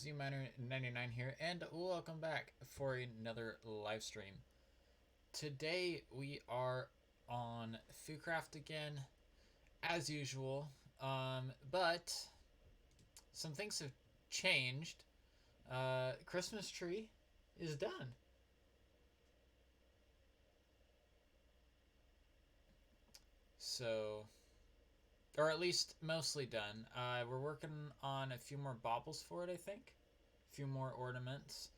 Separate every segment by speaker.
Speaker 1: ZMiner99 here, and welcome back for another live stream. Today we are on FooCraft again, as usual, but some things have changed. Christmas tree is done. So, or at least mostly done. We're working on a few more baubles for it, I think. A few more ornaments.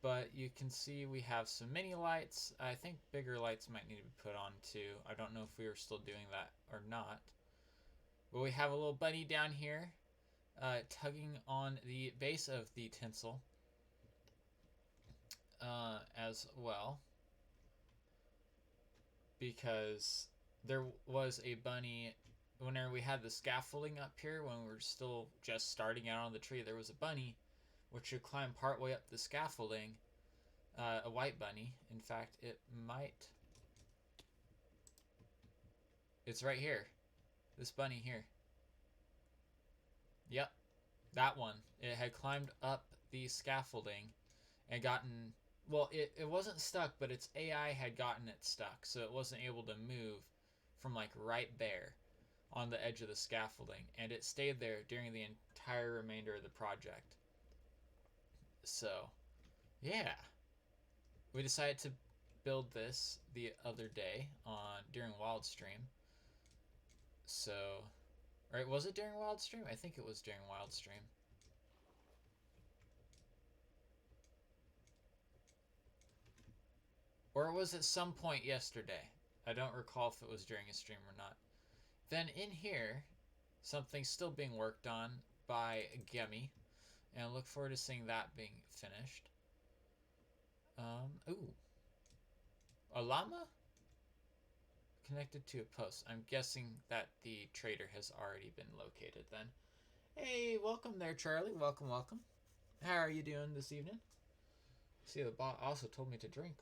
Speaker 1: But you can see we have some mini lights. I think bigger lights might need to be put on too. I don't know if we are still doing that or not. But we have a little bunny down here tugging on the base of the tinsel as well. Because there was a bunny whenever we had the scaffolding up here when we were still just starting out on the tree. There was a bunny which would climb partway up the scaffolding. A white bunny. In fact, it might... It's right here. This bunny here. Yep. That one. It had climbed up the scaffolding and gotten... Well, it wasn't stuck, but its AI had gotten it stuck, so it wasn't able to move from, like, right there on the edge of the scaffolding. And it stayed there during the entire remainder of the project. So, yeah. We decided to build this the other day during Wild Stream. So, right, was it during Wild Stream? I think it was during Wild Stream. Or it was at some point yesterday. I don't recall if it was during a stream or not. Then in here, something's still being worked on by Gemi. And I look forward to seeing that being finished. Ooh. A llama? Connected to a post. I'm guessing that the trader has already been located then. Hey, welcome there, Charlie. Welcome, welcome. How are you doing this evening? See, the bot also told me to drink.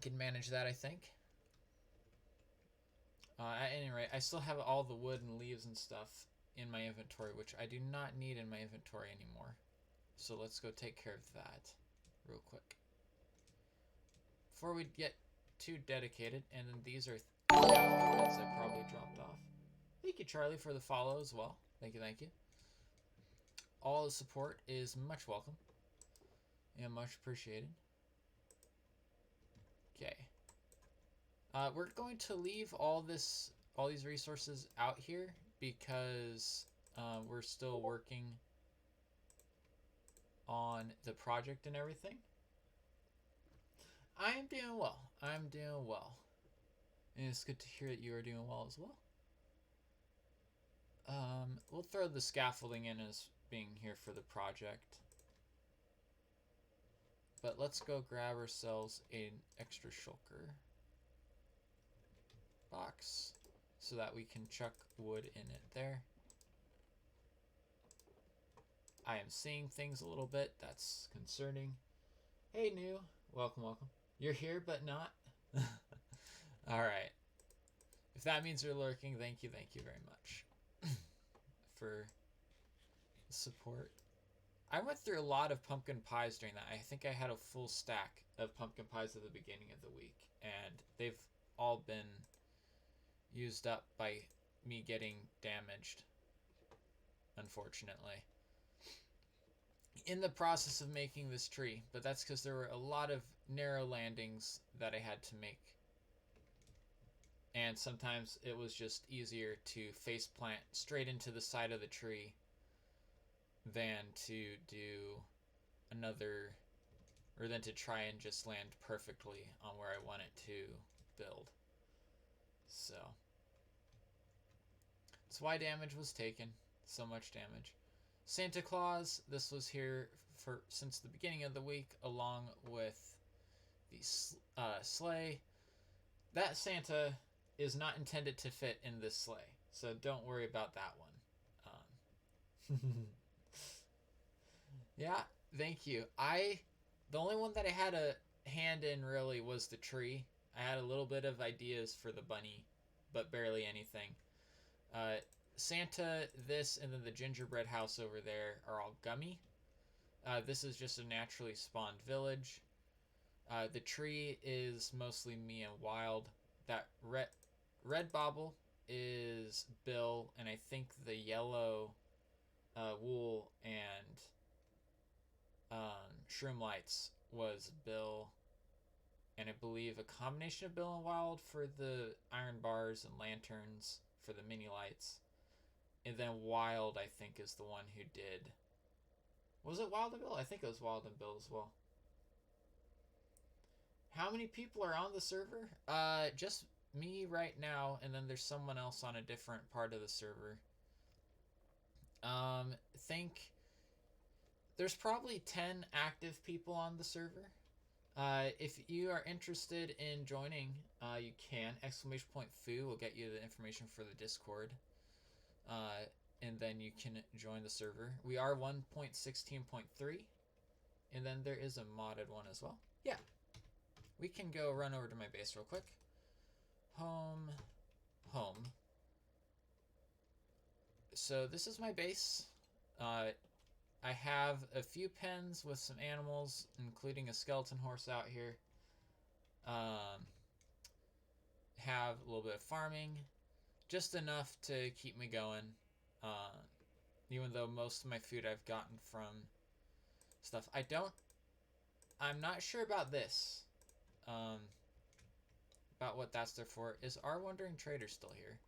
Speaker 1: Can manage that, I think. At any rate, I still have all the wood and leaves and stuff in my inventory, which I do not need in my inventory anymore. So let's go take care of that real quick. Before we get too dedicated, and then these are as I probably dropped off. Thank you, Charlie, for the follow as well. Thank you, thank you. All the support is much welcome and much appreciated. Okay. We're going to leave all these resources out here because we're still working on the project and everything. I'm doing well. I'm doing well. And it's good to hear that you are doing well as well. We'll throw the scaffolding in as being here for the project. But let's go grab ourselves an extra shulker box so that we can chuck wood in it there. I am seeing things a little bit. That's concerning. Hey, new. Welcome, welcome. You're here, but not. Alright. If that means you're lurking, thank you very much for the support. I went through a lot of pumpkin pies during that. I think I had a full stack of pumpkin pies at the beginning of the week, and they've all been used up by me getting damaged, unfortunately, in the process of making this tree. But that's because there were a lot of narrow landings that I had to make, and sometimes it was just easier to face plant straight into the side of the tree than to do another, or than to try and just land perfectly on where I want it to build. So that's why damage was taken. So much damage. Santa Claus, this was here for since the beginning of the week, along with the sleigh. That Santa is not intended to fit in this sleigh, so don't worry about that one. Yeah, thank you. The only one that I had a hand in really was the tree. I had a little bit of ideas for the bunny, but barely anything. Santa, this, and then the gingerbread house over there are all gummy. This is just a naturally spawned village. The tree is mostly me and Wild. That red bauble is Bill, and I think the yellow wool and shroom lights was Bill, and I believe a combination of Bill and Wild for the iron bars and lanterns for the mini lights. And then Wild, I think, is the one who did. Was it Wild and Bill? I think it was Wild and Bill as well. How many people are on the server? Just me right now, and then there's someone else on a different part of the server. Think there's probably 10 active people on the server. If you are interested in joining, you can. !foo will get you the information for the Discord. And then you can join the server. We are 1.16.3. And then there is a modded one as well. Yeah. We can go run over to my base real quick. Home. So this is my base. I have a few pens with some animals, including a skeleton horse out here. Have a little bit of farming. Just enough to keep me going. Even though most of my food I've gotten from stuff. I'm not sure about this. About what that's there for. Is our Wandering Trader still here?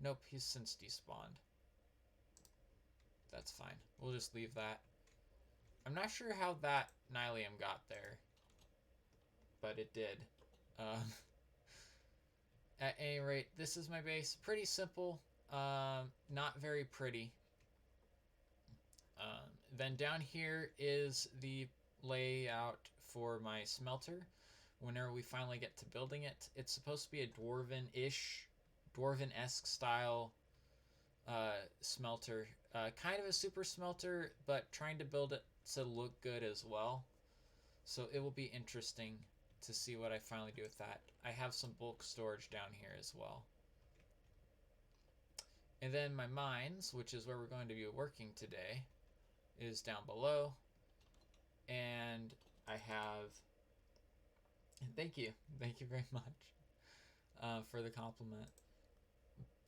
Speaker 1: Nope, he's since despawned. That's fine. We'll just leave that. I'm not sure how that Nylium got there. But it did. At any rate, this is my base. Pretty simple. Not very pretty. Then down here is the layout for my smelter. Whenever we finally get to building it, it's supposed to be a dwarven-esque style smelter. Kind of a super smelter, but trying to build it to look good as well. So it will be interesting to see what I finally do with that. I have some bulk storage down here as well. And then my mines, which is where we're going to be working today, is down below. And I have... Thank you very much for the compliment.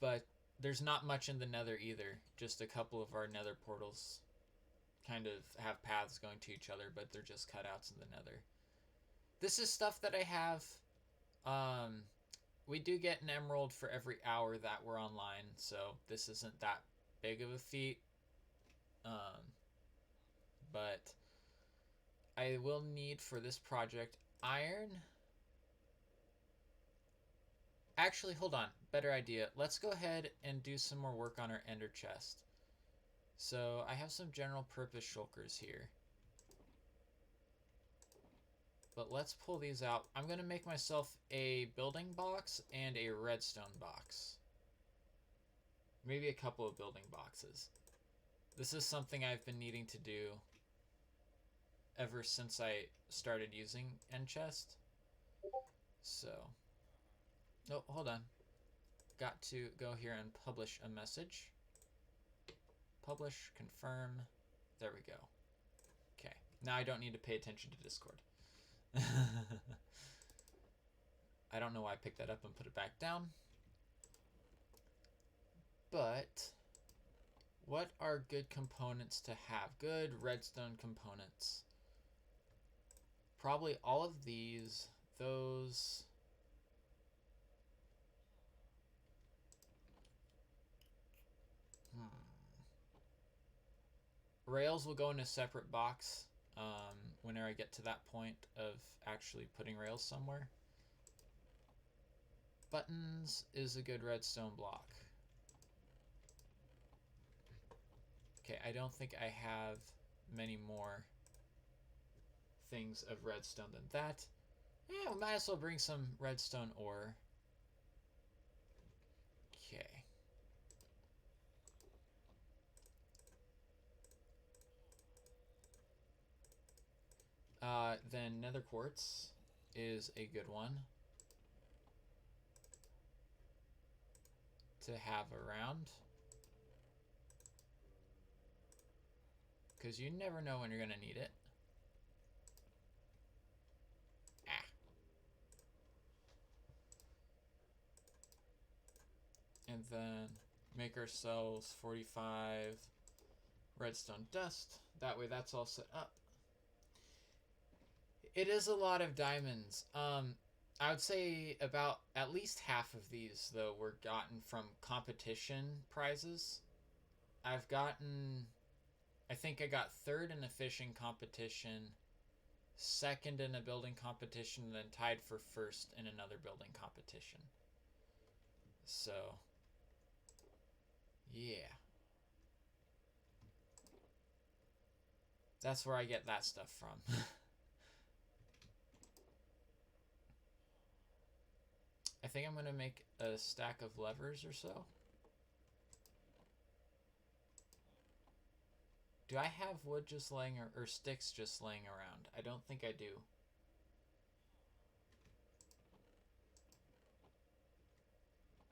Speaker 1: But there's not much in the nether either. Just a couple of our nether portals kind of have paths going to each other, but they're just cutouts in the nether. This is stuff that I have. We do get an emerald for every hour that we're online, so this isn't that big of a feat. But I will need for this project iron. Actually, hold on. Better idea. Let's go ahead and do some more work on our ender chest. So I have some general purpose shulkers here. But let's pull these out. I'm going to make myself a building box and a redstone box. Maybe a couple of building boxes. This is something I've been needing to do ever since I started using Endchest. So, oh, hold on. Got to go here and publish a message. Publish, confirm. There we go. Okay, now I don't need to pay attention to Discord. I don't know why I picked that up and put it back down. But what are good components to have? Good redstone components. Probably all of these, those. Rails will go in a separate box whenever I get to that point of actually putting rails somewhere. Buttons is a good redstone block. Okay, I don't think I have many more things of redstone than that. Yeah, we might as well bring some redstone ore. Okay. Then nether quartz is a good one to have around. because you never know when you're going to need it. Ah. And then make ourselves 45 redstone dust. That way that's all set up. It is a lot of diamonds. I would say about at least half of these, though, were gotten from competition prizes. I've gotten, I think I got third in a fishing competition, second in a building competition, and then tied for first in another building competition. So, yeah. That's where I get that stuff from. I think I'm going to make a stack of levers or so. Do I have wood just laying or sticks just laying around? I don't think I do.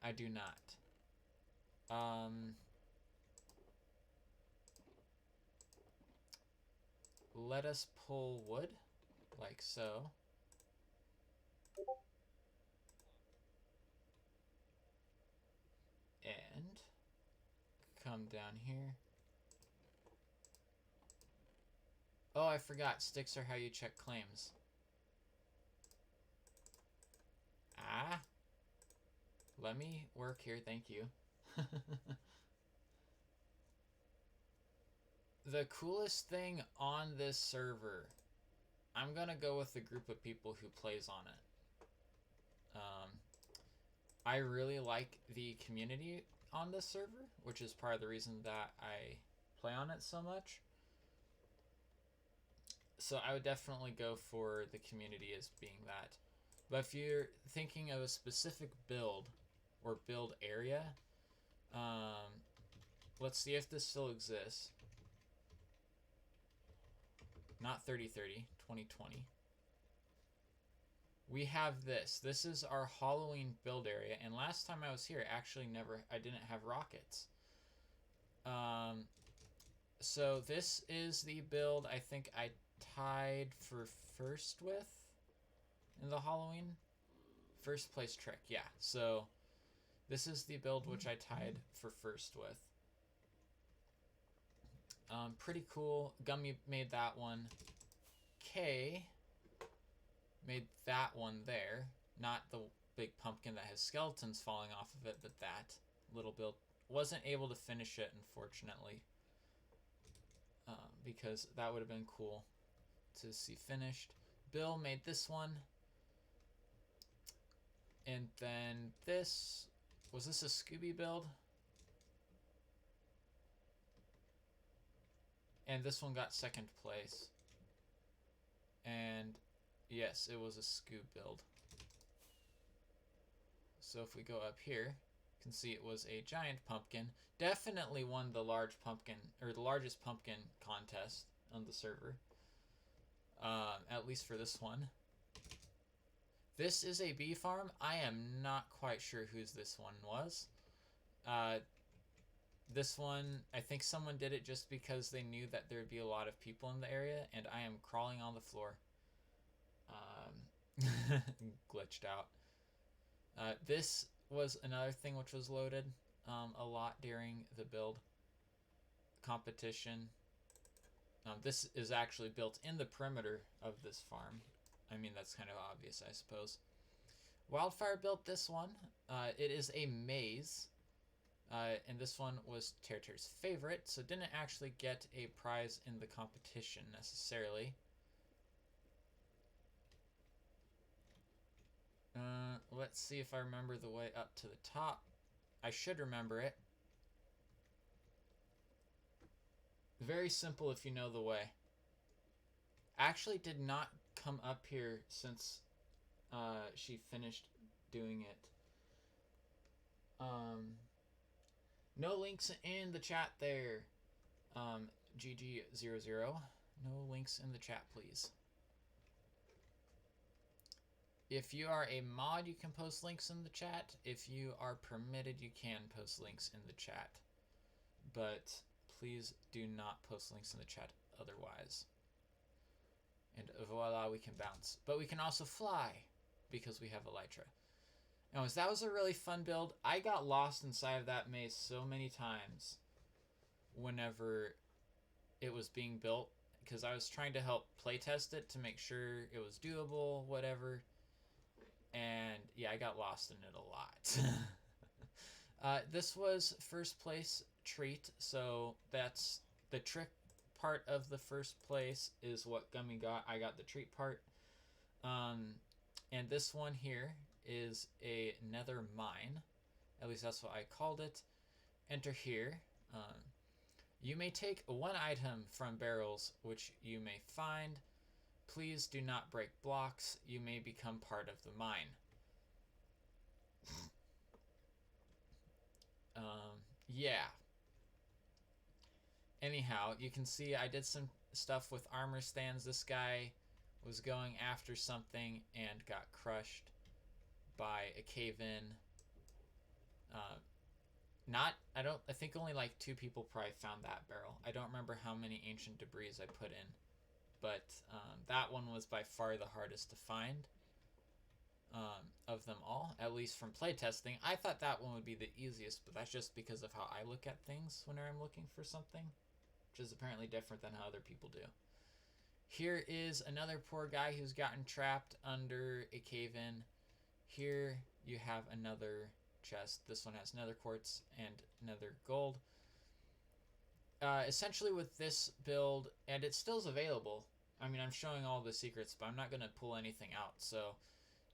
Speaker 1: I do not. Let us pull wood, like so. And come down here. Oh, I forgot. Sticks are how you check claims. Ah. Let me work here, thank you. The coolest thing on this server, I'm gonna go with the group of people who plays on it. I really like the community on this server, which is part of the reason that I play on it so much. So I would definitely go for the community as being that. But if you're thinking of a specific build or build area, let's see if this still exists. Not 3030, 2020. We have this. This is our Halloween build area. And last time I was here, actually I didn't have rockets. So this is the build I think I tied for first with in the Halloween. First place trick, yeah. So this is the build which I tied for first with. Pretty cool. Gummy made that one. K made that one there. Not the big pumpkin that has skeletons falling off of it, but that little build. Wasn't able to finish it, unfortunately. Because that would have been cool to see finished. Bill made this one. And then this. Was this a Scooby build? And this one got second place. And yes, it was a Scoob build. So if we go up here, you can see it was a giant pumpkin. Definitely won the large pumpkin, or the largest pumpkin contest on the server. At least for this one. This is a bee farm. I am not quite sure whose this one was. This one, I think someone did it just because they knew that there would be a lot of people in the area, and I am crawling on the floor. Glitched out. This was another thing which was loaded a lot during the build competition. This is actually built in the perimeter of this farm. I mean, that's kind of obvious, I suppose. Wildfire built this one. It is a maze. And this one was Terter's favorite, so didn't actually get a prize in the competition necessarily. Let's see if I remember the way up to the top. I should remember it. Very simple if you know the way. Actually did not come up here since she finished doing it. No links in the chat there. GG00. No links in the chat, please. If you are a mod, you can post links in the chat. If you are permitted, you can post links in the chat. But please do not post links in the chat otherwise. And voila, we can bounce. But we can also fly because we have elytra. Anyways, that was a really fun build. I got lost inside of that maze so many times whenever it was being built because I was trying to help playtest it to make sure it was doable, whatever. And yeah, I got lost in it a lot. This was first place treat, so that's the trick part of the first place is what Gummy got. I got the treat part. And this one here is a nether mine. At least that's what I called it. Enter here. You may take one item from barrels which you may find. Please do not break blocks. You may become part of the mine. Yeah. Anyhow, you can see I did some stuff with armor stands. This guy was going after something and got crushed by a cave-in. I think only like 2 people probably found that barrel. I don't remember how many ancient debris I put in, but that one was by far the hardest to find of them all, at least from playtesting. I thought that one would be the easiest, but that's just because of how I look at things whenever I'm looking for something, which is apparently different than how other people do. Here is another poor guy who's gotten trapped under a cave-in. Here you have another chest. This one has nether quartz and nether gold. Essentially with this build, and it still is available. I mean, I'm showing all the secrets, but I'm not going to pull anything out. So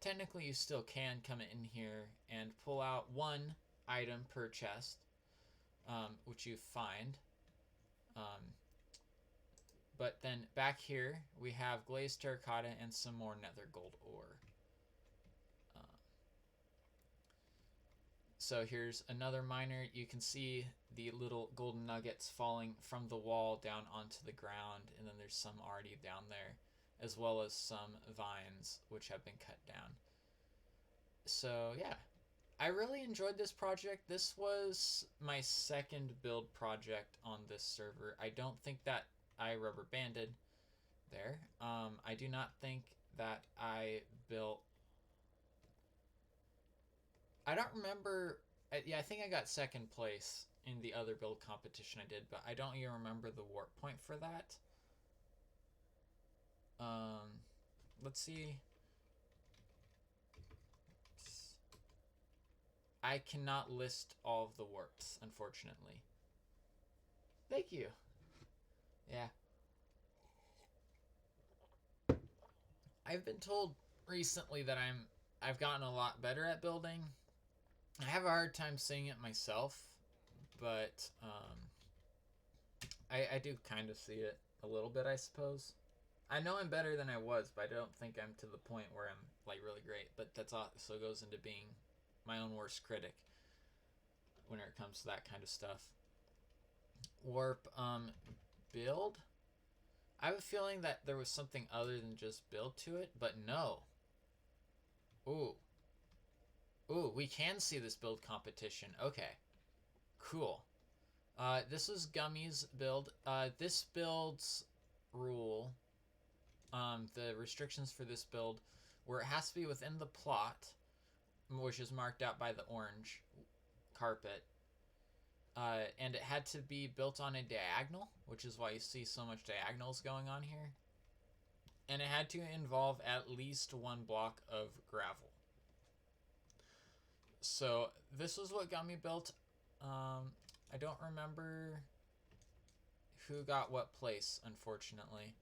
Speaker 1: technically you still can come in here and pull out one item per chest, which you find. But then back here we have glazed terracotta and some more nether gold ore. So here's another miner. You can see the little golden nuggets falling from the wall down onto the ground, and then there's some already down there, as well as some vines which have been cut down. So yeah, I really enjoyed this project. This was my second build project on this server. I don't think that I rubber banded there. I do not think that I built... I don't remember... Yeah, I think I got second place in the other build competition I did, but I don't even remember the warp point for that. Let's see. I cannot list all of the warps, unfortunately. Thank you. Yeah. I've been told recently that I've gotten a lot better at building. I have a hard time seeing it myself, but I do kind of see it a little bit, I suppose. I know I'm better than I was, but I don't think I'm to the point where I'm like really great. But that's also goes into being my own worst critic when it comes to that kind of stuff. Warp build. I have a feeling that there was something other than just build to it, but no. Ooh, we can see this build competition. Okay, cool. This was Gummy's build. This build's rule, the restrictions for this build, where it has to be within the plot, which is marked out by the orange carpet, and it had to be built on a diagonal, which is why you see so much diagonals going on here, and it had to involve at least 1 block of gravel. So this was what Gummy built. I don't remember who got what place, unfortunately.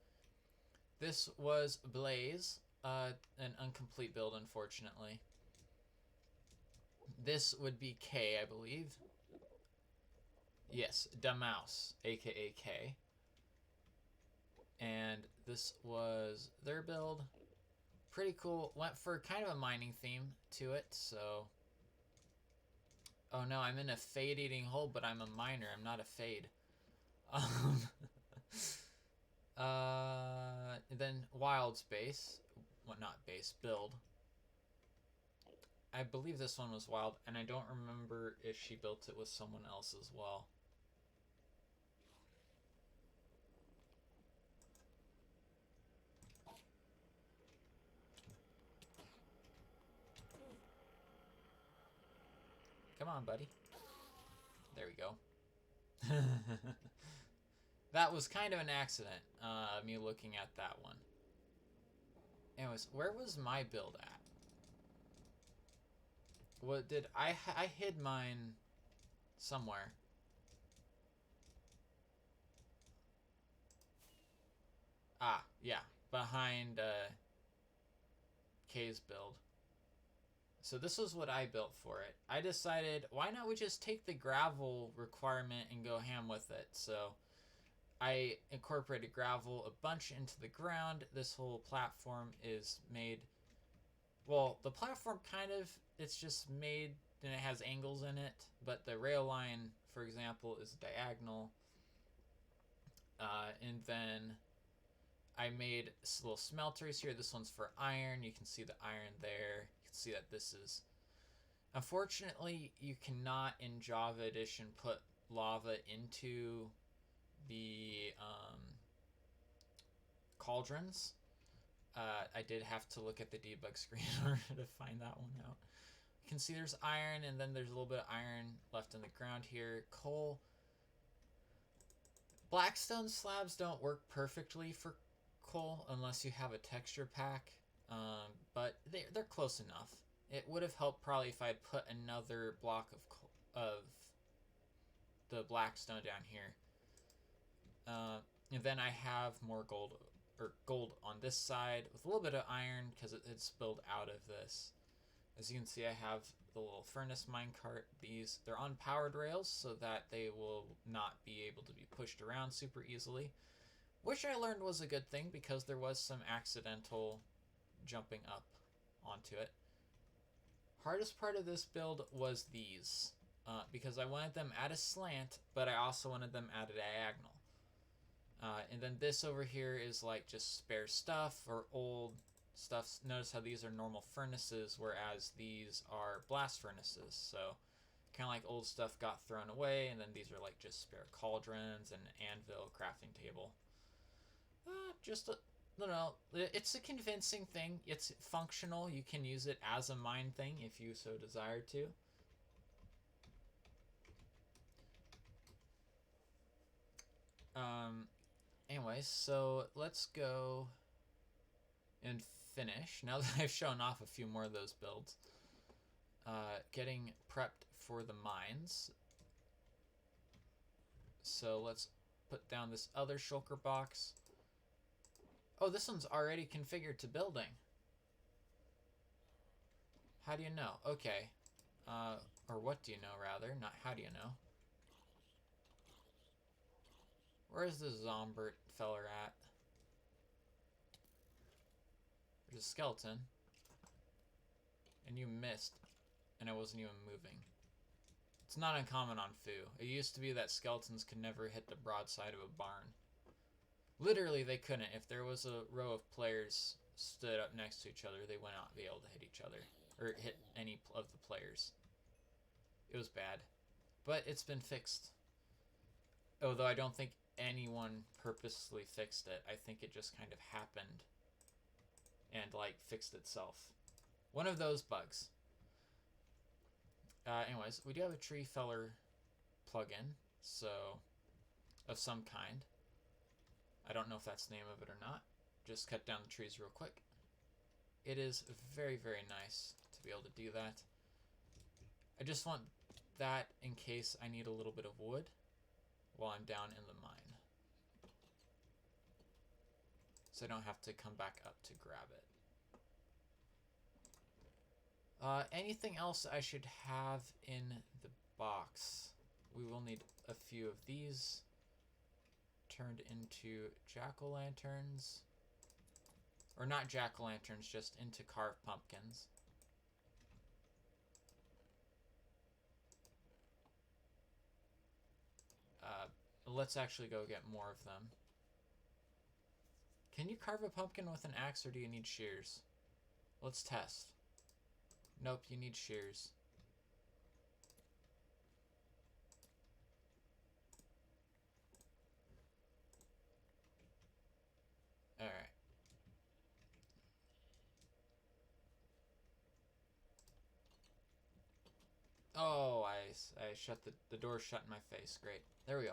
Speaker 1: This was Blaze, an incomplete build, unfortunately. This would be K, I believe. Yes, Da Mouse, aka K. And this was their build. Pretty cool. Went for kind of a mining theme to it, so... Oh no, I'm in a fade-eating hole, but I'm a miner. I'm not a fade. Then Wild's base. Well, not base, build. I believe this one was Wild, and I don't remember if she built it with someone else as well. on, buddy. There we go. That was kind of an accident, me looking at that one. Anyways, where was my build at? What did I hid mine somewhere. Ah, yeah, behind Kay's build. So this was what I built for it. I decided, why not we just take the gravel requirement and go ham with it? So I incorporated gravel a bunch into the ground. This whole platform is made, well, the platform kind of, it's just made and it has angles in it, but the rail line, for example, is diagonal. And then I made little smelters here. This one's for iron. You can see the iron there. You can see that this is... Unfortunately, you cannot in Java Edition put lava into the cauldrons. I did have to look at the debug screen in order to find that one out. You can see there's iron, and then there's a little bit of iron left in the ground here. Coal. Blackstone slabs don't work perfectly for coal unless you have a texture pack, but they're close enough. It would have helped probably if I'd put another block of the blackstone down here. And then I have more gold on this side with a little bit of iron because it's spilled out of this. As you can see, I have the little furnace minecart. They're on powered rails so that they will not be able to be pushed around super easily, which I learned was a good thing because there was some accidental jumping up onto it. Hardest part of this build was these, because I wanted them at a slant, but I also wanted them at a diagonal. And then this over here is like just spare stuff or old stuff. Notice how these are normal furnaces, whereas these are blast furnaces. So kind of like old stuff got thrown away, and then these are like just spare cauldrons and anvil crafting table. It's a convincing thing. It's functional. You can use it as a mine thing if you so desire to. Anyways, so let's go and finish. Now that I've shown off a few more of those builds. Getting prepped for the mines. So let's put down this other shulker box. Oh, this one's already configured to building. How do you know? Okay. Or what do you know, rather? Not how do you know. Where's the Zombert feller at? There's a skeleton. And you missed. And I wasn't even moving. It's not uncommon on Foo. It used to be that skeletons could never hit the broadside of a barn. Literally, they couldn't. If there was a row of players stood up next to each other, they would not be able to hit each other. Or hit any of the players. It was bad. But it's been fixed. Although I don't think anyone purposely fixed it. I think it just kind of happened. And, like, fixed itself. One of those bugs. Anyways, we do have a tree feller plugin. So, of some kind. I don't know if that's the name of it or not. Just cut down the trees real quick. It is very, very nice to be able to do that. I just want that in case I need a little bit of wood while I'm down in the mine. So I don't have to come back up to grab it. Anything else I should have in the box? We will need a few of these turned into jack-o'-lanterns. Or not jack-o'-lanterns, just into carved pumpkins. Let's actually go get more of them. Can you carve a pumpkin with an axe, or do you need shears? Let's test. Nope, you need shears. Alright. Oh, I face. I shut the door shut in my face. Great. There we go.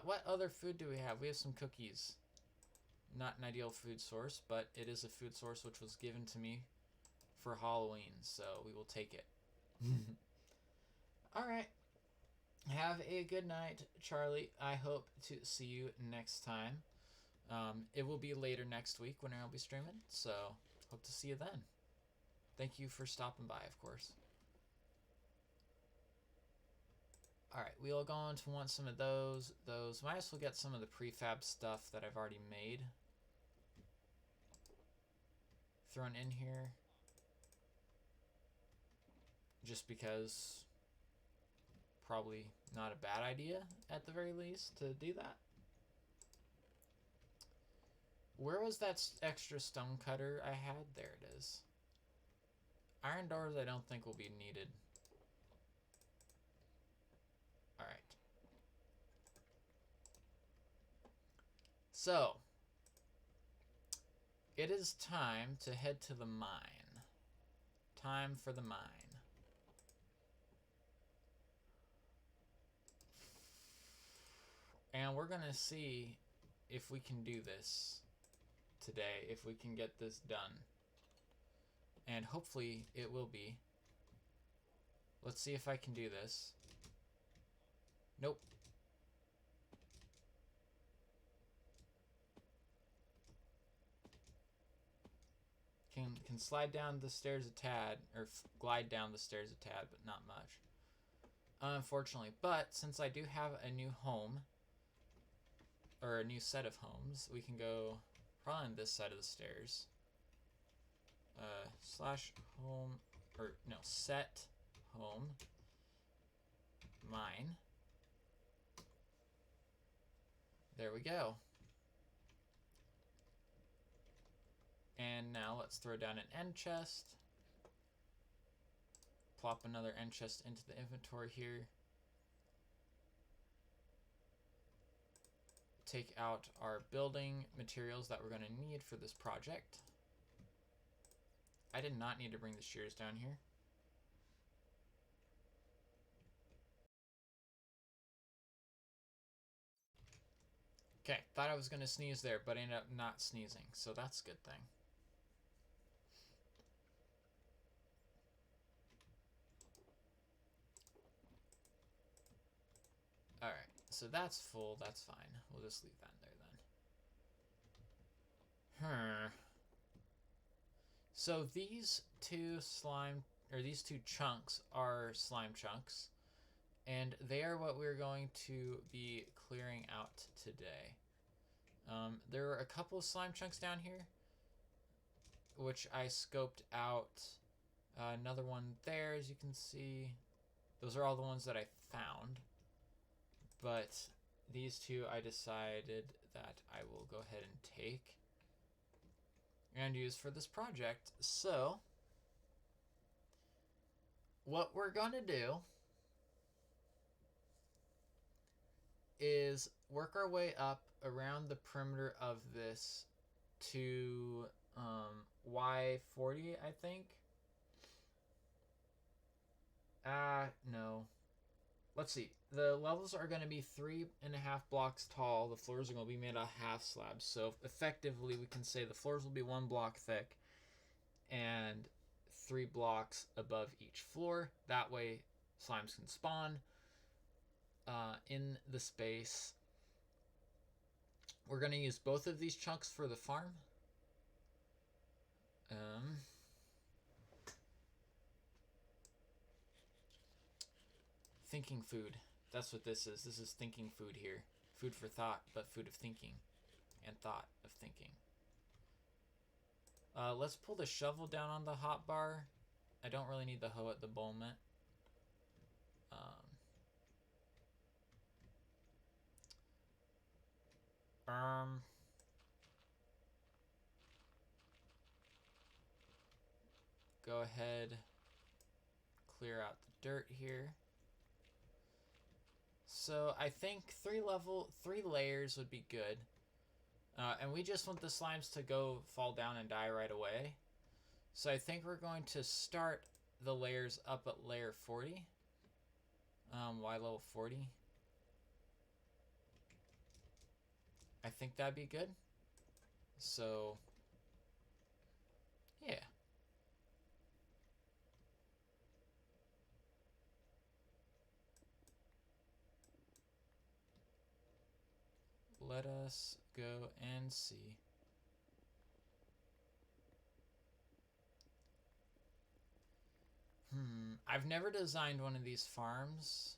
Speaker 1: What other food do we have? We have some cookies. Not an ideal food source, but it is a food source which was given to me for Halloween, so we will take it. Alright. Have a good night, Charlie. I hope to see you next time. It will be later next week when I'll be streaming, so hope to see you then. Thank you for stopping by, of course. Alright, we'll go on to want some of those. Might as well get some of the prefab stuff that I've already made thrown in here. Just because probably not a bad idea at the very least to do that. Where was that extra stone cutter I had? There it is. Iron doors I don't think will be needed. Alright. So, it is time to head to the mine. Time for the mine. And we're gonna see if we can do this today, if we can get this done. And hopefully it will be. Let's see if I can do this. Nope. Can slide down the stairs a tad, or glide down the stairs a tad, but not much. Unfortunately. But since I do have a new home, or a new set of homes, we can go probably on this side of the stairs. Slash home, or no, set home mine. There we go. And now let's throw down an end chest. Plop another end chest into the inventory here. Take out our building materials that we're going to need for this project. I did not need to bring the shears down here. Okay, thought I was going to sneeze there, but ended up not sneezing, so that's a good thing. Alright, so that's full, that's fine. We'll just leave that there then. So these two chunks are slime chunks, and they are what we're going to be clearing out today. There are a couple of slime chunks down here, which I scoped out. Another one there, as you can see. Those are all the ones that I found. But these two I decided that I will go ahead and take and use for this project. So, what we're going to do is work our way up around the perimeter of this to Y40, I think. No. Let's see. The levels are going to be 3.5 blocks tall. The floors are going to be made out of half slabs. So effectively, we can say the floors will be 1 block thick and 3 blocks above each floor. That way, slimes can spawn in the space. We're going to use both of these chunks for the farm. Thinking food. That's what this is. This is thinking food here. Food for thought, but food of thinking. And thought of thinking. Let's pull the shovel down on the hotbar. I don't really need the hoe at the moment. Go ahead, clear out the dirt here. So I think 3 layers would be good. And we just want the slimes to go fall down and die right away. So I think we're going to start the layers up at layer 40. Y level 40. I think that'd be good. So, yeah. Let us go and see. I've never designed one of these farms.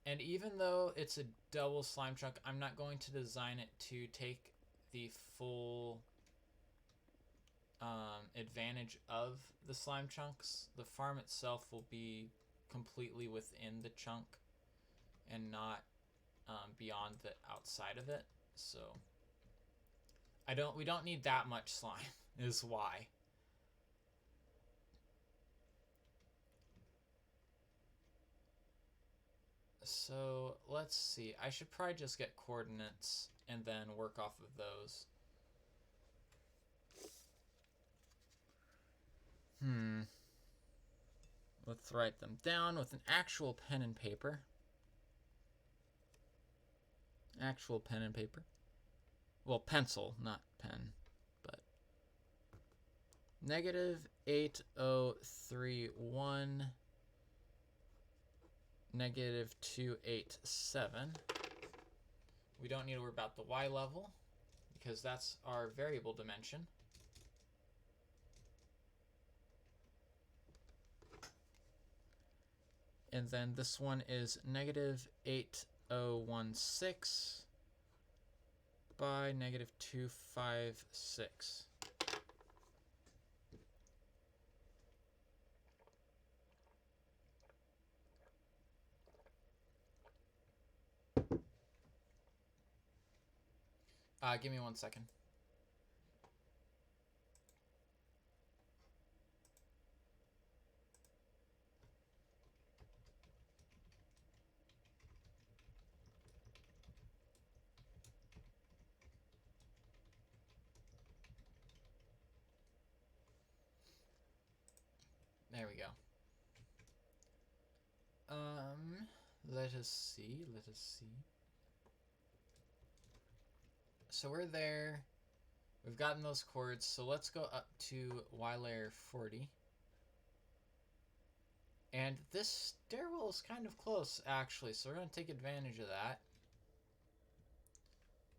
Speaker 1: And even though it's a double slime chunk, I'm not going to design it to take the full advantage of the slime chunks. The farm itself will be completely within the chunk and not beyond the outside of it. So we don't need that much slime is why. So let's see. I should probably just get coordinates and then work off of those. Let's write them down with an actual pen and paper. Actual pen and paper. Well, pencil, not pen, but -8031 -287. We don't need to worry about the y level because that's our variable dimension. And then this one is -8016 by -256. Give me 1 second. There we go. Let us see. So we're there. We've gotten those chords. So let's go up to Y layer 40. And this stairwell is kind of close, actually. So we're going to take advantage of that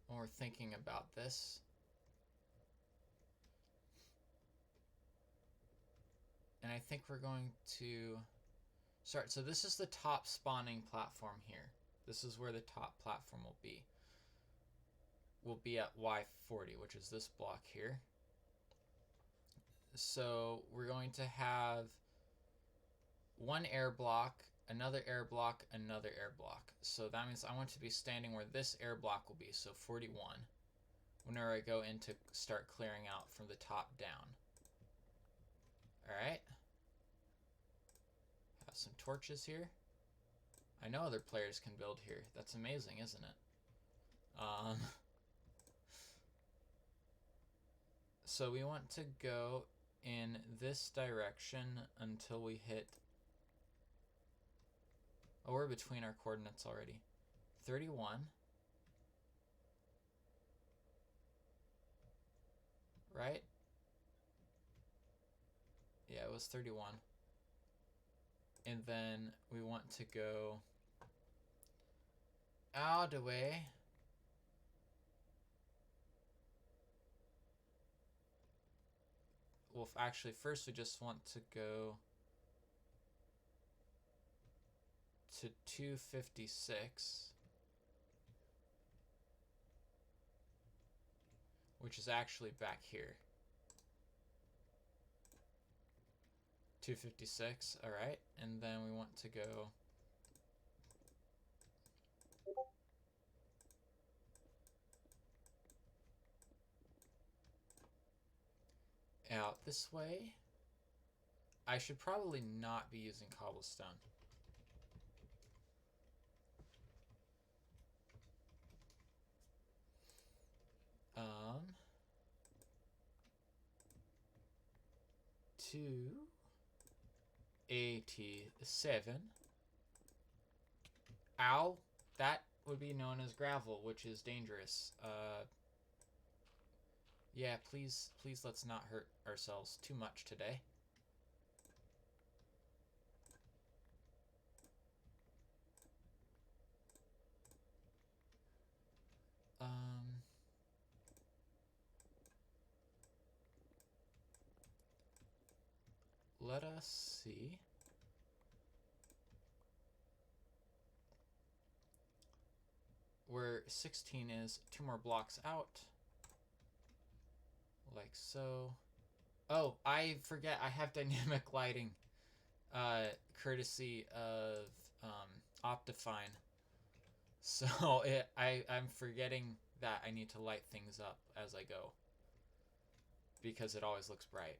Speaker 1: when we're thinking about this. And I think we're going to start. So this is the top spawning platform here. This is where the top platform will be. Will be at Y40, which is this block here. So we're going to have one air block, another air block, another air block. So that means I want to be standing where this air block will be, so 41, whenever I go in to start clearing out from the top down. Alright. Have some torches here. I know other players can build here. That's amazing, isn't it? So we want to go in this direction until we hit... Oh, we're between our coordinates already. 31. Right? Yeah, it was 31. And then we want to go out the way. Well, actually, first we just want to go to 256, which is actually back here. 256, all right, and then we want to go out this way. I should probably not be using cobblestone. to 87. Ow! That would be known as gravel, which is dangerous. Yeah, please let's not hurt ourselves too much today. Let us see. Where 16 is, 2 more blocks out. Like so. Oh, I forget I have dynamic lighting. Courtesy of Optifine. So I'm forgetting that I need to light things up as I go. Because it always looks bright.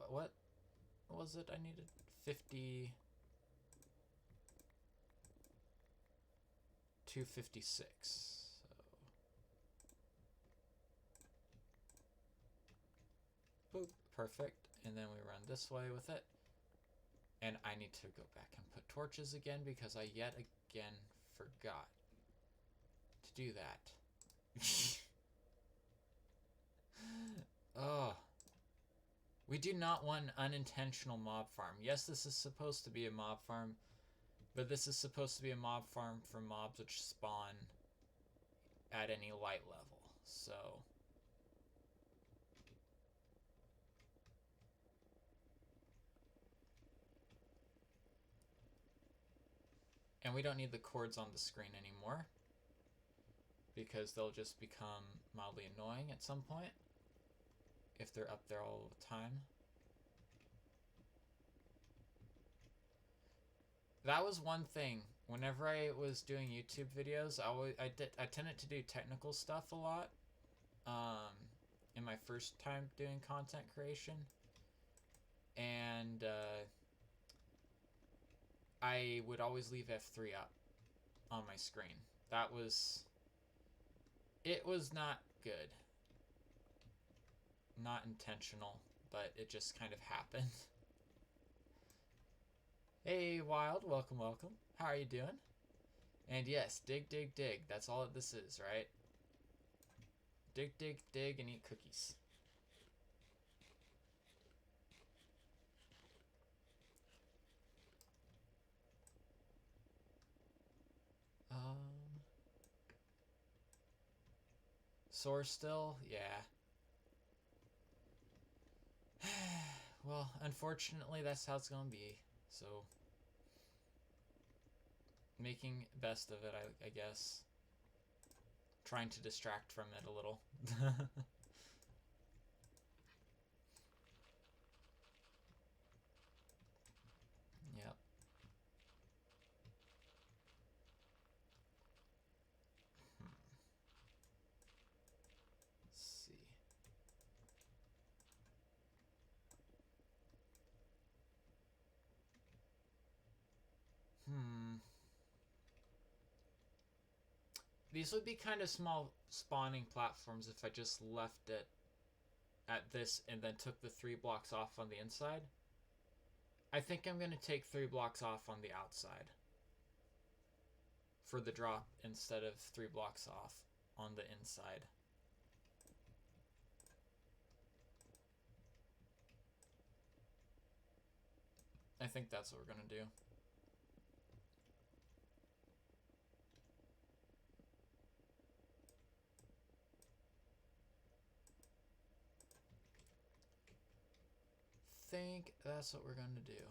Speaker 1: What was it I needed? 50... 256. So, boop, perfect. And then we run this way with it. And I need to go back and put torches again because I yet again forgot to do that. Oh. We do not want an unintentional mob farm. Yes, this is supposed to be a mob farm, but this is supposed to be a mob farm for mobs which spawn at any light level. So and we don't need the cords on the screen anymore because they'll just become mildly annoying at some point if they're up there all the time. That was one thing. Whenever I was doing YouTube videos, I tended to do technical stuff a lot. In my first time doing content creation, and I would always leave F3 up on my screen. It was not good. Not intentional, but it just kind of happened. Hey, Wild, welcome, welcome. How are you doing? And yes, dig, dig, dig. That's all that this is, right? Dig, dig, dig, and eat cookies. Sore still? Yeah. Well, unfortunately, that's how it's gonna be. So, making best of it, I guess. Trying to distract from it a little. Yep. Let's see. These would be kind of small spawning platforms if I just left it at this and then took the 3 blocks off on the inside. I think I'm going to take 3 blocks off on the outside for the drop instead of 3 blocks off on the inside. I think that's what we're going to do. Think that's what we're going to do.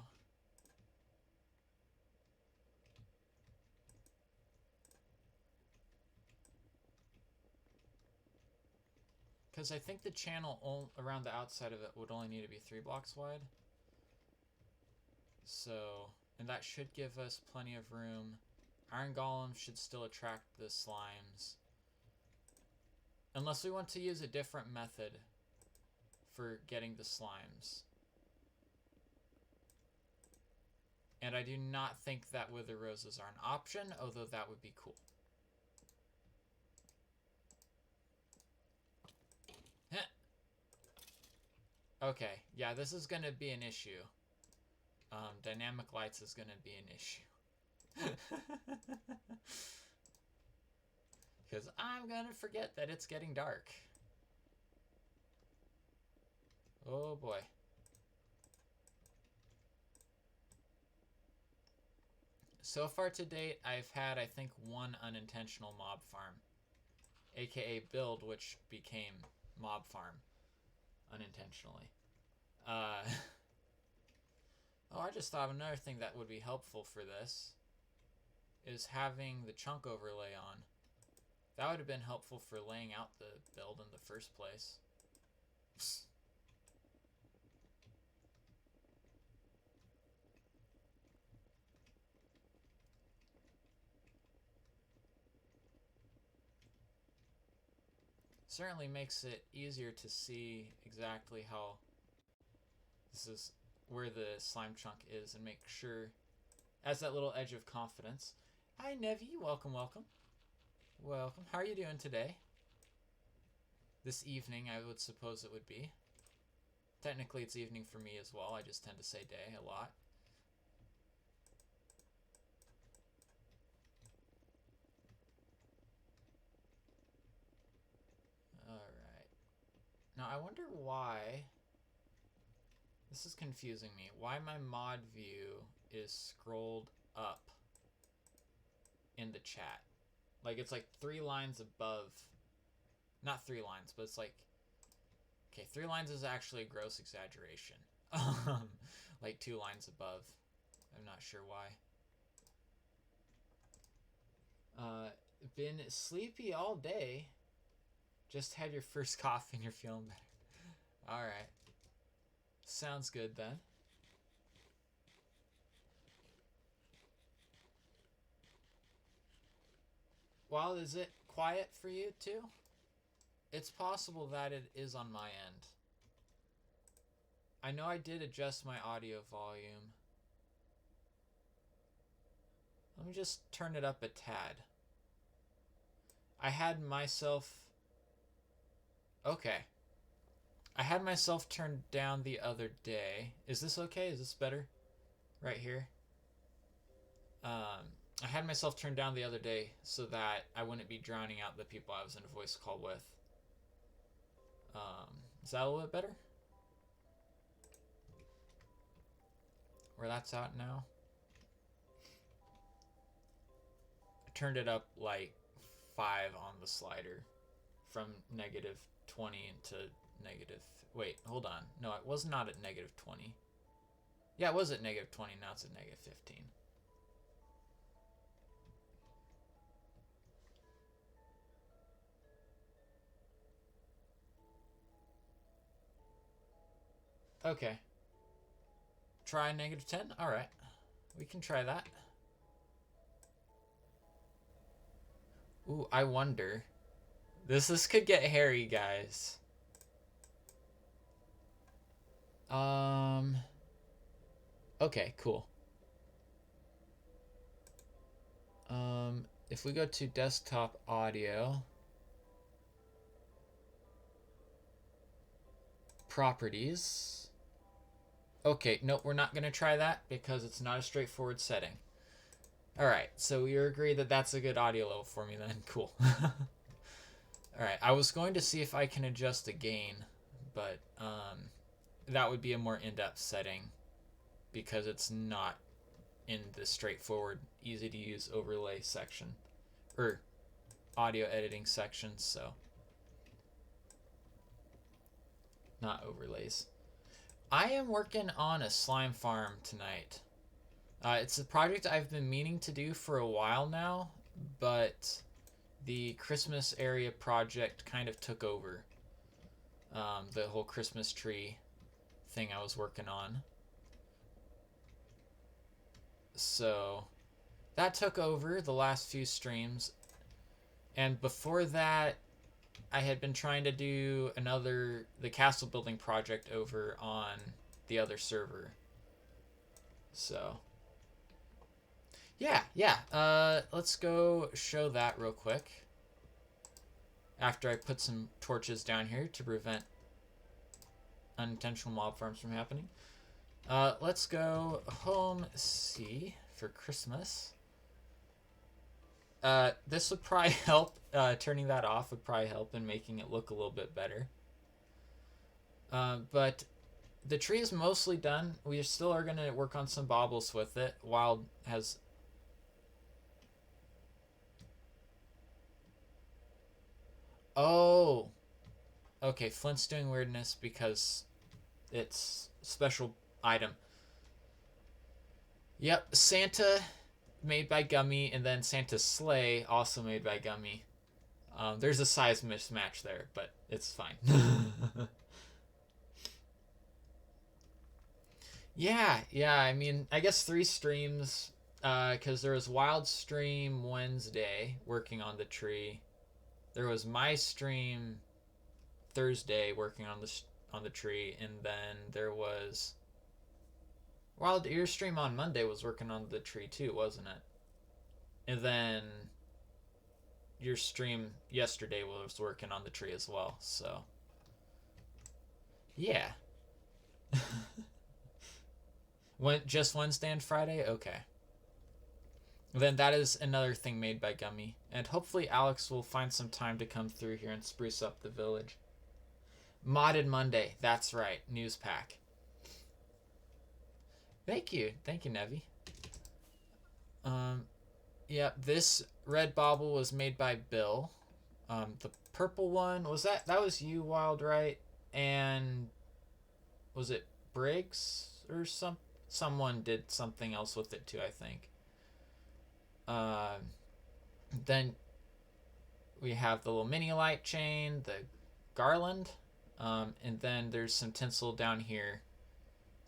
Speaker 1: Because I think the channel around the outside of it would only need to be 3 blocks wide. So, and that should give us plenty of room. Iron Golem should still attract the slimes. Unless we want to use a different method for getting the slimes. And I do not think that Wither Roses are an option, although that would be cool. Okay, yeah, this is gonna be an issue. Dynamic lights is gonna be an issue. Because I'm gonna forget that it's getting dark. Oh boy. So far to date, I've had, I think, one unintentional mob farm. AKA build, which became mob farm. Unintentionally. Oh, I just thought of another thing that would be helpful for this is having the chunk overlay on. That would have been helpful for laying out the build in the first place. Certainly makes it easier to see exactly how this is where the slime chunk is and make sure as that little edge of confidence. Hi Nevi, welcome, welcome. Welcome. How are you doing today? This evening, I would suppose it would be. Technically, it's evening for me as well. I just tend to say day a lot. Alright. Now, I wonder why... This is confusing me. Why my mod view is scrolled up in the chat. Like, it's like 3 lines above... Not 3 lines, but it's like... Okay, 3 lines is actually a gross exaggeration. Like 2 lines above. I'm not sure why. Been sleepy all day. Just had your first coffee and you're feeling better. Alright. Sounds good then. Well, is it quiet for you too? It's possible that it is on my end. I know I did adjust my audio volume. Let me just turn it up a tad. I had myself... Okay. I had myself turned down the other day. Is this okay? Is this better? Right here? I had myself turned down the other day so that I wouldn't be drowning out the people I was in a voice call with. Is that a little bit better? Where that's at now? I turned it up like 5 on the slider from negative 20 to negative... Wait, hold on. No, it was not at negative 20. Yeah, it was at negative 20. Now it's at negative 15. Okay. Try negative 10? Alright. We can try that. Ooh, I wonder. This could get hairy, guys. Okay, cool. If we go to desktop audio, properties. Okay, nope, we're not gonna try that because it's not a straightforward setting. Alright, so we agree that that's a good audio level for me then. Cool. Alright, I was going to see if I can adjust the gain, but that would be a more in-depth setting because it's not in the straightforward, easy-to-use overlay section, or audio editing section, so not overlays. I am working on a slime farm tonight. It's a project I've been meaning to do for a while now, but the Christmas area project kind of took over. The whole Christmas tree thing I was working on. So that took over the last few streams. And before that, I had been trying to do the castle building project over on the other server. So yeah. Let's go show that real quick. After I put some torches down here to prevent unintentional mob farms from happening. Let's go home C for Christmas. This would probably help. Turning that off would probably help in making it look a little bit better. But the tree is mostly done. We still are going to work on some baubles with it. Wild has... Oh! Okay, Flint's doing weirdness because it's special item. Yep, Santa made by Gummy, and then Santa's sleigh also made by Gummy. There's a size mismatch there, but it's fine. Yeah, I mean, I guess 3 streams, because there was Wild Stream Wednesday working on the tree. There was my stream Thursday working on the tree, and then there was Wild, your stream on Monday was working on the tree too, wasn't it? And then your stream yesterday was working on the tree as well. So yeah. Just Wednesday and Friday? Okay. Then that is another thing made by Gummy. And hopefully Alex will find some time to come through here and spruce up the village. Modded Monday. That's right. News pack. Thank you, Nevi. Yeah, this red bauble was made by Bill. The purple one was that was you, Wild, right? And was it Briggs or someone did something else with it too, I think. Then we have the little mini light chain, the garland, and then there's some tinsel down here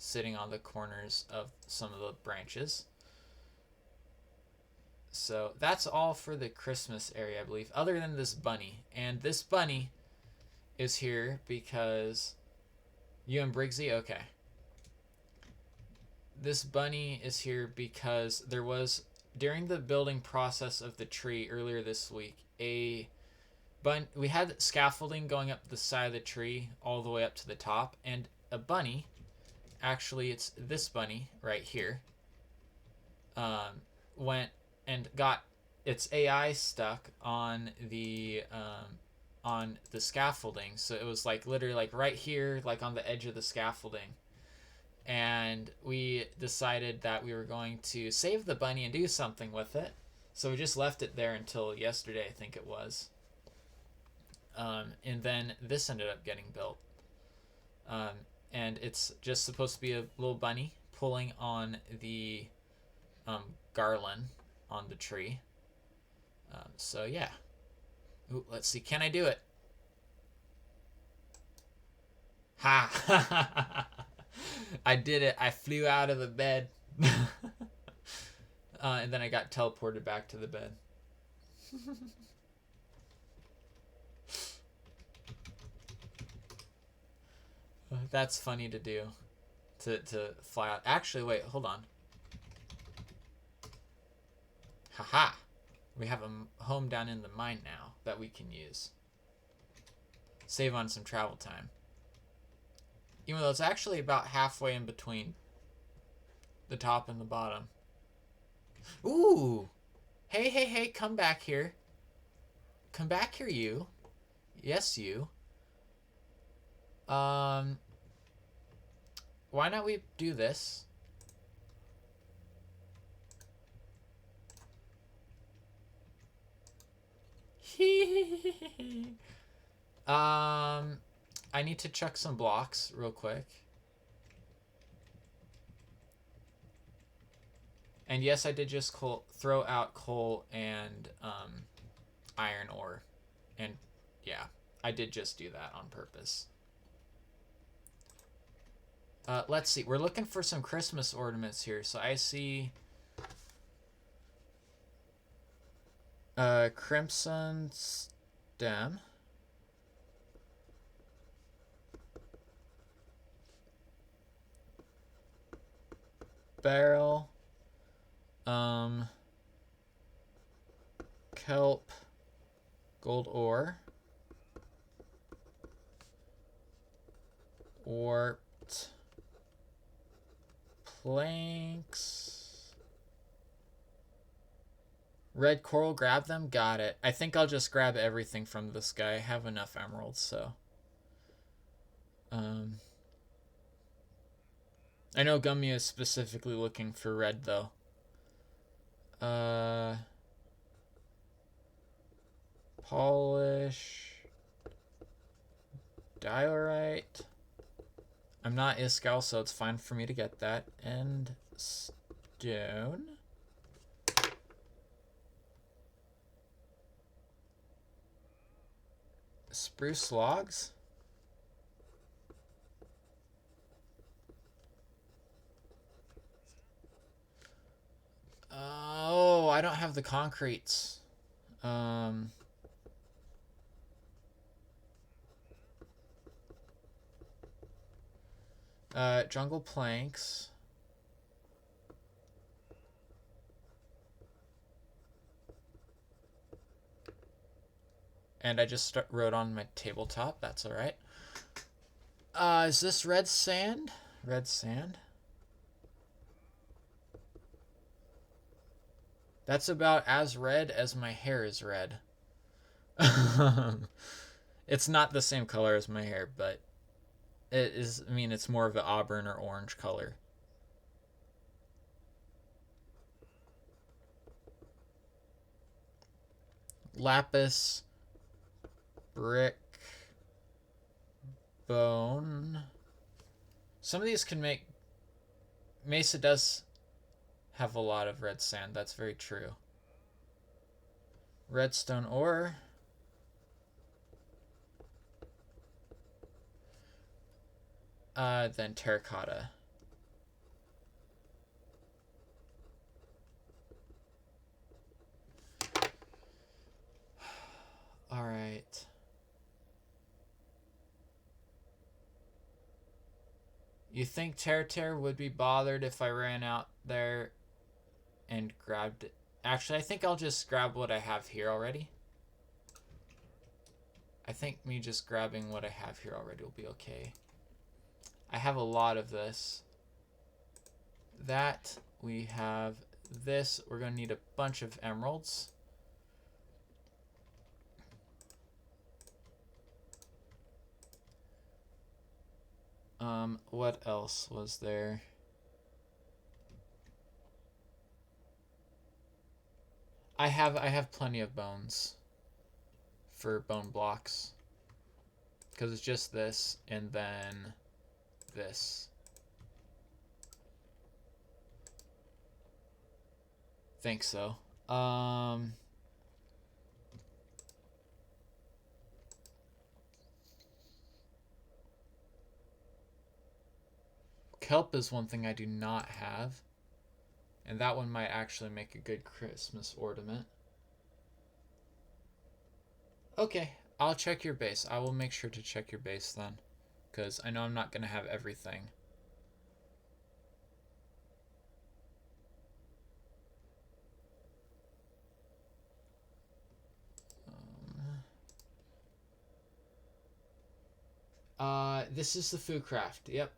Speaker 1: sitting on the corners of some of the branches. So that's all for the Christmas area, I believe, other than this bunny. And this bunny is here because you and Briggsy, okay. This bunny is here because there was, during the building process of the tree earlier this week, we had scaffolding going up the side of the tree all the way up to the top, and a bunny, actually it's this bunny right here, went and got its AI stuck on the scaffolding. So it was like literally like right here, like on the edge of the scaffolding. And we decided that we were going to save the bunny and do something with it. So we just left it there until yesterday, I think it was. And then this ended up getting built. And it's just supposed to be a little bunny pulling on the garland on the tree. So yeah. Ooh, let's see. Can I do it? Ha! I did it. I flew out of the bed. And then I got teleported back to the bed. That's funny to do. To fly out. Actually, wait, hold on. Haha. We have a home down in the mine now that we can use. Save on some travel time. Even though it's actually about halfway in between the top and the bottom. Ooh! Hey, come back here. Come back here, you. Yes, you. Why not we do this? I need to chuck some blocks real quick. And yes, I did just throw out coal and iron ore. And yeah, I did just do that on purpose. Let's see. We're looking for some Christmas ornaments here. So I see crimson stem. Barrel. Kelp. Gold ore. Warped planks. Red coral, grab them? Got it. I think I'll just grab everything from this guy. I have enough emeralds, so. I know Gummy is specifically looking for red, though. Polish. Diorite. I'm not Iskal, so it's fine for me to get that. And stone. Spruce logs. Oh, I don't have the concretes. Jungle planks. And I just wrote on my tabletop. That's all right. Is this red sand? Red sand? That's about as red as my hair is red. It's not the same color as my hair, but it is, I mean, it's more of an auburn or orange color. Lapis, brick, bone. Some of these can make... Mesa does have a lot of red sand. That's very true. Redstone ore. Then terracotta. All right. You think Terra would be bothered if I ran out there and grabbed it? Actually, I think I'll just grab what I have here already. I think me just grabbing what I have here already will be okay. I have a lot of this. That, we have this. We're going to need a bunch of emeralds. What else was there? I have plenty of bones for bone blocks. Because it's just this and then this. Think so. Kelp is one thing I do not have. And that one might actually make a good Christmas ornament. Okay, I'll check your base. I will make sure to check your base then. Because I know I'm not going to have everything. This is the FooCraft. Yep.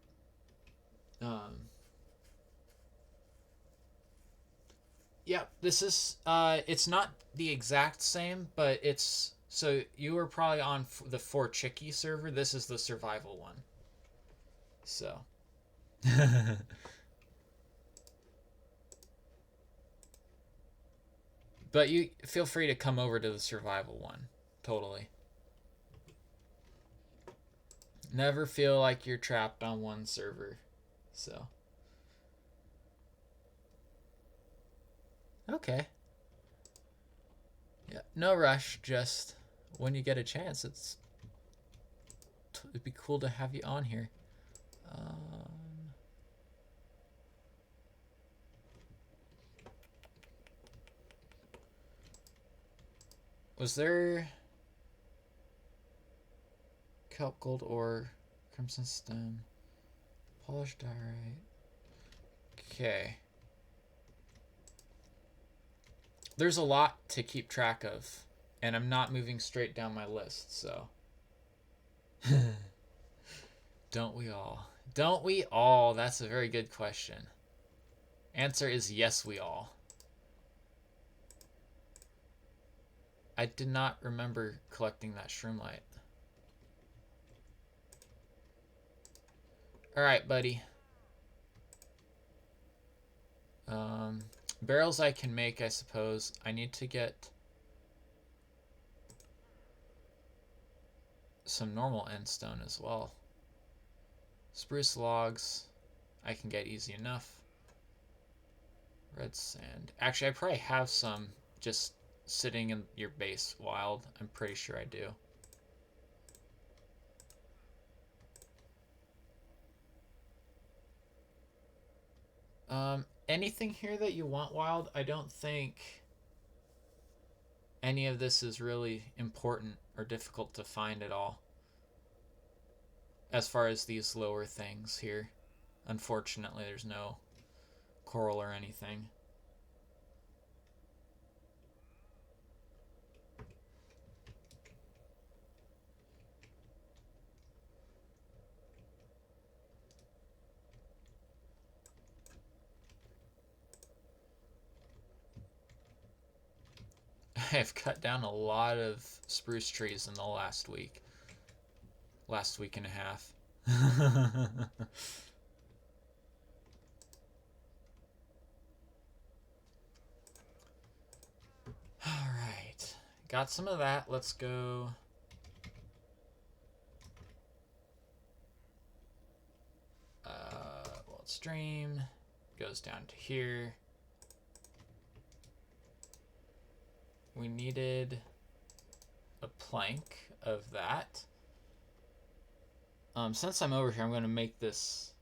Speaker 1: Yep, this is, it's not the exact same, but it's, so you were probably on the 4Chicky server. This is the survival one. So. But you feel free to come over to the survival one. Totally. Never feel like you're trapped on one server. So. Okay. Yeah, no rush. Just when you get a chance, it'd be cool to have you on here. Was there kelp, gold ore, crimson stone, polished diorite? Okay. There's a lot to keep track of, and I'm not moving straight down my list, so. Don't we all? Don't we all? That's a very good question. Answer is yes, we all. I did not remember collecting that shroomlight. Alright, buddy. Barrels I can make, I suppose. I need to get some normal end stone as well. Spruce logs I can get easy enough. Red sand. Actually, I probably have some just sitting in your base wild. I'm pretty sure I do. Anything here that you want wild? I don't think any of this is really important or difficult to find at all. As far as these lower things here. Unfortunately, there's no coral or anything. I have cut down a lot of spruce trees in the last week. Last week and a half. Alright. Got some of that. Let's go. Well, stream goes down to here. We needed a plank of that. Since I'm over here, I'm going to make this,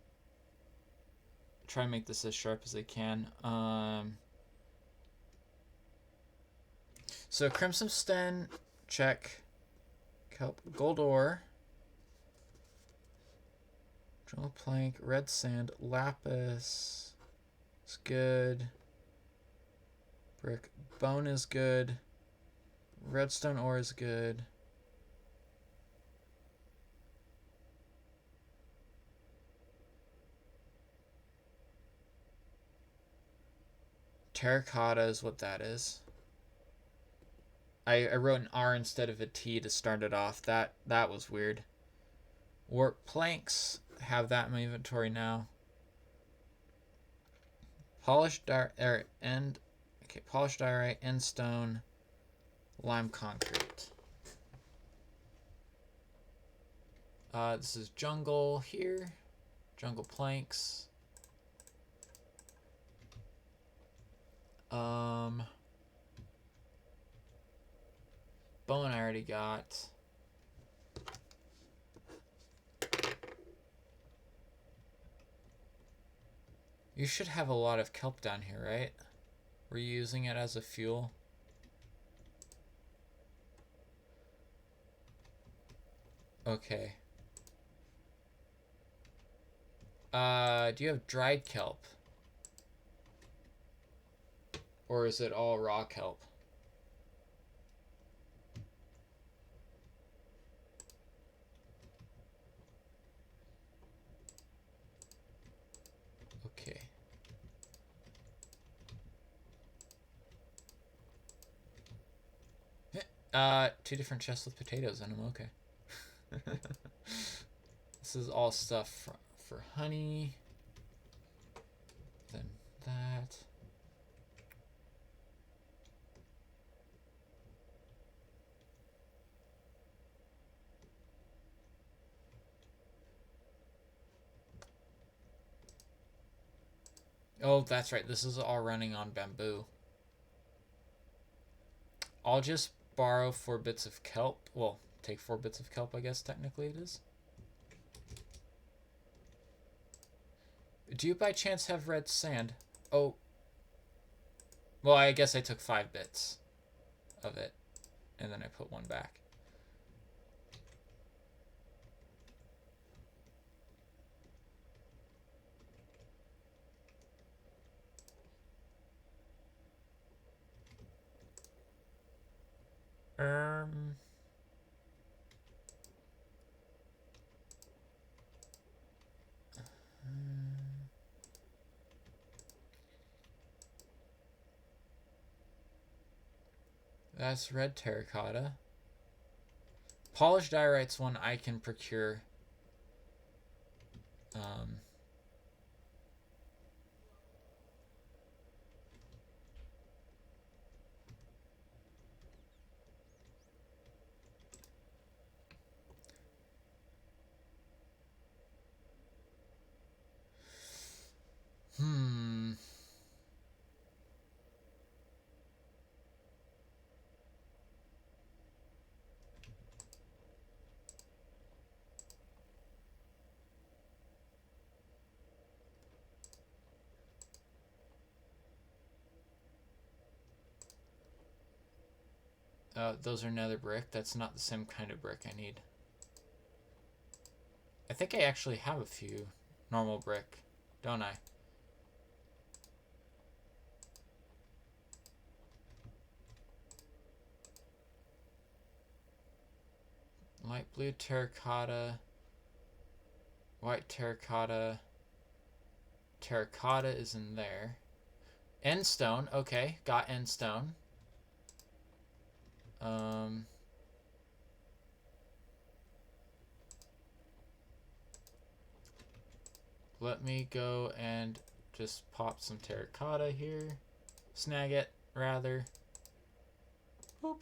Speaker 1: try and make this as sharp as I can. So crimson stem, check. Kelp, gold ore, jungle plank, red sand, lapis is good. Brick, bone is good. Redstone ore is good. Terracotta is what that is. I wrote an R instead of a T to start it off. That was weird. Warp planks, have that in my inventory now. Polished diorite, polished diorite, end stone, lime concrete. This is jungle here. Jungle planks. Bone I already got. You should have a lot of kelp down here, right? Were you using it as a fuel? Okay. Do you have dried kelp? Or is it all raw kelp? Okay. Two different chests with potatoes in them, okay. This is all stuff for honey. Then that. Oh, that's right. This is all running on bamboo. I'll just borrow 4 bits of kelp. Well, take 4 bits of kelp, I guess technically it is. Do you by chance have red sand? Oh. Well, I guess I took 5 bits of it. And then I put 1 back. That's red terracotta. Polished diorite's one I can procure. Um, hmm. Those are nether brick. That's not the same kind of brick I need. I think I actually have a few normal brick, don't I? Light blue terracotta, white terracotta. Terracotta is in there. End stone, okay, got end stone. Let me go and just pop some terracotta here. Snag it, rather. Boop.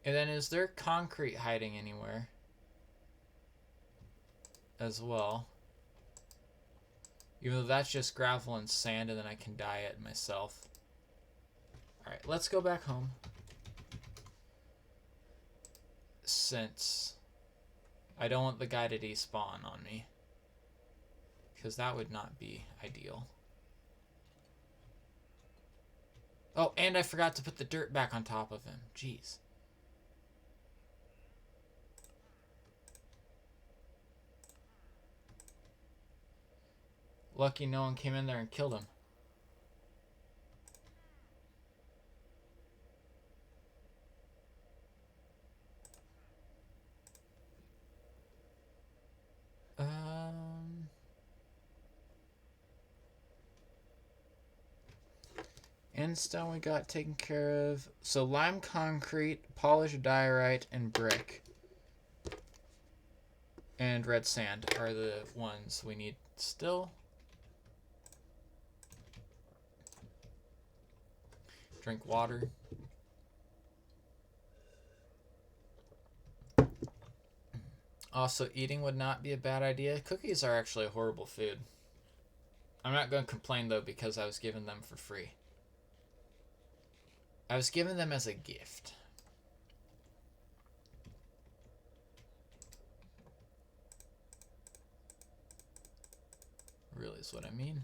Speaker 1: And then is there concrete hiding anywhere? As well. Even though that's just gravel and sand, and then I can dye it myself. Alright, let's go back home. Since I don't want the guy to despawn on me. Because that would not be ideal. Oh, and I forgot to put the dirt back on top of him. Jeez. Lucky no one came in there and killed him. End stone we got taken care of. So lime concrete, polished diorite, and brick. And red sand are the ones we need still. Drink water. Also, eating would not be a bad idea. Cookies are actually a horrible food. I'm not going to complain, though, because I was given them for free. I was given them as a gift. Really is what I mean.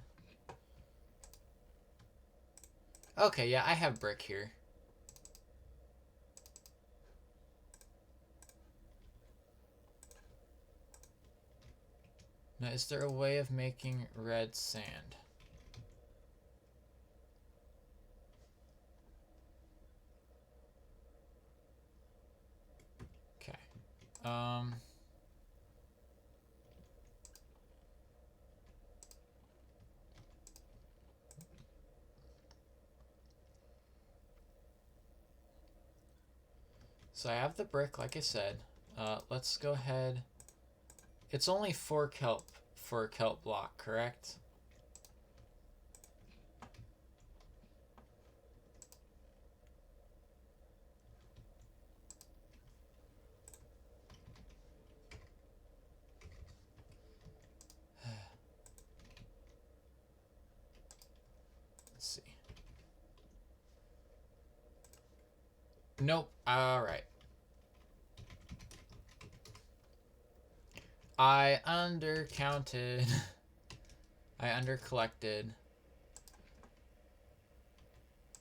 Speaker 1: Okay, yeah, I have brick here. Now, is there a way of making red sand? Okay. So I have the brick, like I said. Let's go ahead. It's only 4 kelp for a kelp block, correct? Let's see. Nope. Alright. I undercounted. I undercollected.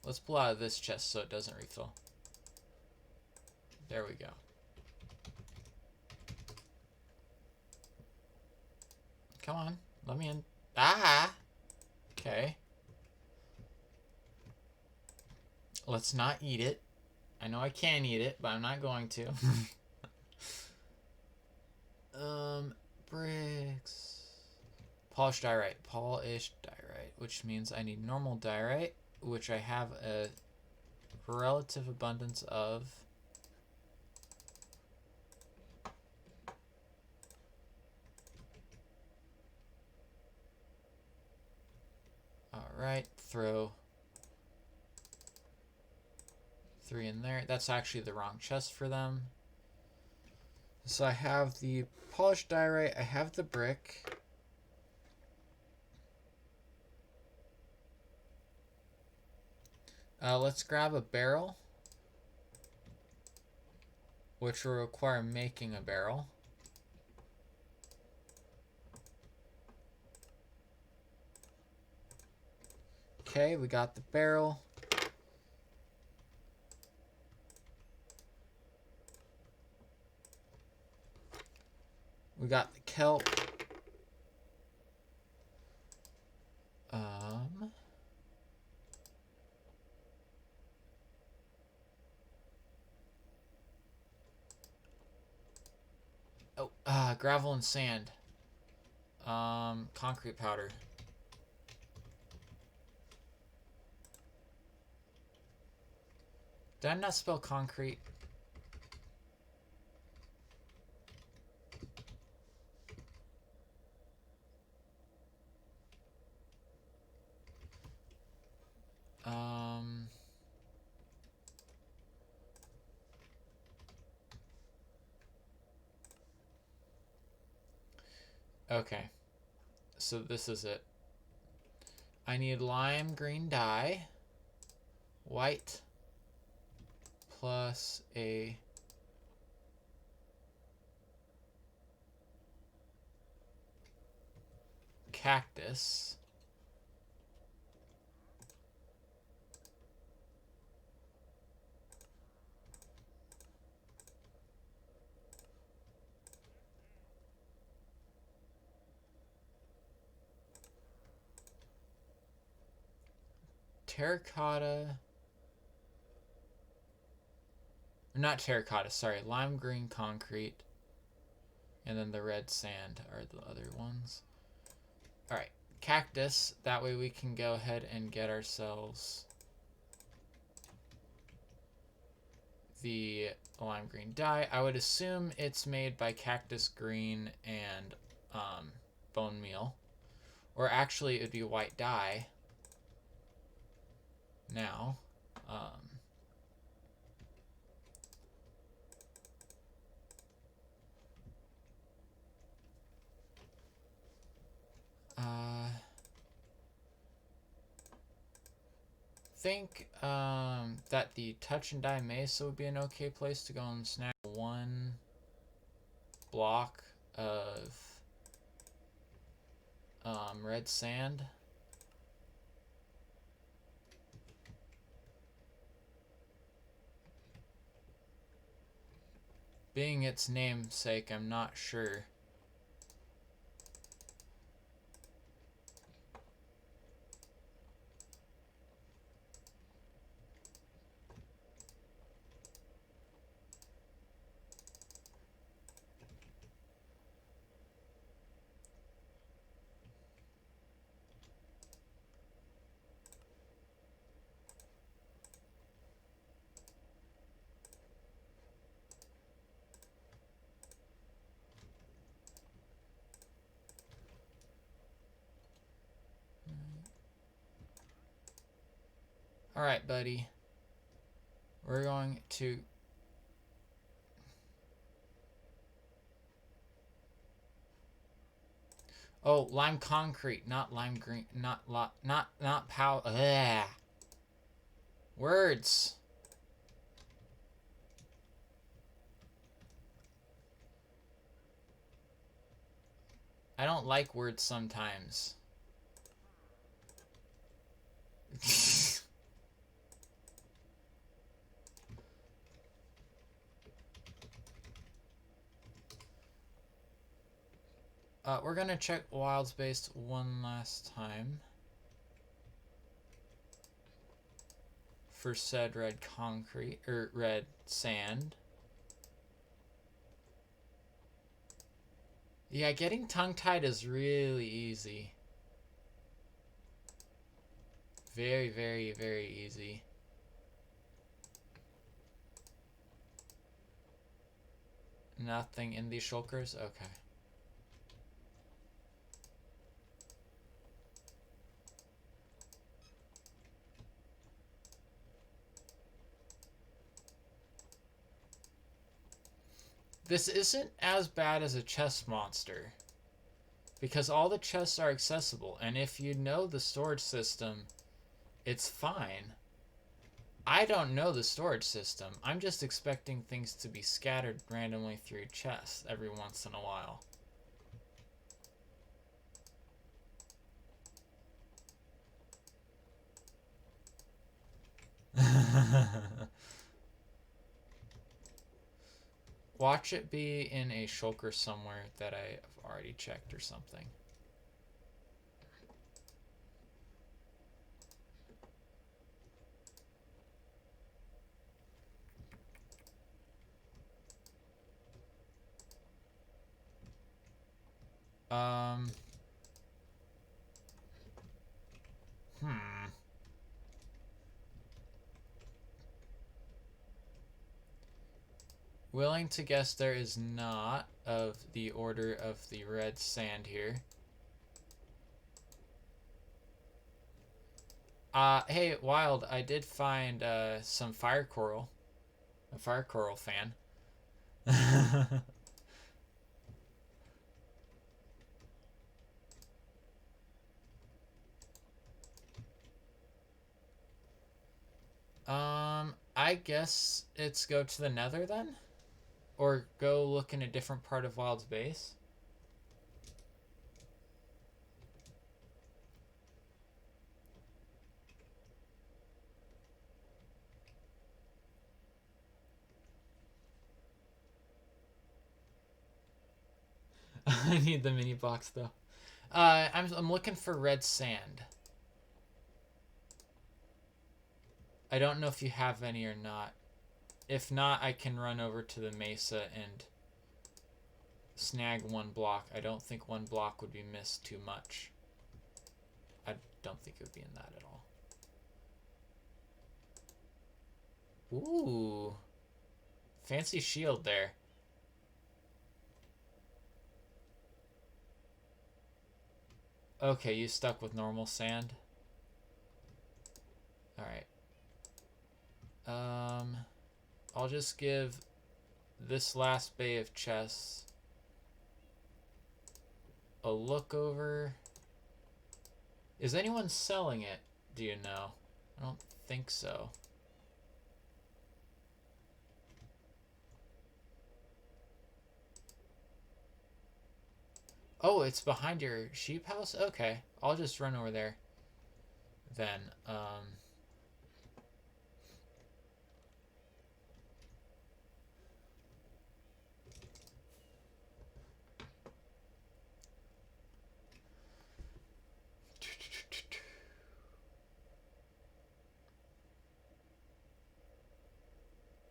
Speaker 1: Let's pull out of this chest so it doesn't refill. There we go. Come on, let me in. Ah! Okay. Let's not eat it. I know I can eat it, but I'm not going to. Bricks. Polished diorite. Polished diorite, which means I need normal diorite, which I have a relative abundance of. Alright, throw 3 in there. That's actually the wrong chest for them. So I have the polished diorite, I have the brick. Let's grab a barrel, which will require making a barrel. Okay, we got the barrel. We got the kelp. Gravel and sand. Concrete powder. Did I not spell concrete? Okay. So this is it. I need lime green dye, white, plus a cactus. Terracotta. Not terracotta, sorry. Lime green concrete. And then the red sand are the other ones. Alright. Cactus. That way we can go ahead and get ourselves the lime green dye. I would assume it's made by cactus green and bone meal. Or actually it would be white dye. Now, think that the touch and dye mesa would be an okay place to go and snag 1 block of red sand. Being its namesake, I'm not sure. Alright, buddy. We're going to... Oh, lime concrete, not lime green, not pow... Ugh. Words. I don't like words sometimes. We're gonna check wild space one last time for said red concrete or red sand. Yeah, getting tongue-tied is really easy. Very, very, very easy. Nothing in these shulkers? Okay. This isn't as bad as a chest monster, because all the chests are accessible, and if you know the storage system, it's fine. I don't know the storage system. I'm just expecting things to be scattered randomly through chests every once in a while. Watch it be in a shulker somewhere that I've already checked or something. Um. Hmm. Willing to guess there is not of the order of the red sand here. Hey, Wild, I did find some fire coral. A fire coral fan. I guess it's go to the nether then? Or go look in a different part of Wild's base? I need the mini box though. I'm looking for red sand. I don't know if you have any or not. If not, I can run over to the mesa and snag one block. I don't think one block would be missed too much. I don't think it would be in that at all. Ooh. Fancy shield there. Okay, you stuck with normal sand? Alright. I'll just give this last bay of chests a look over. Is anyone selling it? Do you know? I don't think so. Oh, it's behind your sheep house? Okay. I'll just run over there then.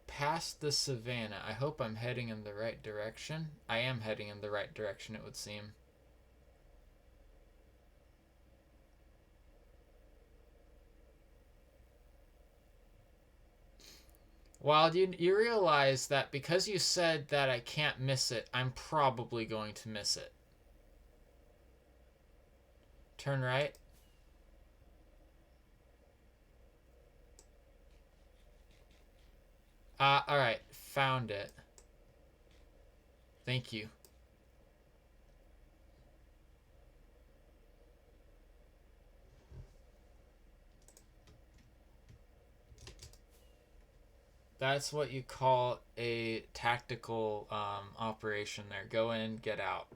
Speaker 1: Past the savannah. I hope I'm heading in the right direction. I am heading in the right direction, it would seem. Well, you realize that because you said that I can't miss it, I'm probably going to miss it. Turn right. Alright. Found it. Thank you. That's what you call a tactical operation there. Go in, get out.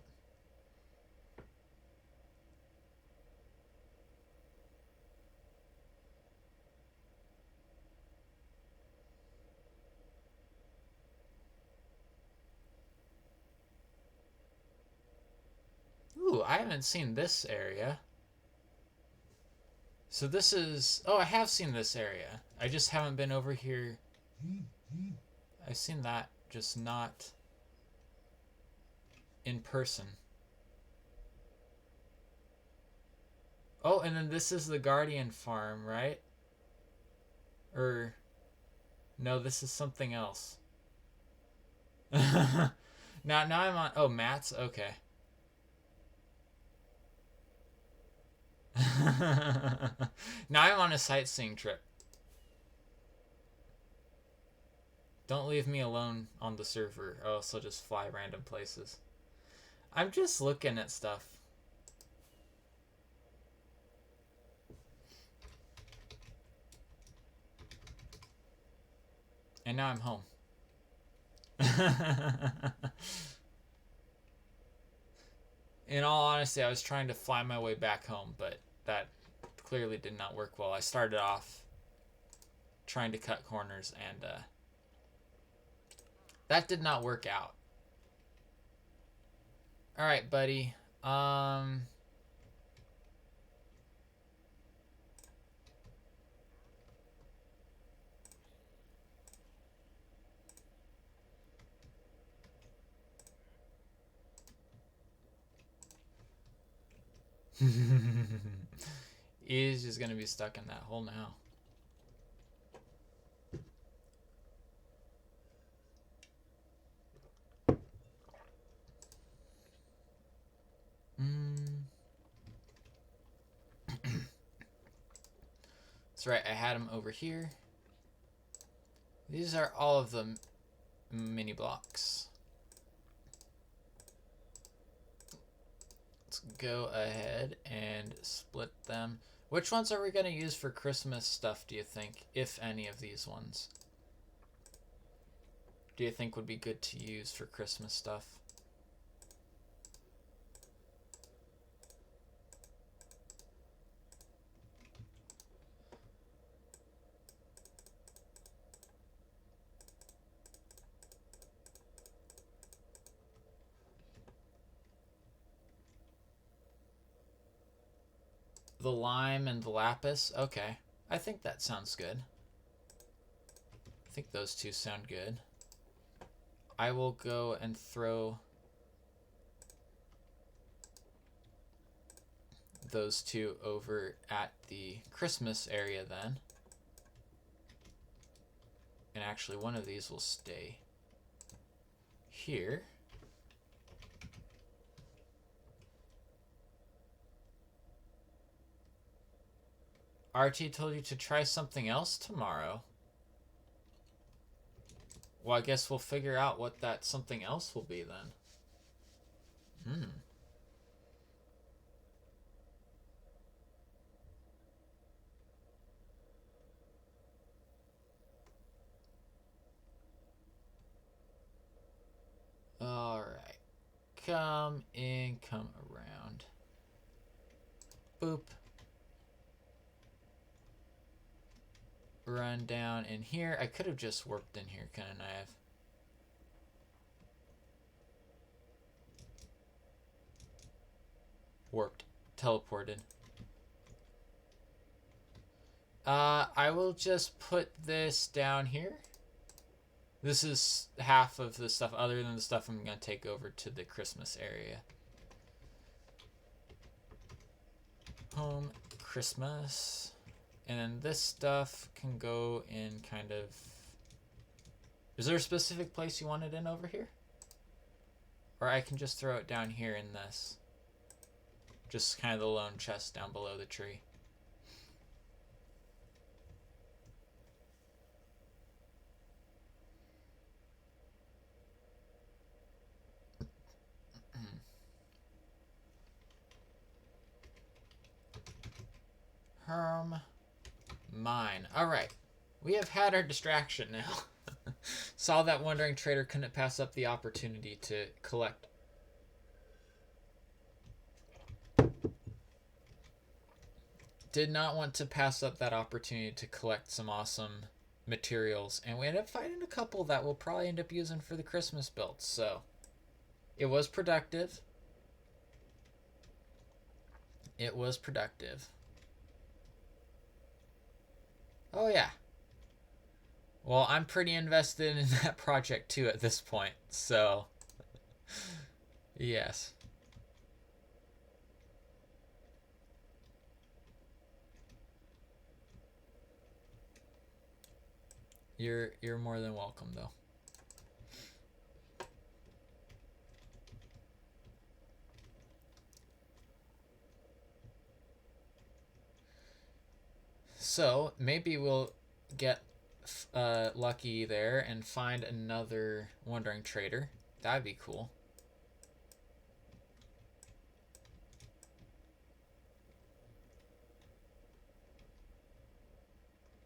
Speaker 1: Ooh, I haven't seen this area. So this is... Oh, I have seen this area. I just haven't been over here. I've seen that, just not in person. Oh, and then this is the Guardian farm, right? Or no, this is something else. now I'm on. Oh, Matt's okay. Now I'm on a sightseeing trip. Don't leave me alone on the server, or else I'll just fly random places. I'm just looking at stuff. And now I'm home. In all honesty, I was trying to fly my way back home, but that clearly did not work well. I started off trying to cut corners, and that did not work out. All right, buddy. He's just gonna be stuck in that hole now. That's right, I had him over here. These are all of the mini blocks. Let's go ahead and split them. Which ones are we going to use for Christmas stuff, do you think? If any of these ones. Do you think would be good to use for Christmas stuff? The lime and the lapis? Okay. I think that sounds good. I think those two sound good. I will go and throw those two over at the Christmas area then. And actually one of these will stay here. RT told you to try something else tomorrow. Well, I guess we'll figure out what that something else will be then. Alright. Come in, come around. Boop. Run down in here. I could have just warped in here, couldn't I have? Warped. Teleported. I will just put this down here. This is half of the stuff other than the stuff I'm going to take over to the Christmas area. Home Christmas. And then this stuff can go in kind of... Is there a specific place you want it in over here? Or I can just throw it down here in this. Just kind of the lone chest down below the tree. Mine. Alright. We have had our distraction now. Saw that wandering trader couldn't pass up the opportunity to collect. Did not want to pass up that opportunity to collect some awesome materials. And we ended up finding a couple that we'll probably end up using for the Christmas builds. So, it was productive. It was productive. Oh, yeah. Well, I'm pretty invested in that project, too, at this point. So, yes. You're more than welcome though. So maybe we'll get lucky there and find another wandering trader. That'd be cool.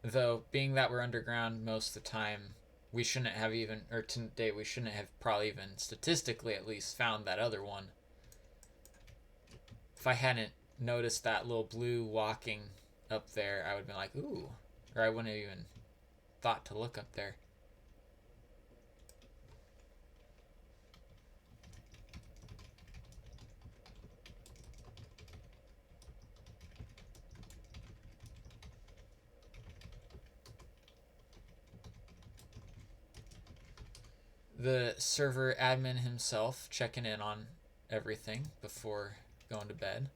Speaker 1: Though, being that we're underground most of the time, we shouldn't have even, or today we shouldn't have probably even statistically at least found that other one. If I hadn't noticed that little blue walking up there, I would have been like, ooh. Or I wouldn't have even thought to look up there. The server admin himself checking in on everything before going to bed.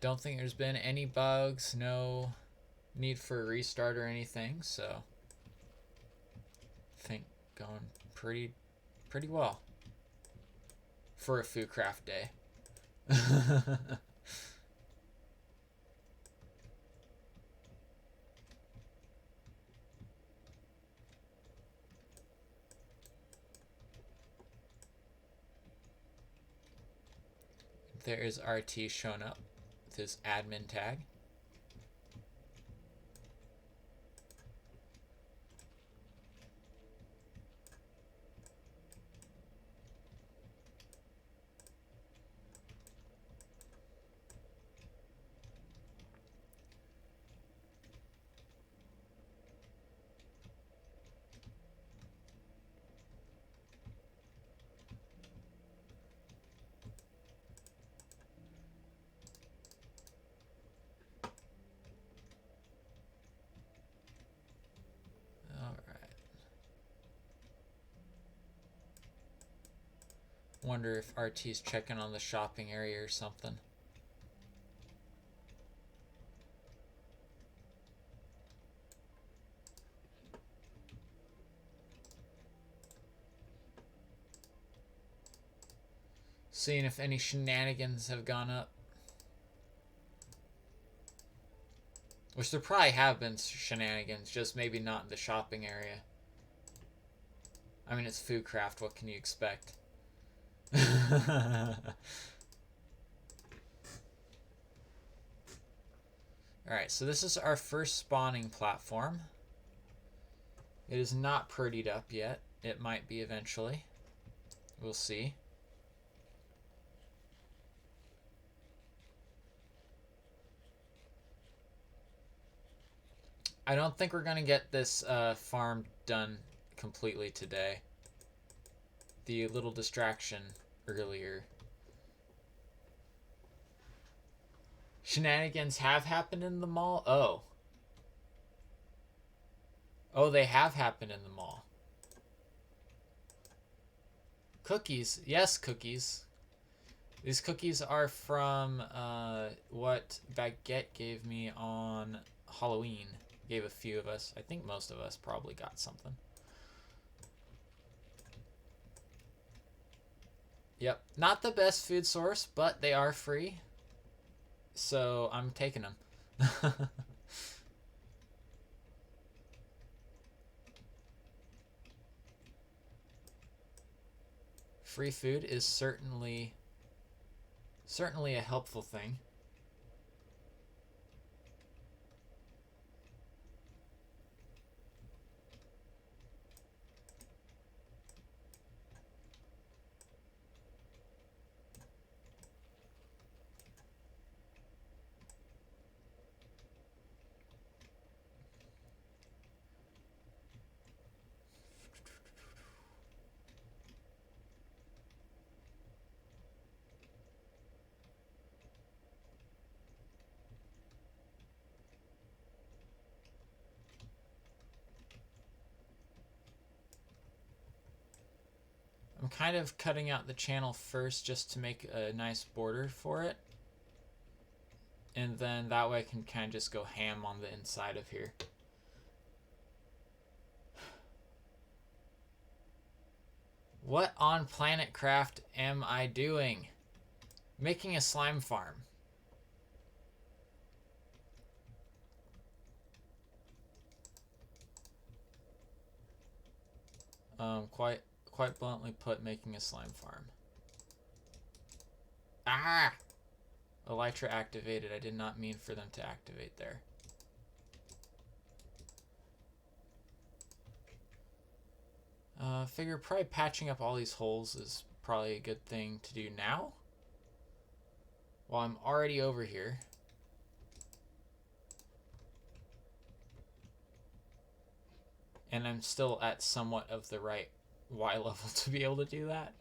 Speaker 1: Don't think there's been any bugs, no need for a restart or anything, so I think going pretty well for a FooCraft day. There is RT showing up with his admin tag. Wonder if RT's checking on the shopping area or something. Seeing if any shenanigans have gone up. Which there probably have been shenanigans, just maybe not in the shopping area. I mean, it's FooCraft, what can you expect? Alright, so this is our first spawning platform. It is not prettied up yet. It might be eventually. We'll see. I don't think we're going to get this farm done completely today. The little distraction earlier. Shenanigans have happened in the mall? Oh. Oh, they have happened in the mall. Cookies. Yes, cookies. These cookies are from what Baguette gave me on Halloween. Gave a few of us. I think most of us probably got something. Yep. Not the best food source, but they are free. So I'm taking them. Free food is certainly a helpful thing. kind of cutting out the channel first just to make a nice border for it. And then that way I can kind of just go ham on the inside of here. What on Planet Craft am I doing? Making a slime farm. Quite bluntly put, making a slime farm. Ah! Elytra activated. I did not mean for them to activate there. Figure probably patching up all these holes is probably a good thing to do now. While I'm already over here. And I'm still at somewhat of the right Y level to be able to do that.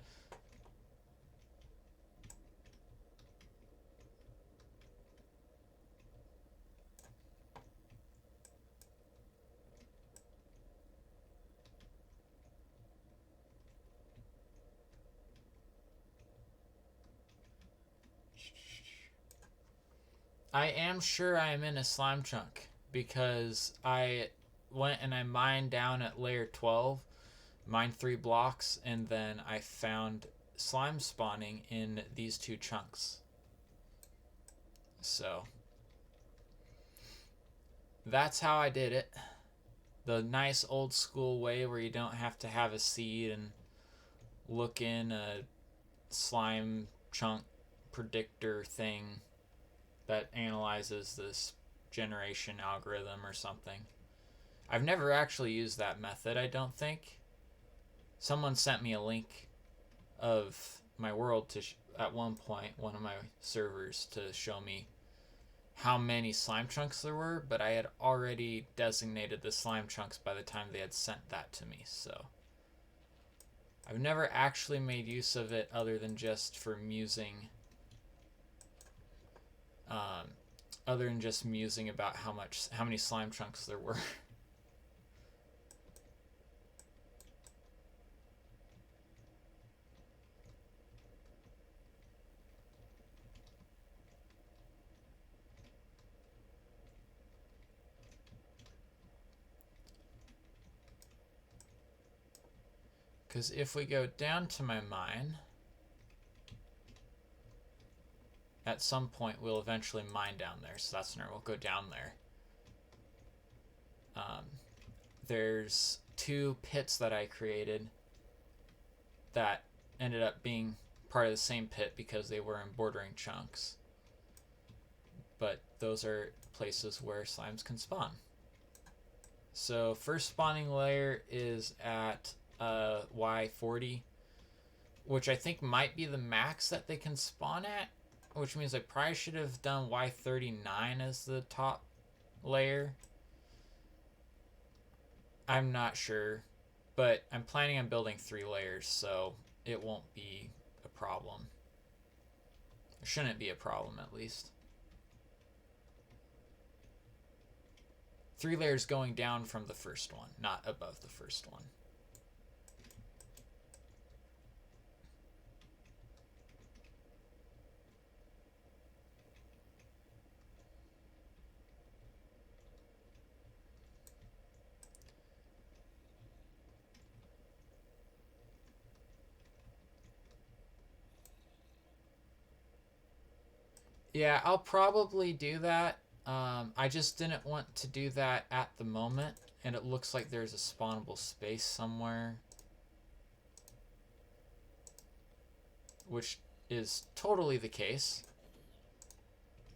Speaker 1: I am sure I am in a slime chunk because I went and I mined down at layer 12, mined 3 blocks, and then I found slime spawning in these 2 chunks. So that's how I did it. The nice old school way where you don't have to have a seed and look in a slime chunk predictor thing that analyzes this generation algorithm or something. I've never actually used that method, I don't think. Someone sent me a link of my world to at one point, one of my servers, to show me how many slime chunks there were, but I had already designated the slime chunks by the time they had sent that to me, so I've never actually made use of it other than just for musing. Other than just musing about how many slime chunks there were. Because if we go down to my mine, at some point we'll eventually mine down there, so that's when we'll go down there. There's 2 pits that I created that ended up being part of the same pit because they were in bordering chunks. But those are places where slimes can spawn. So first spawning layer is at Y40, which I think might be the max that they can spawn at, which means I probably should have done Y39 as the top layer. I'm not sure, but I'm planning on building 3 layers, so it won't be a problem. It shouldn't be a problem, at least. 3 layers going down from the first one, not above the first one. Yeah, I'll probably do that. I just didn't want to do that at the moment, and it looks like there's a spawnable space somewhere, which is totally the case.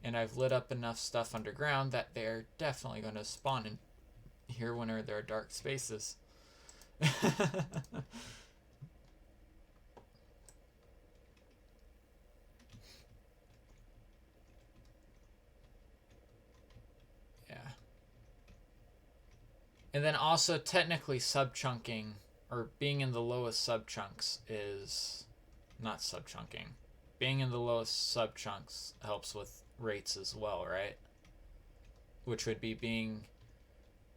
Speaker 1: And I've lit up enough stuff underground that they're definitely going to spawn in here whenever there are dark spaces. And then also technically subchunking, or being in the lowest subchunks is not subchunking. Being in the lowest subchunks helps with rates as well, right? Which would be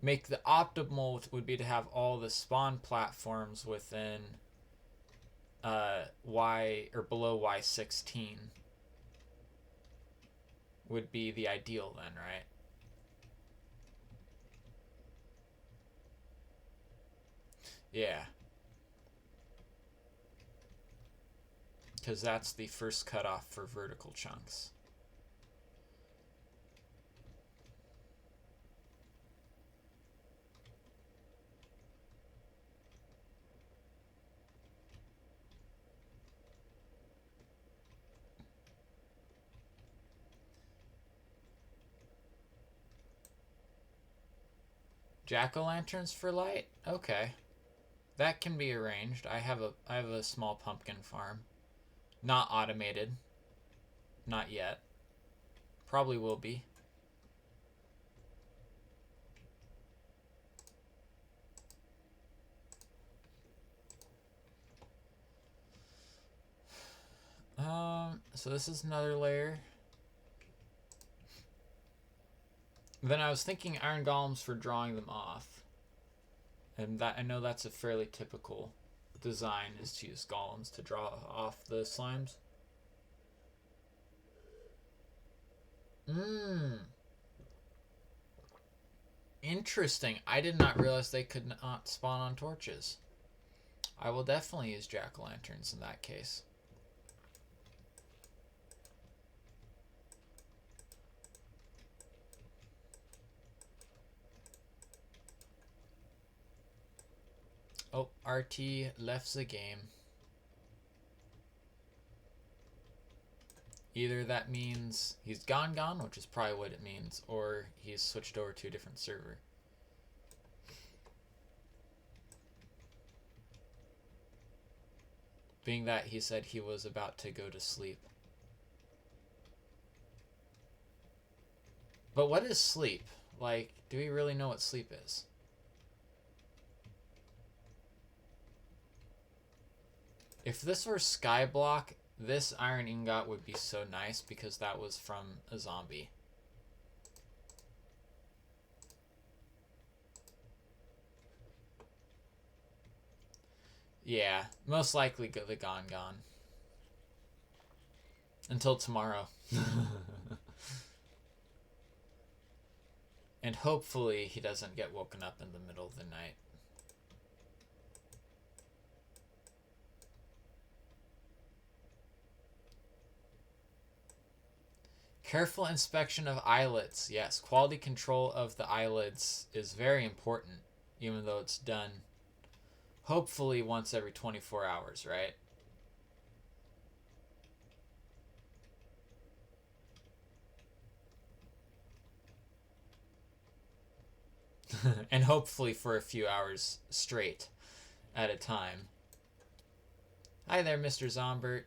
Speaker 1: make the optimal would be to have all the spawn platforms within Y or below Y16 would be the ideal then, right? Yeah. Because that's the first cutoff for vertical chunks. Jack-o'-lanterns for light? Okay. That can be arranged. I have a small pumpkin farm. Not automated. Not yet. Probably will be. So this is another layer. Then I was thinking iron golems for drawing them off. And that I know that's a fairly typical design, is to use golems to draw off the slimes. Interesting. I did not realize they could not spawn on torches. I will definitely use jack-o'-lanterns in that case. Oh, RT left the game. Either that means he's gone, which is probably what it means, or he's switched over to a different server. Being that he said he was about to go to sleep. But what is sleep? Like, do we really know what sleep is? If this were Skyblock, this iron ingot would be so nice because that was from a zombie. Yeah, most likely the gone. Until tomorrow. And hopefully he doesn't get woken up in the middle of the night. Careful inspection of eyelids. Yes, quality control of the eyelids is very important, even though it's done hopefully once every 24 hours, right? And hopefully for a few hours straight at a time. Hi there, Mr. Zombert.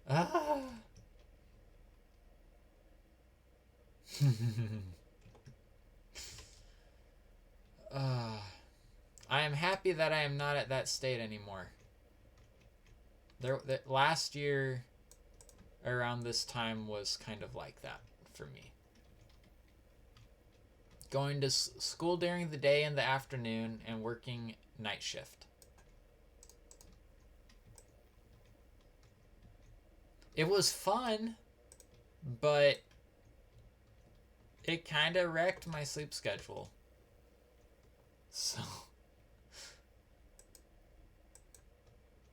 Speaker 1: Ah. I am happy that I am not at that state anymore. Last year around this time was kind of like that for me. Going to school during the day and the afternoon and working night shift. It was fun, but it kind of wrecked my sleep schedule. So,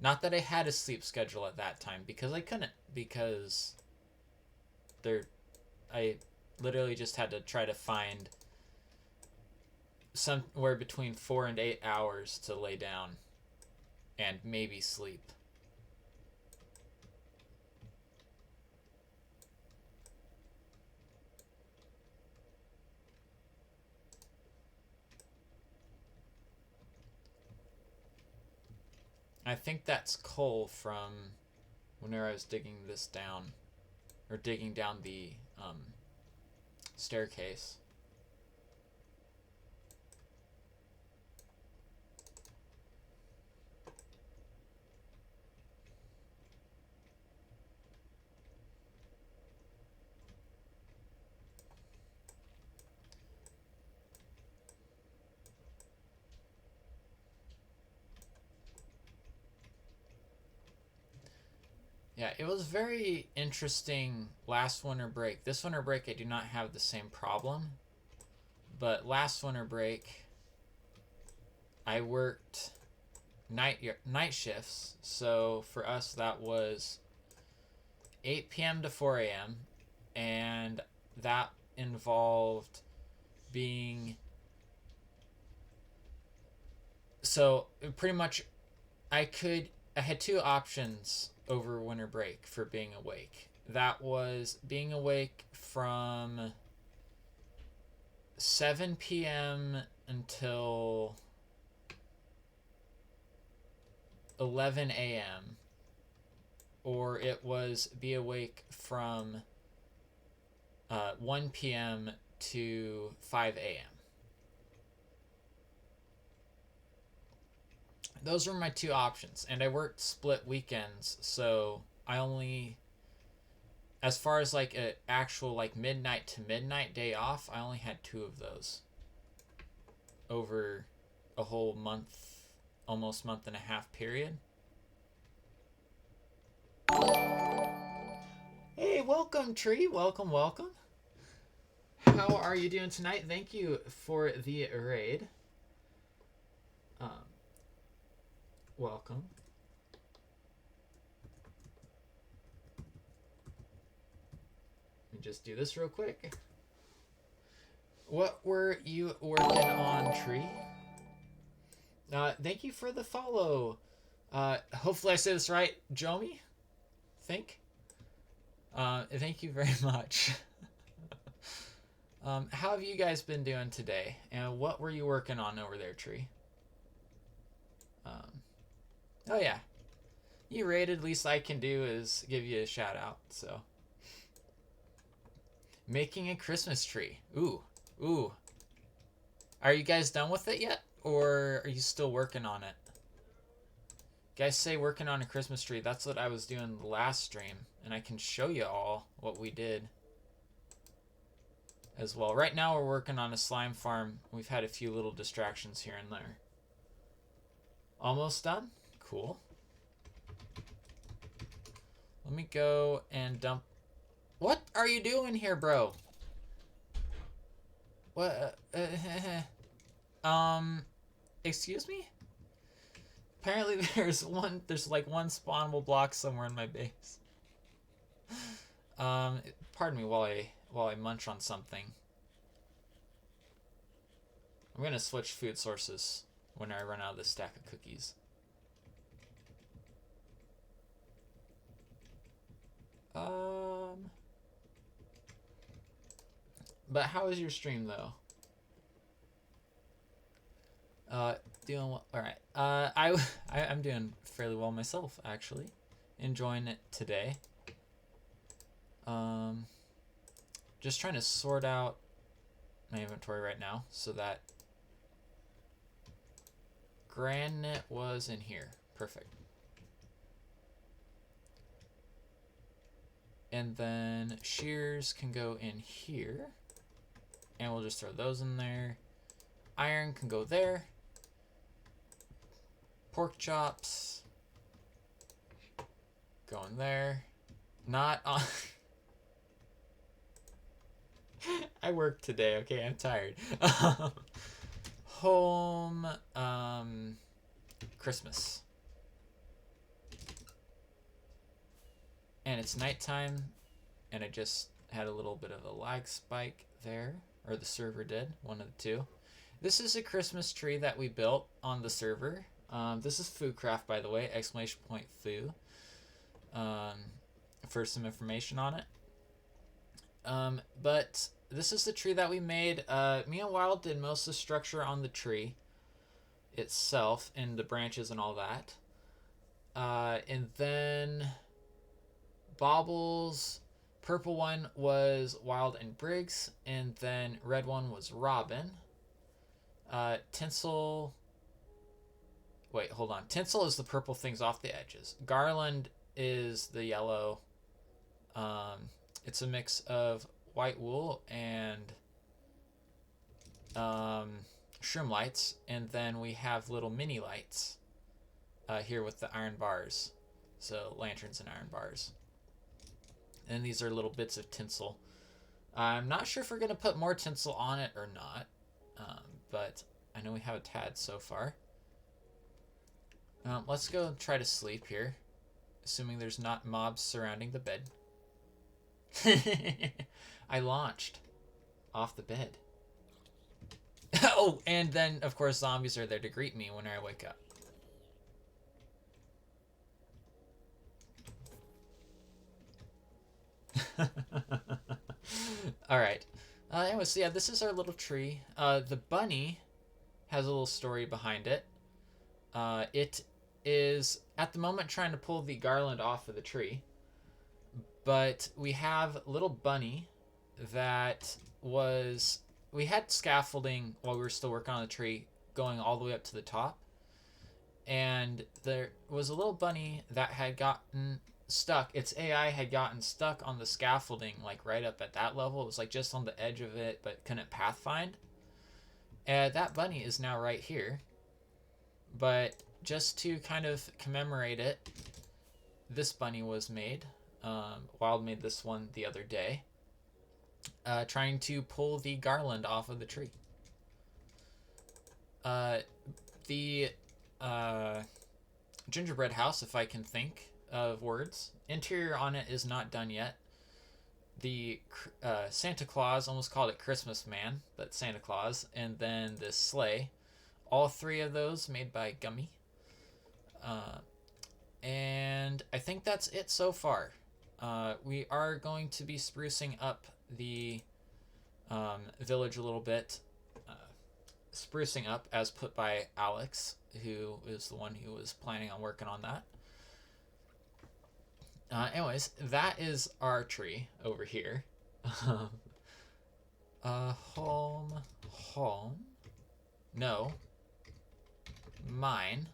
Speaker 1: not that I had a sleep schedule at that time, because I couldn't, because I literally just had to try to find somewhere between 4 and 8 hours to lay down and maybe sleep. I think that's coal from whenever I was digging this down, or digging down the staircase. Yeah, it was very interesting last winter break. This winter break, I do not have the same problem. But last winter break, I worked night shifts. So for us, that was 8 p.m. to 4 a.m. And that involved being... So pretty much I had two options over winter break for being awake. That was being awake from 7 p.m. until 11 a.m. or it was be awake from 1 p.m. to 5 a.m. Those were my two options, and I worked split weekends, so I only, as far as like an actual like midnight to midnight day off, I only had two of those over a whole month, almost month and a half period. Hey, welcome, Tree. Welcome, welcome. How are you doing tonight? Thank you for the raid. Welcome. Let me just do this real quick. What were you working on, Tree? Thank you for the follow. Hopefully I say this right, Jomi? Think? Thank you very much. How have you guys been doing today? And what were you working on over there, Tree? Oh yeah. You rated, least I can do is give you a shout out, so. Making a Christmas tree. Ooh. Ooh. Are you guys done with it yet? Or are you still working on it? Guys say working on a Christmas tree. That's what I was doing the last stream. And I can show you all what we did as well. Right now we're working on a slime farm. We've had a few little distractions here and there. Almost done? Cool. Let me go and dump... What are you doing here, bro? What? Excuse me? Apparently there's like one spawnable block somewhere in my base. Pardon me while I munch on something. I'm gonna switch food sources when I run out of this stack of cookies. But how is your stream though? Doing well. All right. I'm doing fairly well myself actually. Enjoying it today. Just trying to sort out my inventory right now so that granite was in here. Perfect. And then shears can go in here. And we'll just throw those in there. Iron can go there. Pork chops. Going there. Not on... I worked today, okay? I'm tired. Home... Christmas. And it's nighttime. And I just had a little bit of a lag spike there. Or the server did. One of the two. This is a Christmas tree that we built on the server. This is FooCraft, by the way. Exclamation point Foo. For some information on it. But this is the tree that we made. Me and Wild did most of the structure on the tree itself and the branches and all that. And then Baubles, purple one was Wild and Briggs, and then red one was Robin. Tinsel... Wait, hold on. Tinsel is the purple things off the edges. Garland is the yellow. It's a mix of white wool and shroom lights. And then we have little mini lights here with the iron bars. So lanterns and iron bars. And these are little bits of tinsel. I'm not sure if we're going to put more tinsel on it or not, but I know we have a tad so far. Let's go try to sleep here, assuming there's not mobs surrounding the bed. I launched off the bed. Oh, and then, of course, zombies are there to greet me when I wake up. Alright. Anyway, so yeah, this is our little tree. The bunny has a little story behind it. It is, at the moment, trying to pull the garland off of the tree. But we have little bunny that was... We had scaffolding while we were still working on the tree going all the way up to the top. And there was a little bunny that had gotten stuck. Its AI had gotten stuck on the scaffolding, like right up at that level. It was like just on the edge of it, but couldn't pathfind. And that bunny is now right here. But just to kind of commemorate it, this bunny was made. Wild made this one the other day. Trying to pull the garland off of the tree. The gingerbread house, if I can think of words. Interior on it is not done yet. The Santa Claus, almost called it Christmas Man, but Santa Claus, and then this sleigh. All three of those made by Gummy. And I think that's it so far. We are going to be sprucing up the village a little bit. Sprucing up as put by Alex, who is the one who was planning on working on that. Anyways, that is our tree over here. Home. No. Mine.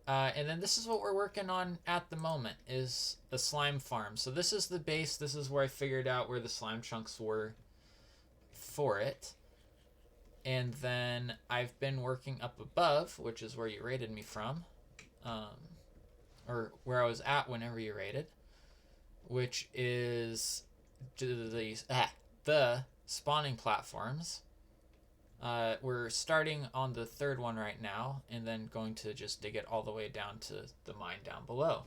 Speaker 1: And then this is what we're working on at the moment, is the slime farm. So this is the base. This is where I figured out where the slime chunks were for it. And then I've been working up above, which is where you raided me from. Or where I was at whenever you raided. Which is the spawning platforms. We're starting on the third one right now, and then going to just dig it all the way down to the mine down below.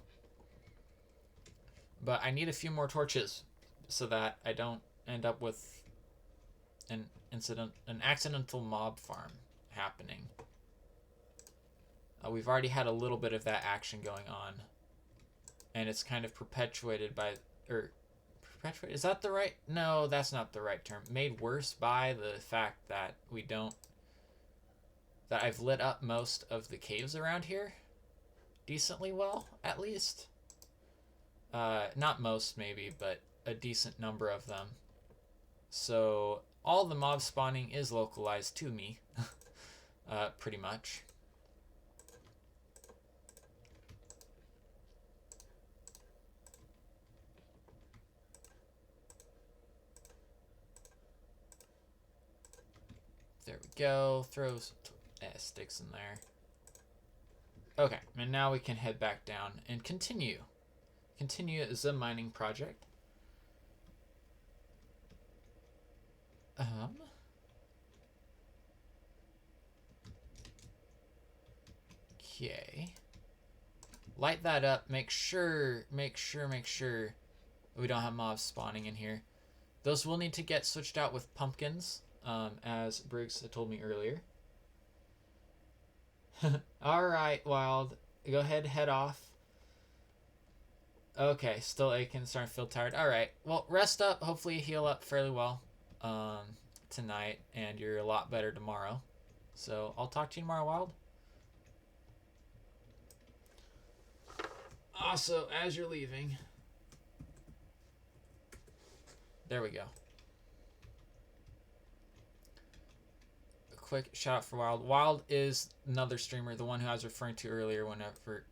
Speaker 1: But I need a few more torches so that I don't end up with an accidental mob farm happening. We've already had a little bit of that action going on, and it's kind of perpetuated by, is that the right? No, that's not the right term. Made worse by the fact that that I've lit up most of the caves around here decently well, at least. Not most, maybe, but a decent number of them. So all the mob spawning is localized to me, pretty much. There we go. Throw sticks in there. Okay, and now we can head back down and continue the mining project. Okay. Light that up. Make sure we don't have mobs spawning in here. Those will need to get switched out with pumpkins, as Briggs had told me earlier. Alright, Wild. Go ahead, head off. Okay, still aching, starting to feel tired. Alright, well, rest up. Hopefully you heal up fairly well tonight, and you're a lot better tomorrow. So, I'll talk to you tomorrow, Wild. Also, as you're leaving... There we go. A quick shout out for Wild. Wild is another streamer, the one who I was referring to earlier whenever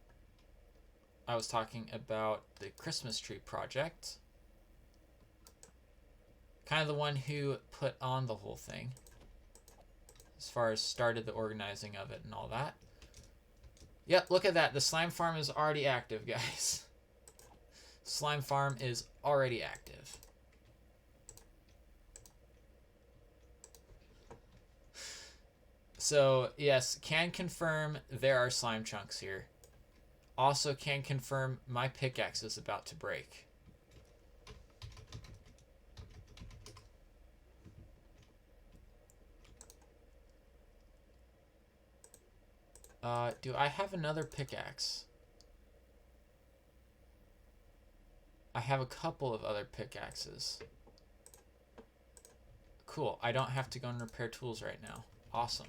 Speaker 1: I was talking about the Christmas tree project. Kind of the one who put on the whole thing, as far as started the organizing of it and all that. Yep, look at that. The slime farm is already active, guys. Slime farm is already active. So, yes, can confirm there are slime chunks here. Also can confirm my pickaxe is about to break. Do I have another pickaxe? I have a couple of other pickaxes. Cool, I don't have to go and repair tools right now. Awesome.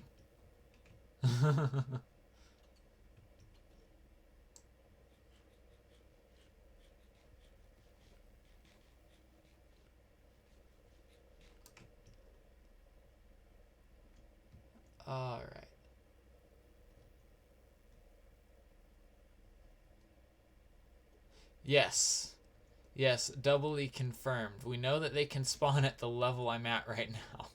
Speaker 1: Alright. Yes. Yes, doubly confirmed. We know that they can spawn at the level I'm at right now.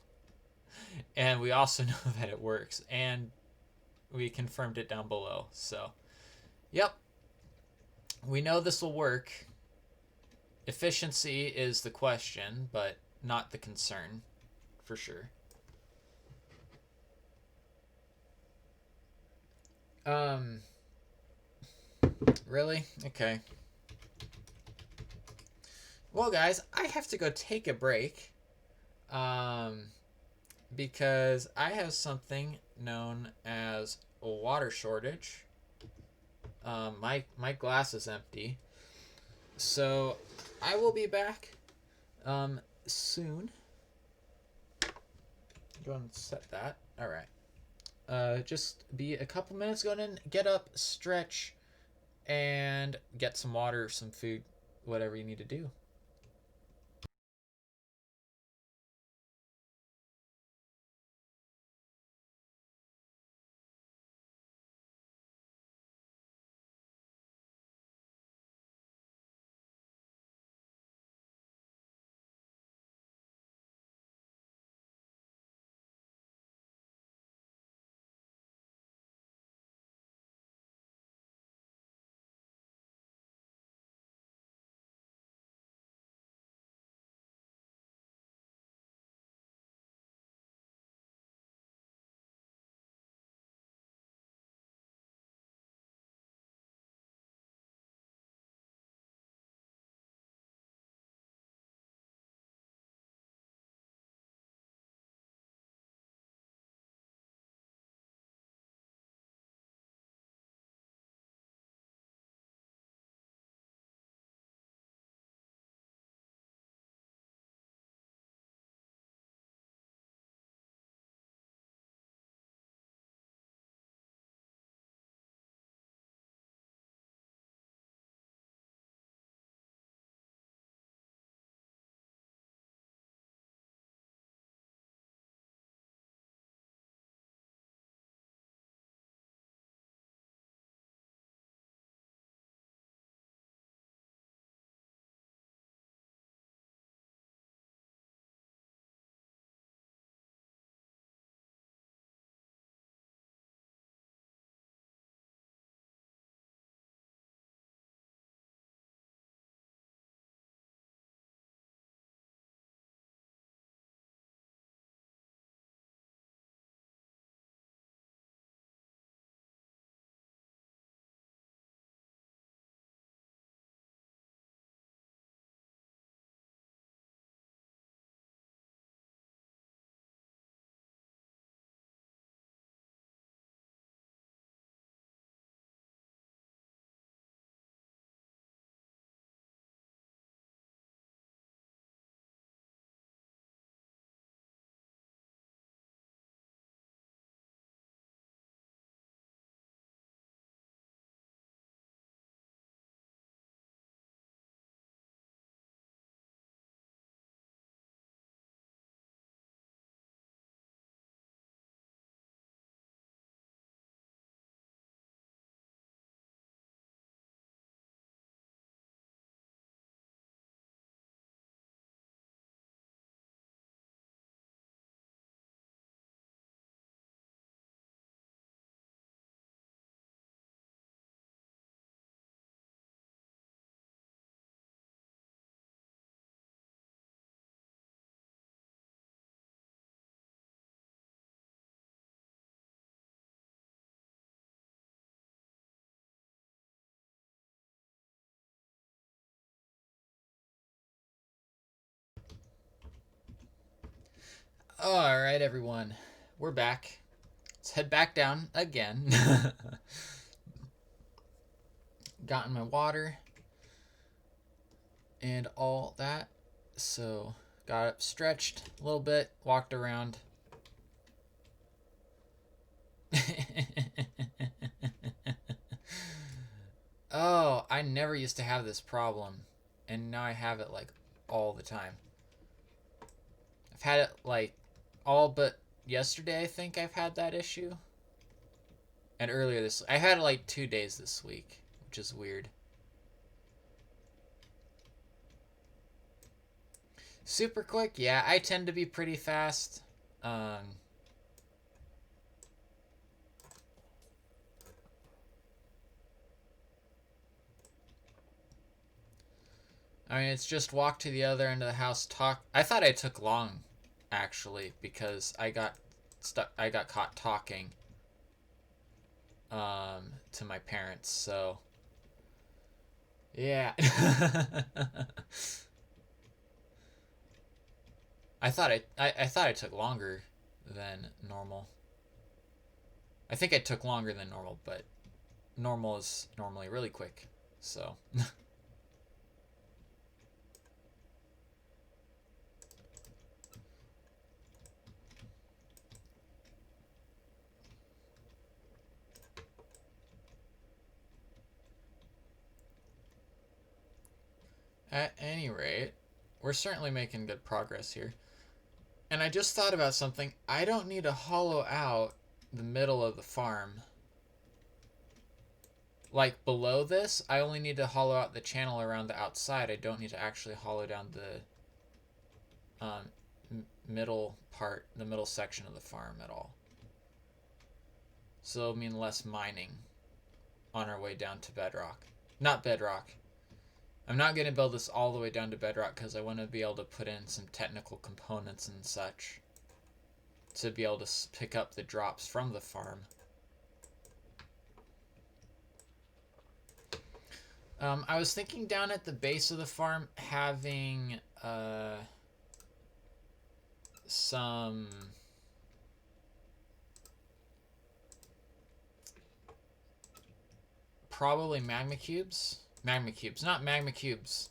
Speaker 1: And we also know that it works. And we confirmed it down below. So, yep. We know this will work. Efficiency is the question, but not the concern, for sure. Um, really? Okay. Well, guys, I have to go take a break. Um, because I have something known as a water shortage. My glass is empty, so I will be back soon. Go and set that. All right. Just be a couple minutes. Go and get up, stretch, and get some water, some food, whatever you need to do. All right, everyone. We're back. Let's head back down again. Gotten my water and all that. So, got up, stretched a little bit, walked around. Oh, I never used to have this problem. And now I have it like all the time. I've had it like all but yesterday, I think I've had that issue. And earlier this, I had it like 2 days this week, which is weird. Super quick, yeah, I tend to be pretty fast. I mean, it's just walk to the other end of the house, talk. I thought I took long, actually, because I got stuck. I got caught talking to my parents. So, yeah. I thought I took longer than normal. I think I took longer than normal, but normal is normally really quick. So. At any rate, we're certainly making good progress here. And I just thought about something. I don't need to hollow out the middle of the farm. Like below this, I only need to hollow out the channel around the outside. I don't need to actually hollow down the middle part, the middle section of the farm at all. So it'll mean less mining on our way down to bedrock. Not bedrock. I'm not going to build this all the way down to bedrock because I want to be able to put in some technical components and such to be able to pick up the drops from the farm. I was thinking down at the base of the farm having some probably magma cubes. Magma cubes, not magma cubes.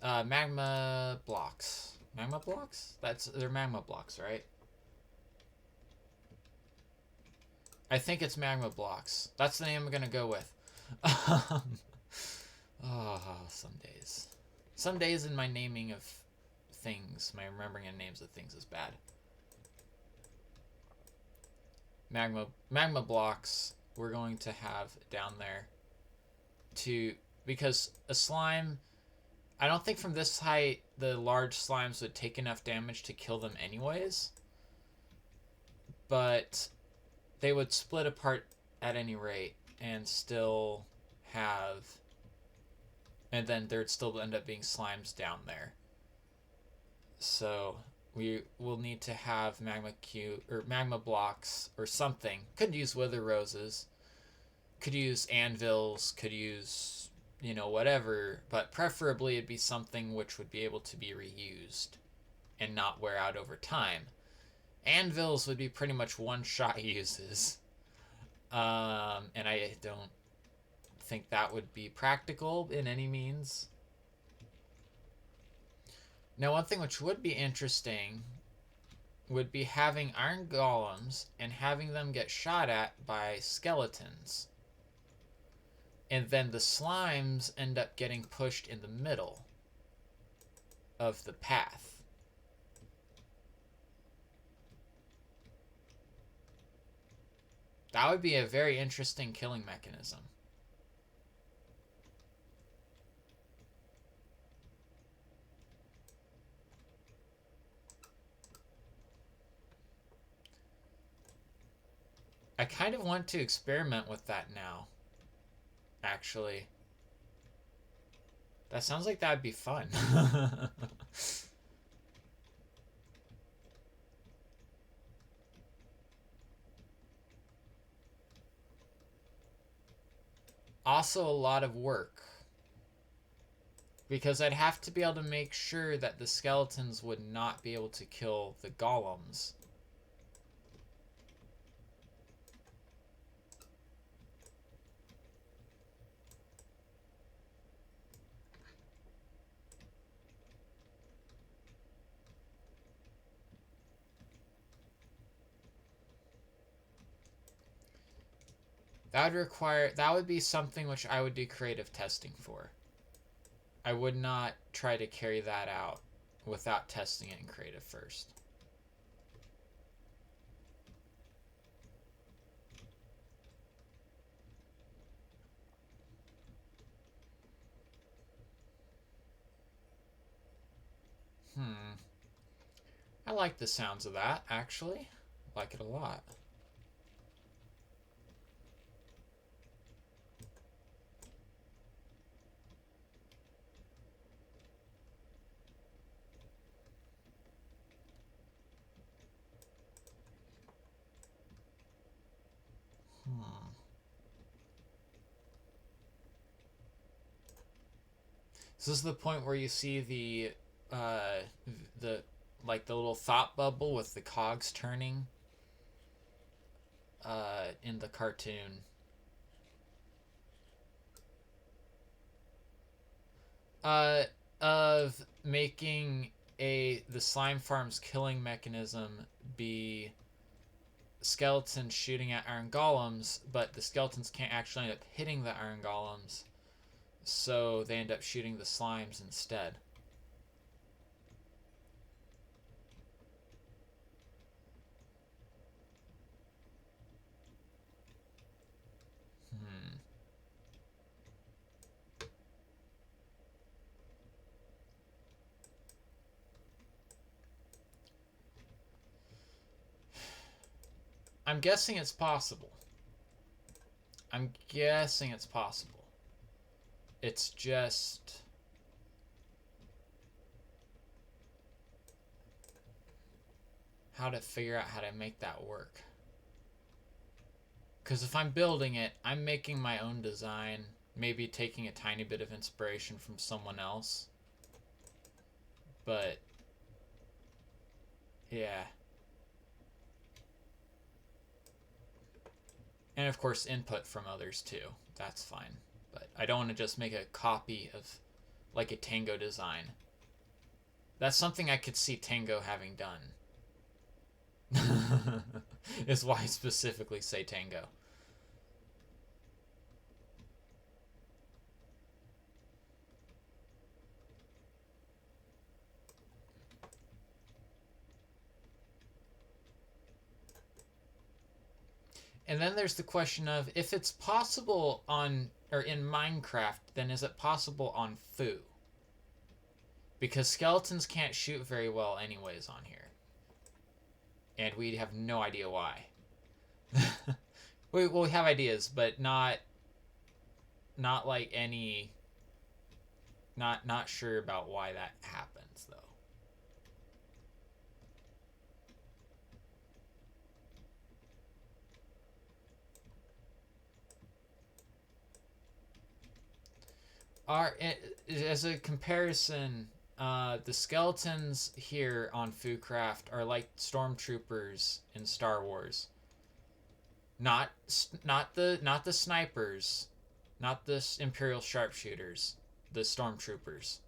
Speaker 1: Magma blocks. Magma blocks? They're magma blocks, right? I think it's magma blocks. That's the name I'm gonna go with. Oh, some days. Some days in my naming of things, my remembering of names of things is bad. Magma blocks we're going to have down there because a slime, I don't think from this height the large slimes would take enough damage to kill them anyways, but they would split apart at any rate and still have, and then there'd still end up being slimes down there. So we will need to have magma blocks or something. Could use wither roses, could use anvils, could use, whatever, but preferably it'd be something which would be able to be reused and not wear out over time. Anvils would be pretty much one-shot uses. And I don't think that would be practical in any means. Now, one thing which would be interesting would be having iron golems and having them get shot at by skeletons. And then the slimes end up getting pushed in the middle of the path. That would be a very interesting killing mechanism. I kind of want to experiment with that now, actually. That sounds like that'd be fun. Also a lot of work. Because I'd have to be able to make sure that the skeletons would not be able to kill the golems. That would be something which I would do creative testing for. I would not try to carry that out without testing it in creative first. I like the sounds of that, actually. I like it a lot. So this is the point where you see the like the little thought bubble with the cogs turning in the cartoon. Of making the slime farm's killing mechanism be skeletons shooting at iron golems, but the skeletons can't actually end up hitting the iron golems, so they end up shooting the slimes instead. I'm guessing it's possible. I'm guessing it's possible. It's just how to figure out how to make that work. Because if I'm building it, I'm making my own design, maybe taking a tiny bit of inspiration from someone else. But yeah. And of course input from others too. That's fine. But I don't want to just make a copy of like a Tango design. That's something I could see Tango having done. Is why I specifically say Tango. And then there's the question of if it's possible on or in Minecraft, then is it possible on Foo? Because skeletons can't shoot very well anyways on here. And we have no idea why. we have ideas, but not like any not sure about why that happens though. As a comparison, the skeletons here on FooCraft are like stormtroopers in Star Wars. Not the snipers, not the Imperial sharpshooters, the stormtroopers.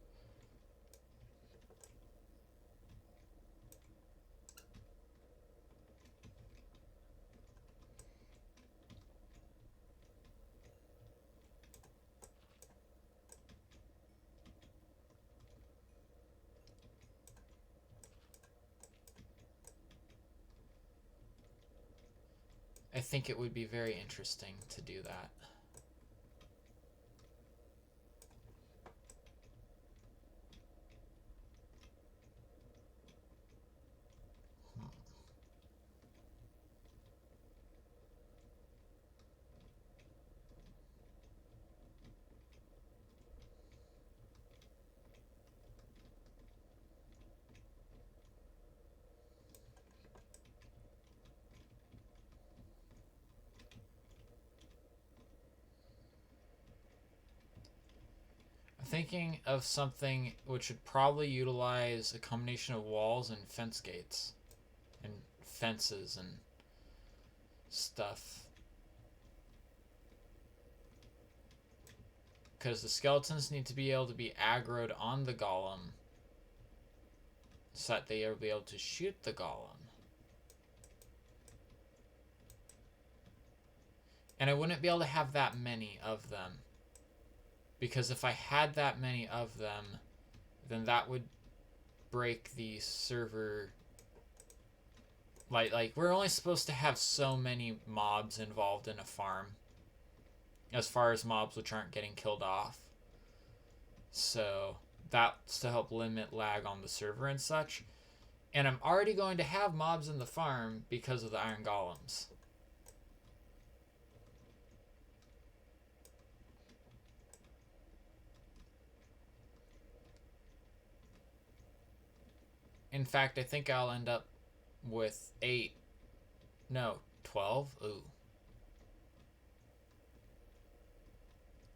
Speaker 1: I think it would be very interesting to do that. thinking of something which would probably utilize a combination of walls and fence gates and fences and stuff. Because the skeletons need to be able to be aggroed on the golem so that they will be able to shoot the golem. And I wouldn't be able to have that many of them. Because if I had that many of them, then that would break the server. Like we're only supposed to have so many mobs involved in a farm. As far as mobs which aren't getting killed off. So that's to help limit lag on the server and such. And I'm already going to have mobs in the farm because of the iron golems. In fact, I think I'll end up with 8. No, 12? Ooh.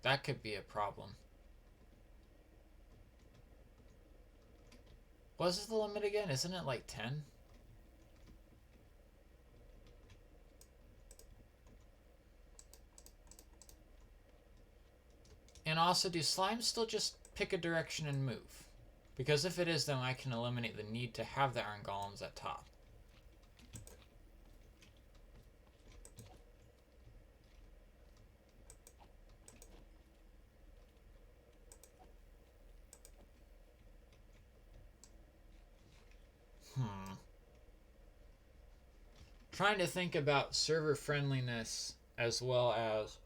Speaker 1: That could be a problem. What is the limit again? Isn't it like 10? And also, do slimes still just pick a direction and move? Because if it is, then I can eliminate the need to have the iron golems at top. Trying to think about server friendliness as well as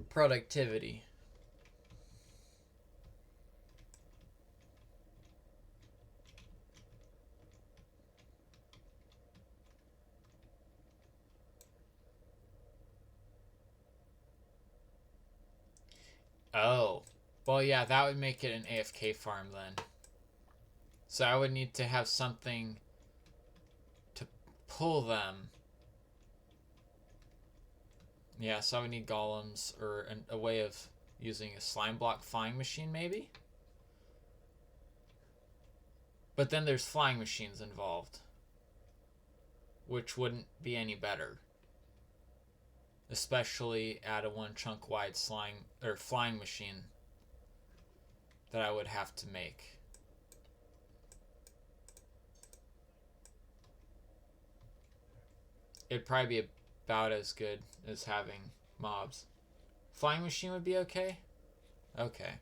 Speaker 1: productivity. Oh. Well, yeah, that would make it an AFK farm then. So I would need to have something to pull them. Yeah, so I would need golems or a way of using a slime block flying machine maybe? But then there's flying machines involved, which wouldn't be any better. Especially at a 1 chunk wide flying machine that I would have to make. It'd probably be about as good as having mobs. Flying machine would be okay? Okay.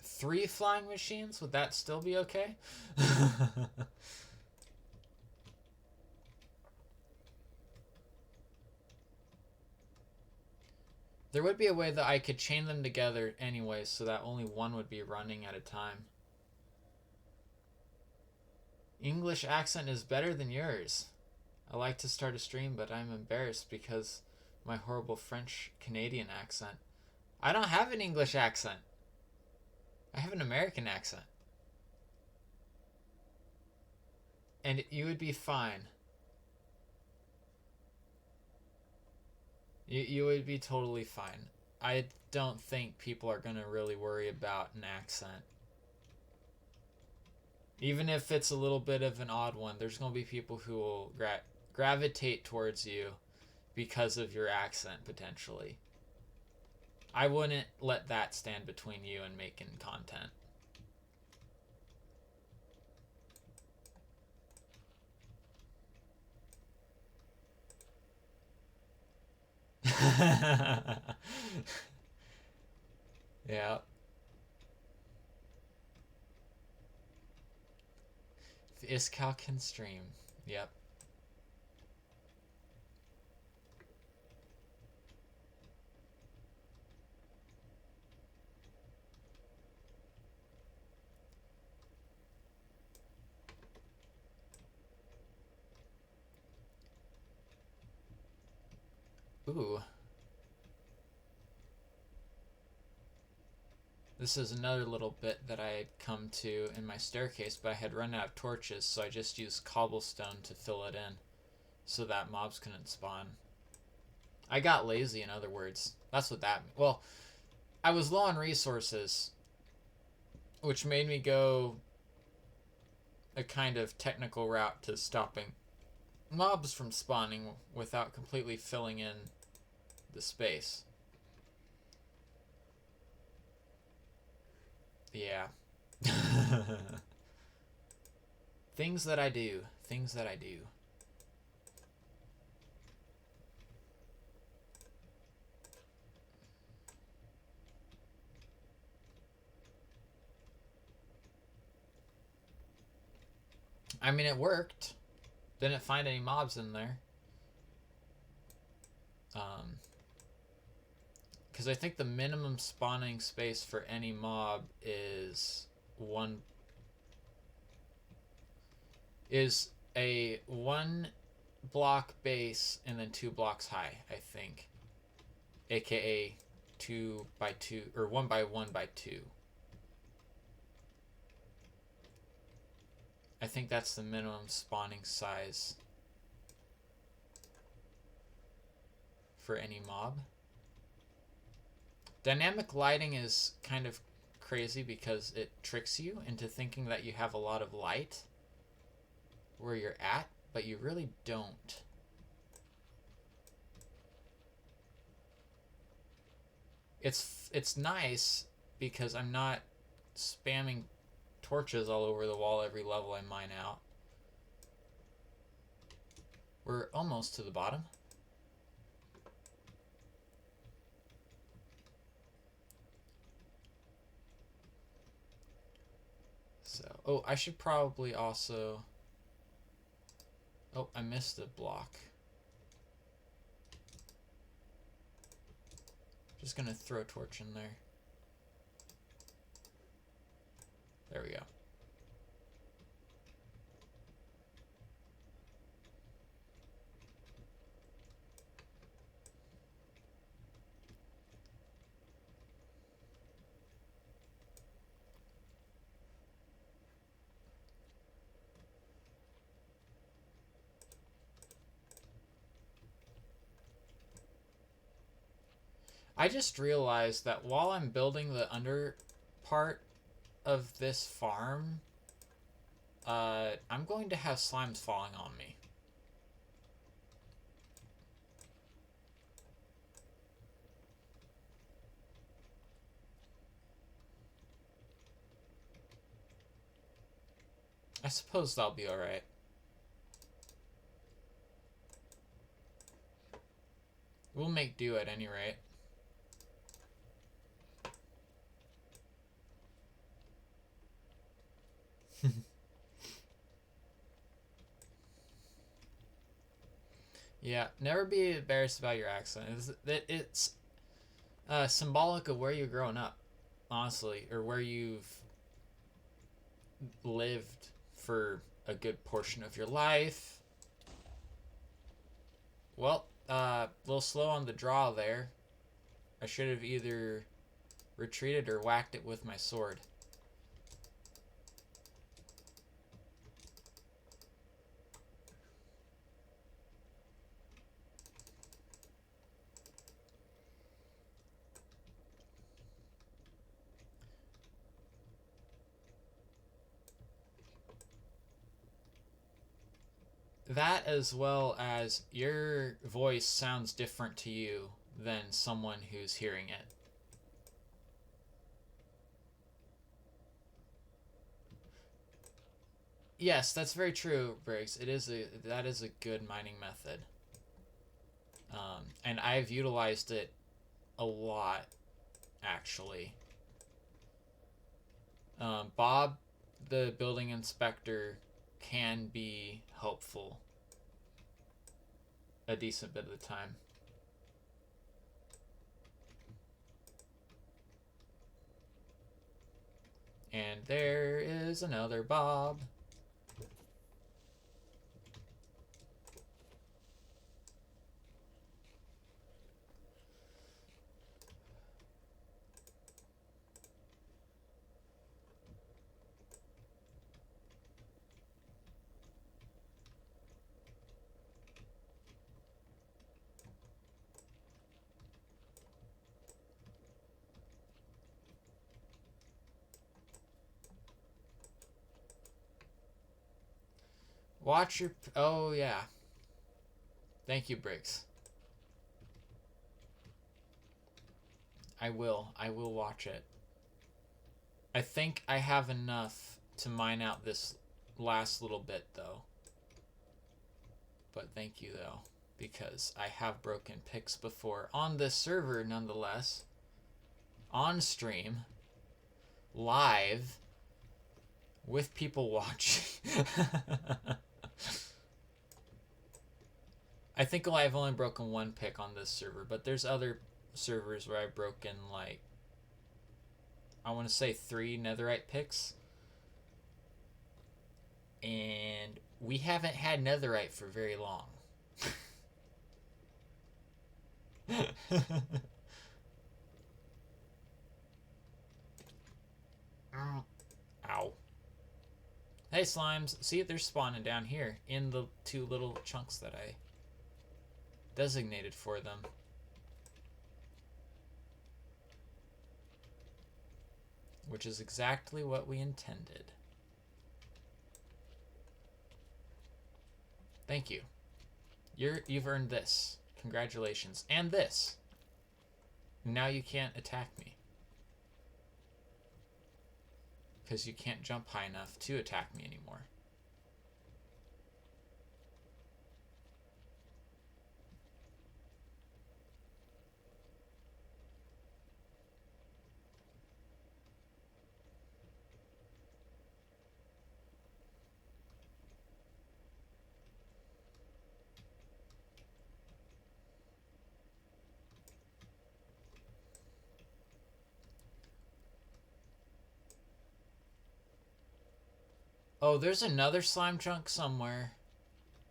Speaker 1: 3 flying machines? Would that still be okay? There would be a way that I could chain them together anyway so that only one would be running at a time. English accent is better than yours. I like to start a stream, but I'm embarrassed because my horrible French-Canadian accent. I don't have an English accent. I have an American accent. And you would be fine. You would be totally fine. I don't think people are going to really worry about an accent. Even if it's a little bit of an odd one, there's going to be people who will gravitate towards you because of your accent, potentially. I wouldn't let that stand between you and making content. Yeah. Iscal can stream. Yep. Ooh. This is another little bit that I had come to in my staircase, but I had run out of torches, so I just used cobblestone to fill it in so that mobs couldn't spawn. I got lazy, in other words. That's what that. Well, I was low on resources, which made me go a kind of technical route to stopping mobs from spawning without completely filling in the space. Yeah. Things that I do. Things that I do. I mean, it worked. Didn't find any mobs in there. Because I think the minimum spawning space for any mob is a 1 block base and then 2 blocks high, I think. AKA 2x2 or 1x1x2. I think that's the minimum spawning size for any mob. Dynamic lighting is kind of crazy because it tricks you into thinking that you have a lot of light where you're at, but you really don't. It's nice because I'm not spamming torches all over the wall every level I mine out. We're almost to the bottom. So, oh, I should probably also... Oh, I missed a block. Just gonna throw a torch in there. There we go. I just realized that while I'm building the under part of this farm, I'm going to have slimes falling on me. I suppose that'll be alright. We'll make do at any rate. Yeah, never be embarrassed about your accent. It's symbolic of where you're growing up, honestly, or where you've lived for a good portion of your life. Well, a little slow on the draw there. I should have either retreated or whacked it with my sword. That, as well as your voice sounds different to you than someone who's hearing it. Yes, that's very true, Briggs. That is a good mining method, and I've utilized it a lot, actually. Bob, the building inspector, can be helpful a decent bit of the time. And there is another Bob. Watch your... Oh, yeah. Thank you, Briggs. I will. I will watch it. I think I have enough to mine out this last little bit, though. But thank you, though, because I have broken picks before on this server, nonetheless. On stream. Live. With people watching. I think I've only broken one pick on this server, but there's other servers where I've broken, like, I want to say 3 netherite picks. And we haven't had netherite for very long. Ow. Hey, slimes. See, they're spawning down here in the 2 little chunks that I designated for them. Which is exactly what we intended. Thank you. You've earned this. Congratulations. And this. Now you can't attack me. Because you can't jump high enough to attack me anymore. Oh, there's another slime chunk somewhere.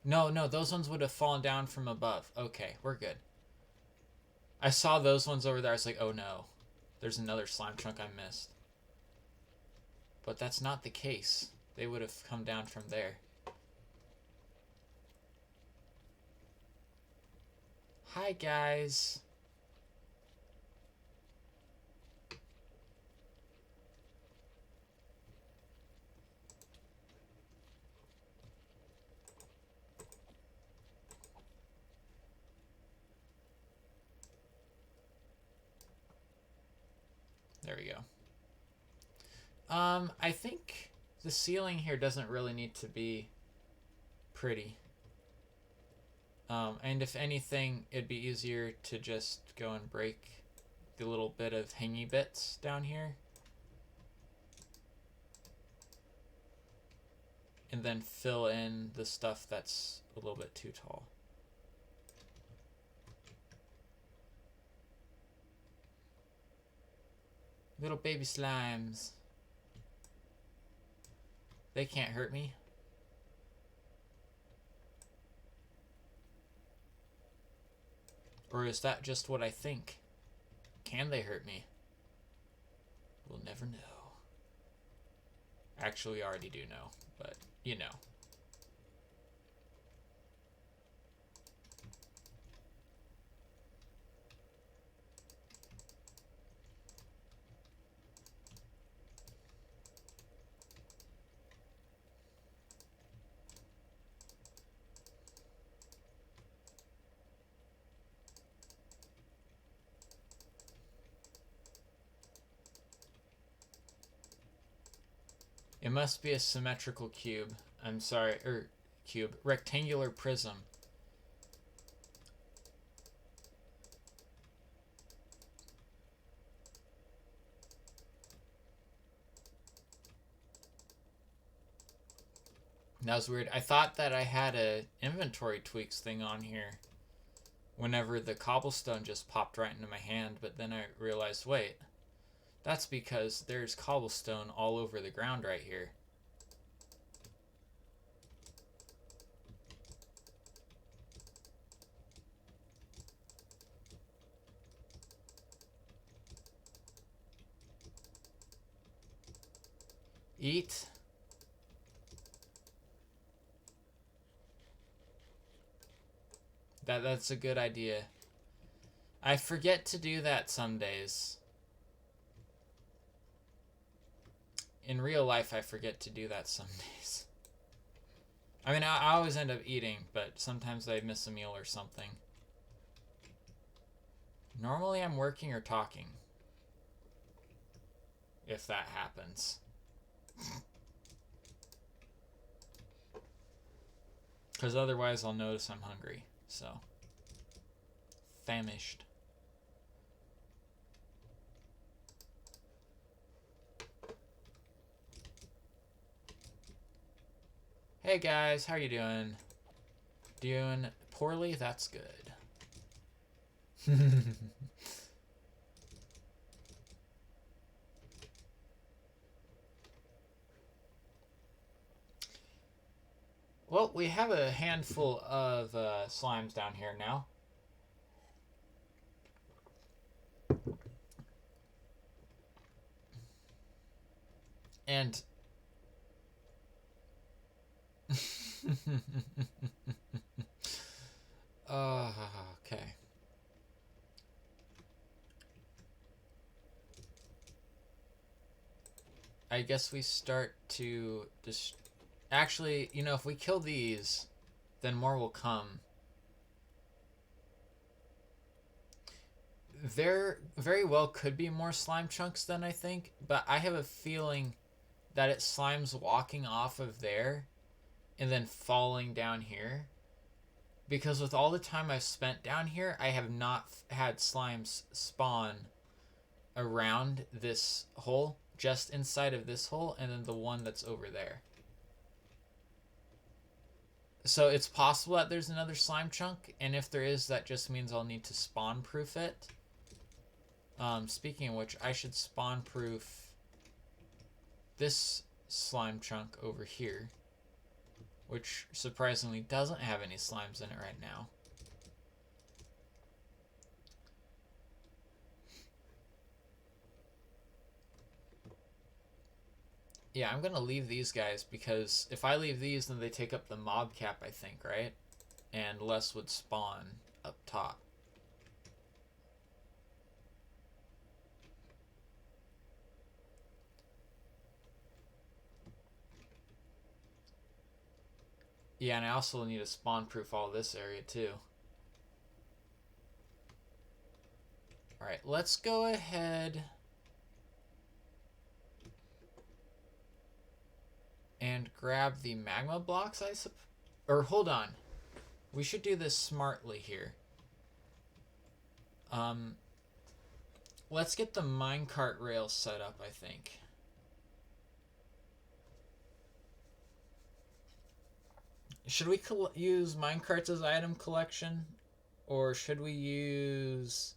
Speaker 1: No, those ones would have fallen down from above. Okay, we're good. I saw those ones over there. I was like, oh no. There's another slime chunk I missed. But that's not the case. They would have come down from there. Hi, guys. There we go. I think the ceiling here doesn't really need to be pretty. And if anything, it'd be easier to just go and break the little bit of hangy bits down here. And then fill in the stuff that's a little bit too tall. Little baby slimes. They can't hurt me. Or is that just what I think? Can they hurt me? We'll never know. Actually, we already do know, but you know. It must be a symmetrical cube. I'm sorry, cube. Rectangular prism. That was weird. I thought that I had a inventory tweaks thing on here whenever the cobblestone just popped right into my hand, but then I realized, wait, that's because there's cobblestone all over the ground right here. Eat. That's a good idea. I forget to do that some days. In real life, I forget to do that some days. I mean, I always end up eating, but sometimes I miss a meal or something. Normally I'm working or talking. If that happens. Because otherwise I'll notice I'm hungry. So. Famished. Hey guys, how are you doing? Doing poorly? That's good. Well, we have a handful of slimes down here now. And okay. I guess we start to just actually, you know, if we kill these, then more will come. There very well could be more slime chunks than I think, but I have a feeling that it's slimes walking off of there and then falling down here. Because with all the time I've spent down here, I have not had slimes spawn around this hole, just inside of this hole, and then the one that's over there. So it's possible that there's another slime chunk, and if there is, that just means I'll need to spawn proof it. Speaking of which, I should spawn proof this slime chunk over here, which surprisingly doesn't have any slimes in it right now. Yeah, I'm gonna leave these guys because if I leave these, then they take up the mob cap, I think, right? And less would spawn up top. Yeah, and I also need to spawn proof all this area too. Alright, let's go ahead and grab the magma blocks, I suppose. Or hold on. We should do this smartly here. Let's get the minecart rails set up, I think. Should we use minecarts as item collection? Or should we use...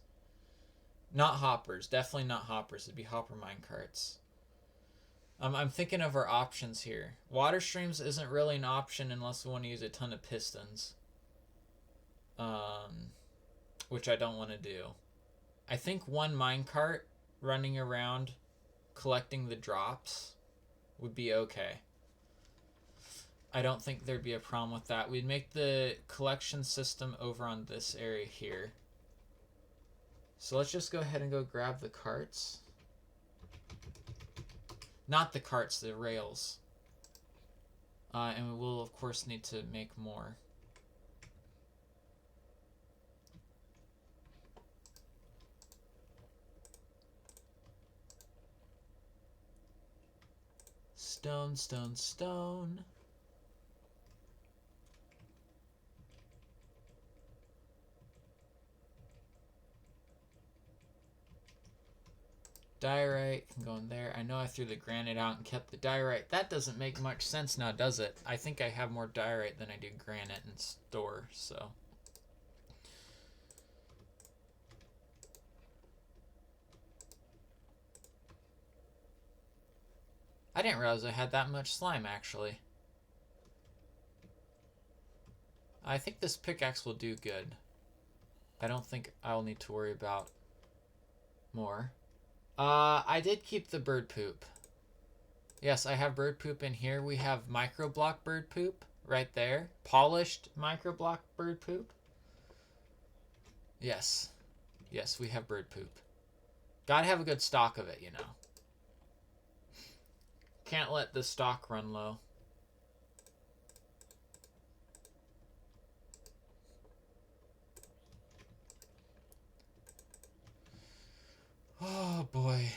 Speaker 1: Not hoppers. Definitely not hoppers. It'd be hopper minecarts. I'm thinking of our options here. Water streams isn't really an option unless we want to use a ton of pistons. Which I don't want to do. I think one minecart running around collecting the drops would be okay. I don't think there'd be a problem with that. We'd make the collection system over on this area here. So let's just go ahead and go grab the carts. Not the carts, the rails. And we will, of course, need to make more. Stone, stone, stone. Diorite can go in there. I know I threw the granite out and kept the diorite. That doesn't make much sense now, does it? I think I have more diorite than I do granite in store, so... I didn't realize I had that much slime, actually. I think this pickaxe will do good. I don't think I'll need to worry about more. I did keep the bird poop. Yes, I have bird poop in here. We have microblock bird poop right there. Polished microblock bird poop. Yes. Yes, we have bird poop. Gotta have a good stock of it, you know. Can't let the stock run low. boy.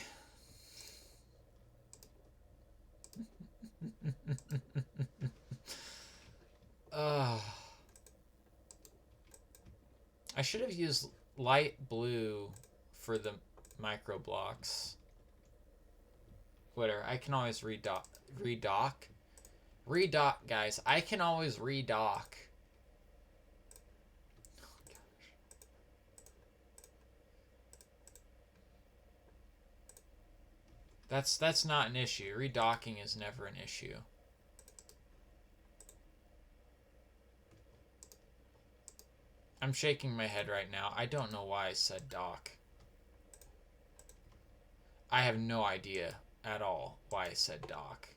Speaker 1: I should have used light blue for the micro blocks. Whatever. I can always redock. Redock, guys. I can always redock. That's not an issue. Redocking is never an issue. I'm shaking my head right now. I don't know why I said dock. I have no idea at all why I said dock.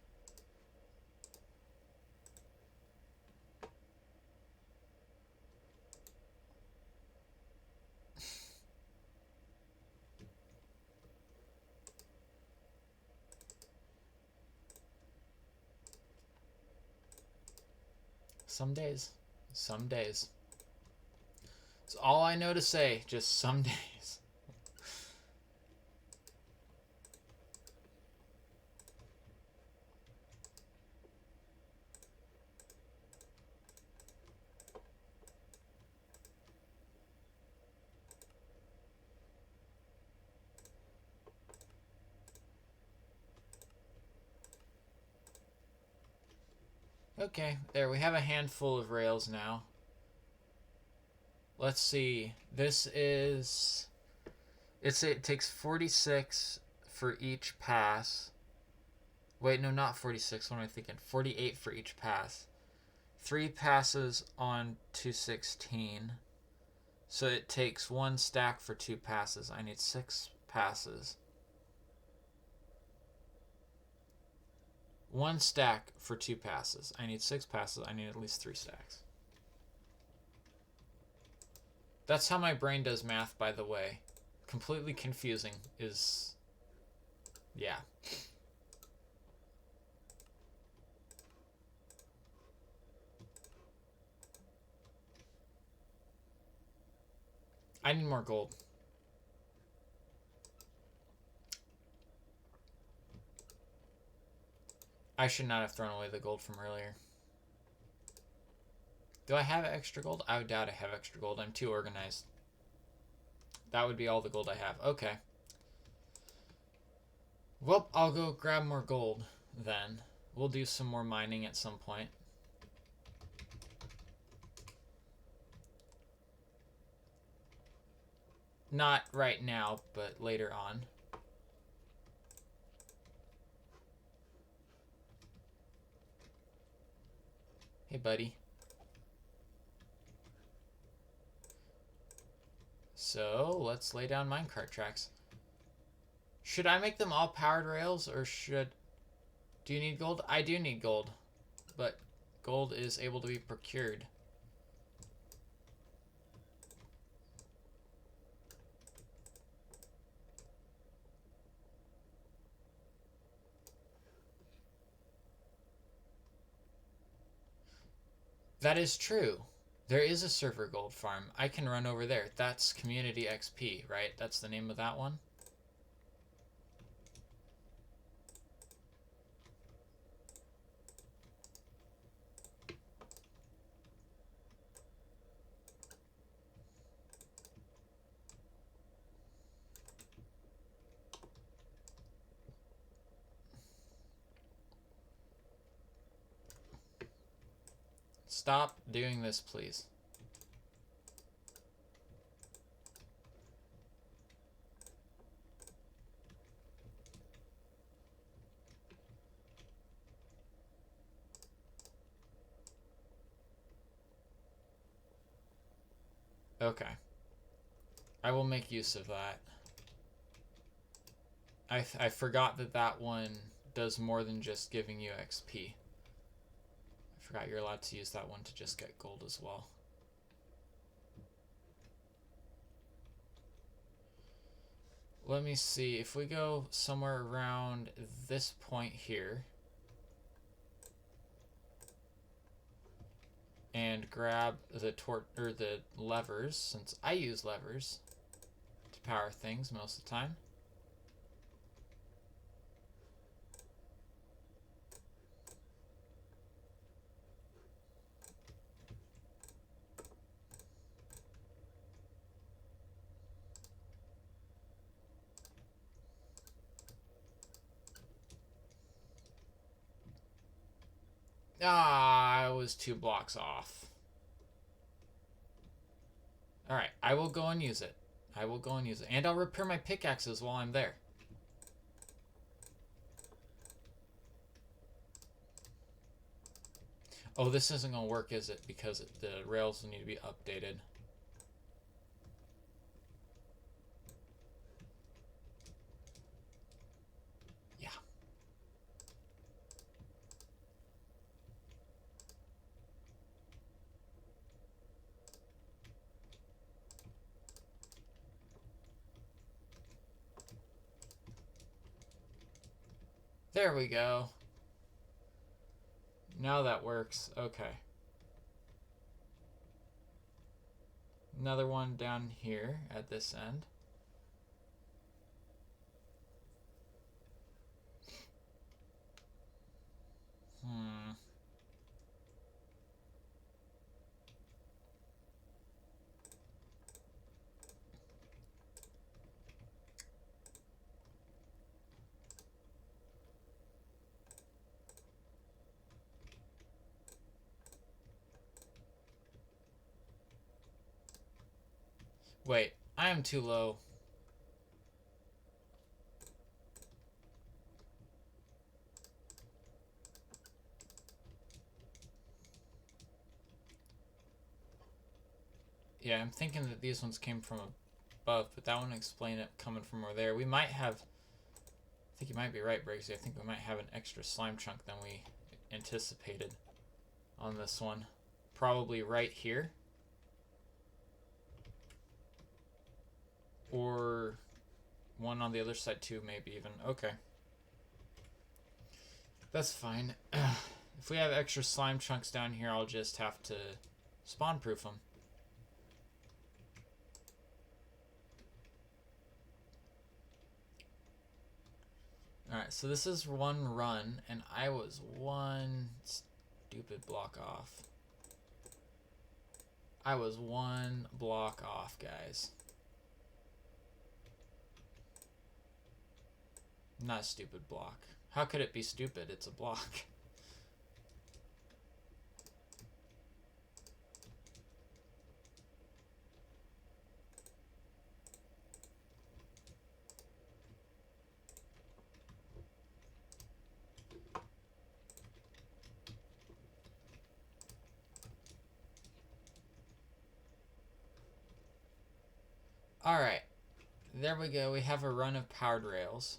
Speaker 1: Some days. Some days. It's all I know to say. Just some days. Okay, there, we have a handful of rails now. Let's see. This is... It takes 46 for each pass. Wait, no, not 46. What am I thinking? 48 for each pass. 3 passes on 216. So it takes 1 stack for 2 passes. I need 6 passes. 1 stack for 2 passes. I need 6 passes. I need at least 3 stacks. That's how my brain does math, by the way. Completely confusing is... Yeah. I need more gold. I should not have thrown away the gold from earlier. Do I have extra gold? I doubt I have extra gold. I'm too organized. That would be all the gold I have. Okay. Well, I'll go grab more gold then. We'll do some more mining at some point. Not right now, but later on. Hey, buddy. So, let's lay down minecart tracks. Should I make them all powered rails, or should... Do you need gold? I do need gold. But gold is able to be procured. That is true. There is a server gold farm. I can run over there. That's Community XP, right? That's the name of that one? Stop doing this, please. Okay. I will make use of that. I forgot that that one does more than just giving you XP. I forgot you're allowed to use that one to just get gold as well. Let me see. If we go somewhere around this point here and grab the the levers, since I use levers to power things most of the time. Ah, I was 2 blocks off. Alright, I will go and use it. I will go and use it. And I'll repair my pickaxes while I'm there. Oh, this isn't going to work, is it? Because the rails need to be updated. Yeah. There we go. Now that works. Okay. Another one down here at this end. Wait, I am too low. Yeah, I'm thinking that these ones came from above, but that wouldn't explain it coming from over there. We might have... I think you might be right, Briggsy. I think we might have an extra slime chunk than we anticipated on this one. Probably right here. Or one on the other side too, maybe even. Okay. That's fine. If we have extra slime chunks down here, I'll just have to spawn-proof them. Alright, so this is one run, and I was one stupid block off. I was one block off, guys. Not a stupid block. How could it be stupid? It's a block. Alright. There we go. We have a run of powered rails.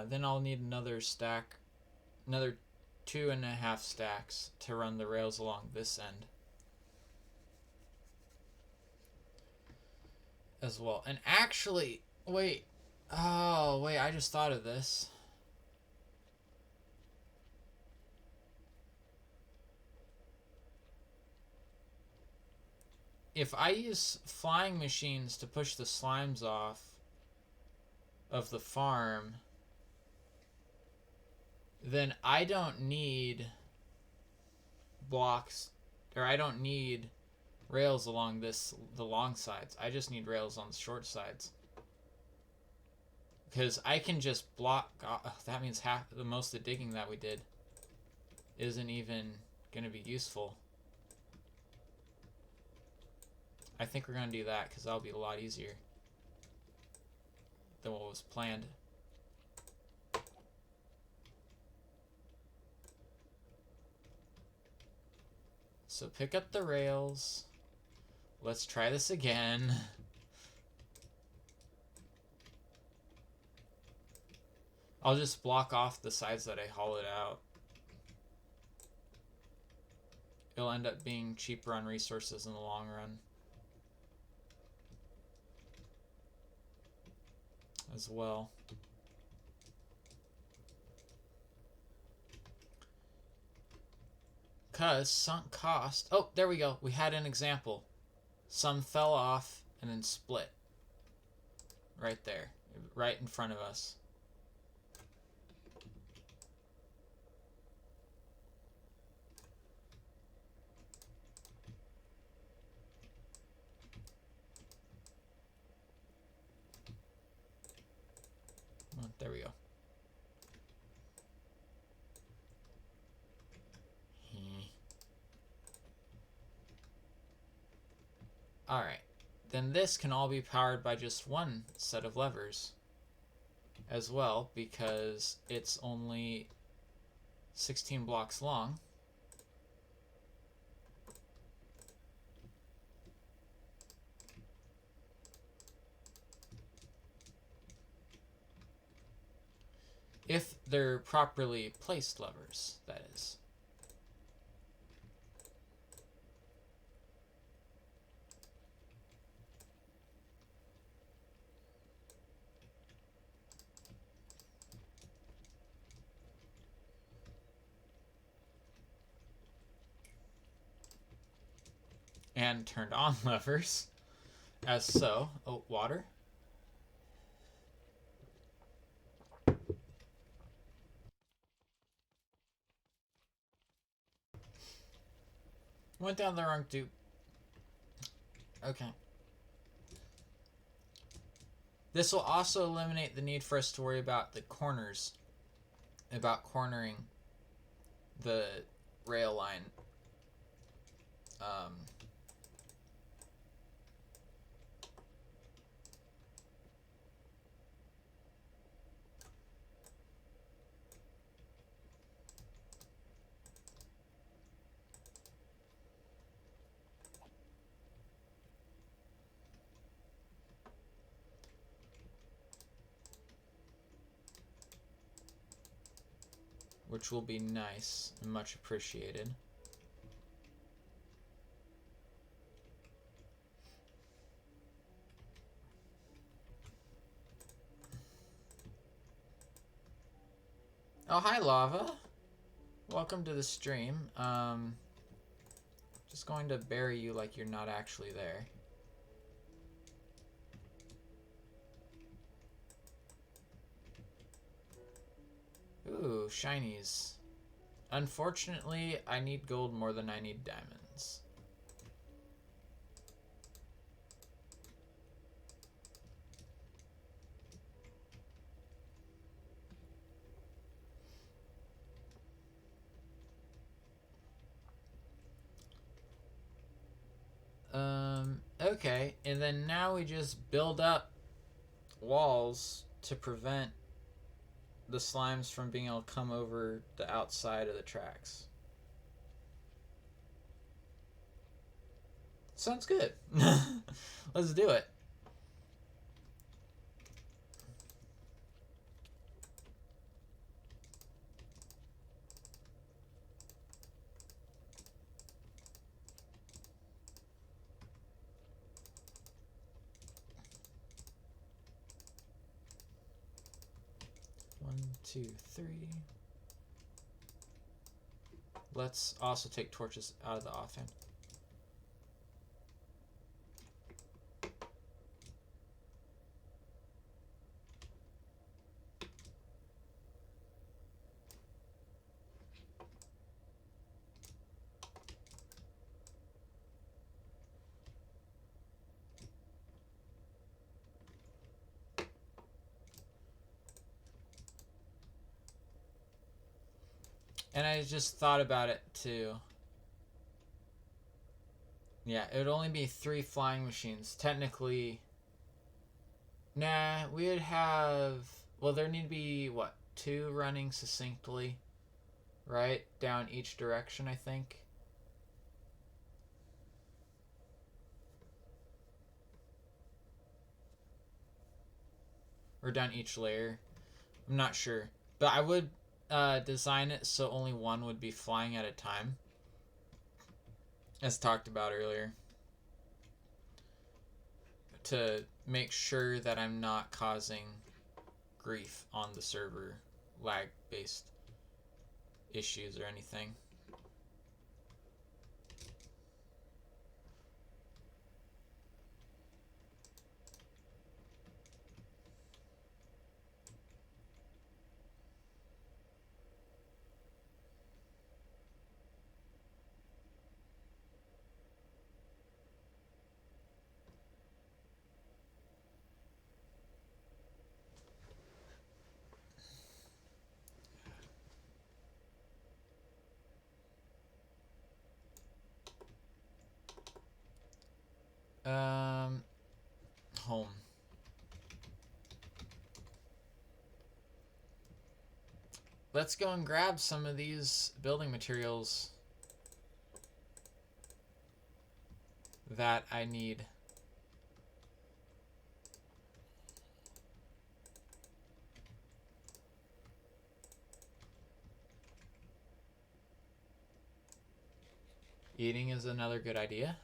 Speaker 1: Then I'll need another stack, another 2.5 stacks to run the rails along this end as well. And actually, wait, oh wait, I just thought of this. If I use flying machines to push the slimes off of the farm, then I don't need blocks, or I don't need rails along the long sides. I just need rails on the short sides. Because I can just block, that means half, the most of the digging that we did isn't even going to be useful. I think we're going to do that because that'll be a lot easier than what was planned. So pick up the rails. Let's try this again. I'll just block off the sides that I hollowed out. It'll end up being cheaper on resources in the long run as well. Because sunk cost... Oh, there we go. We had an example. Some fell off and then split. Right there. Right in front of us. Oh, there we go. Alright. Then this can all be powered by just one set of levers as well, because it's only 16 blocks long. If they're properly placed levers, that is. And turned on levers, as so. Oh, water. Went down the wrong tube. Okay. This will also eliminate the need for us to worry about the corners, about cornering the rail line. Which will be nice and much appreciated. Oh, hi, Lava. Welcome to the stream. Just going to bury you like you're not actually there. Ooh, shinies. Unfortunately, I need gold more than I need diamonds. Okay, and then now we just build up walls to prevent the slimes from being able to come over the outside of the tracks. Sounds good. Let's do it. One, two, three. Let's also take torches out of the offhand. And I just thought about it too. Yeah, it would only be 3 flying machines. Technically, nah, we would have... Well, there need to be, what, 2 running succinctly, right? Down each direction, I think. Or down each layer. I'm not sure. But I would design it so only one would be flying at a time, as talked about earlier, to make sure that I'm not causing grief on the server, lag based issues or anything. let's go and grab some of these building materials that I need. Eating is another good idea.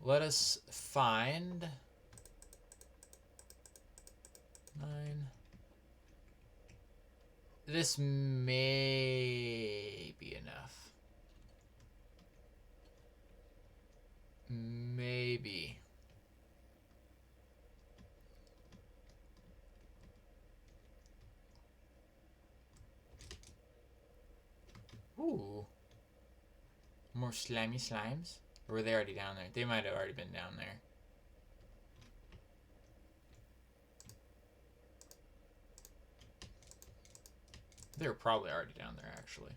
Speaker 1: Let us find 9. This may be enough. Maybe. Ooh. More slimy slimes? Or were they already down there? They might have already been down there. They were probably already down there, actually.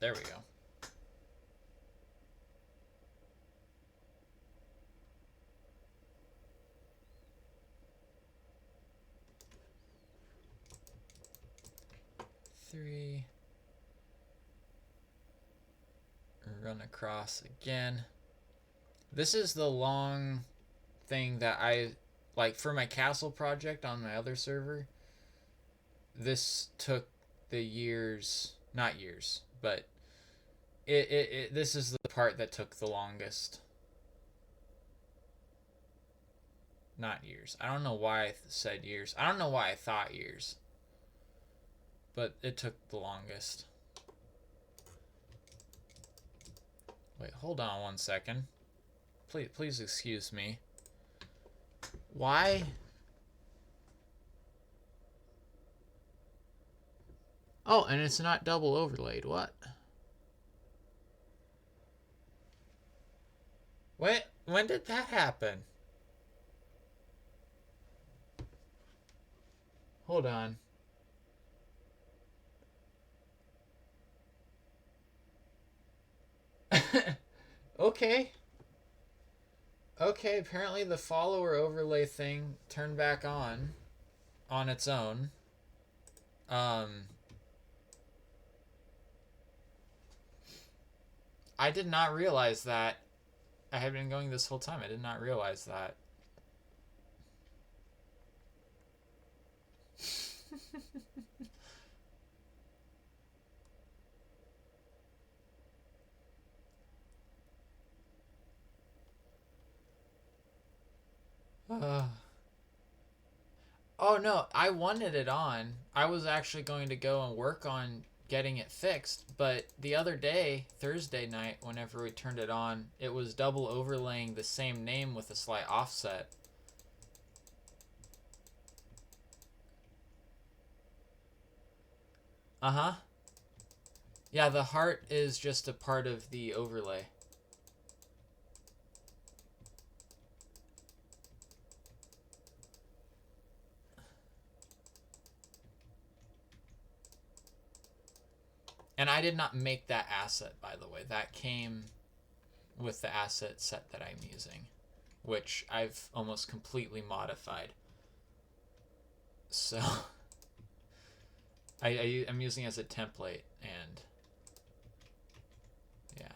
Speaker 1: There we go. Three. Run across again. This is the long thing that I like for my castle project on my other server. This took the years, not years, but this is the part that took the longest. Not years. I don't know why I said years. I don't know why I thought years. But it took the longest. Wait, hold on one second. Please excuse me. Why? Oh, and it's not double overlaid. What? Wait, when did that happen? Hold on. Okay. Okay, apparently the follower overlay thing turned back on its own. I did not realize that. I had been going this whole time. I did not realize that. Oh no, I wanted it on. I was actually going to go and work on getting it fixed, but the other day, Thursday night, whenever we turned it on, it was double overlaying the same name with a slight offset. Uh-huh. Yeah, the heart is just a part of the overlay. And I did not make that asset, by the way. That came with the asset set that I'm using, which I've almost completely modified. So I'm using it as a template, and yeah.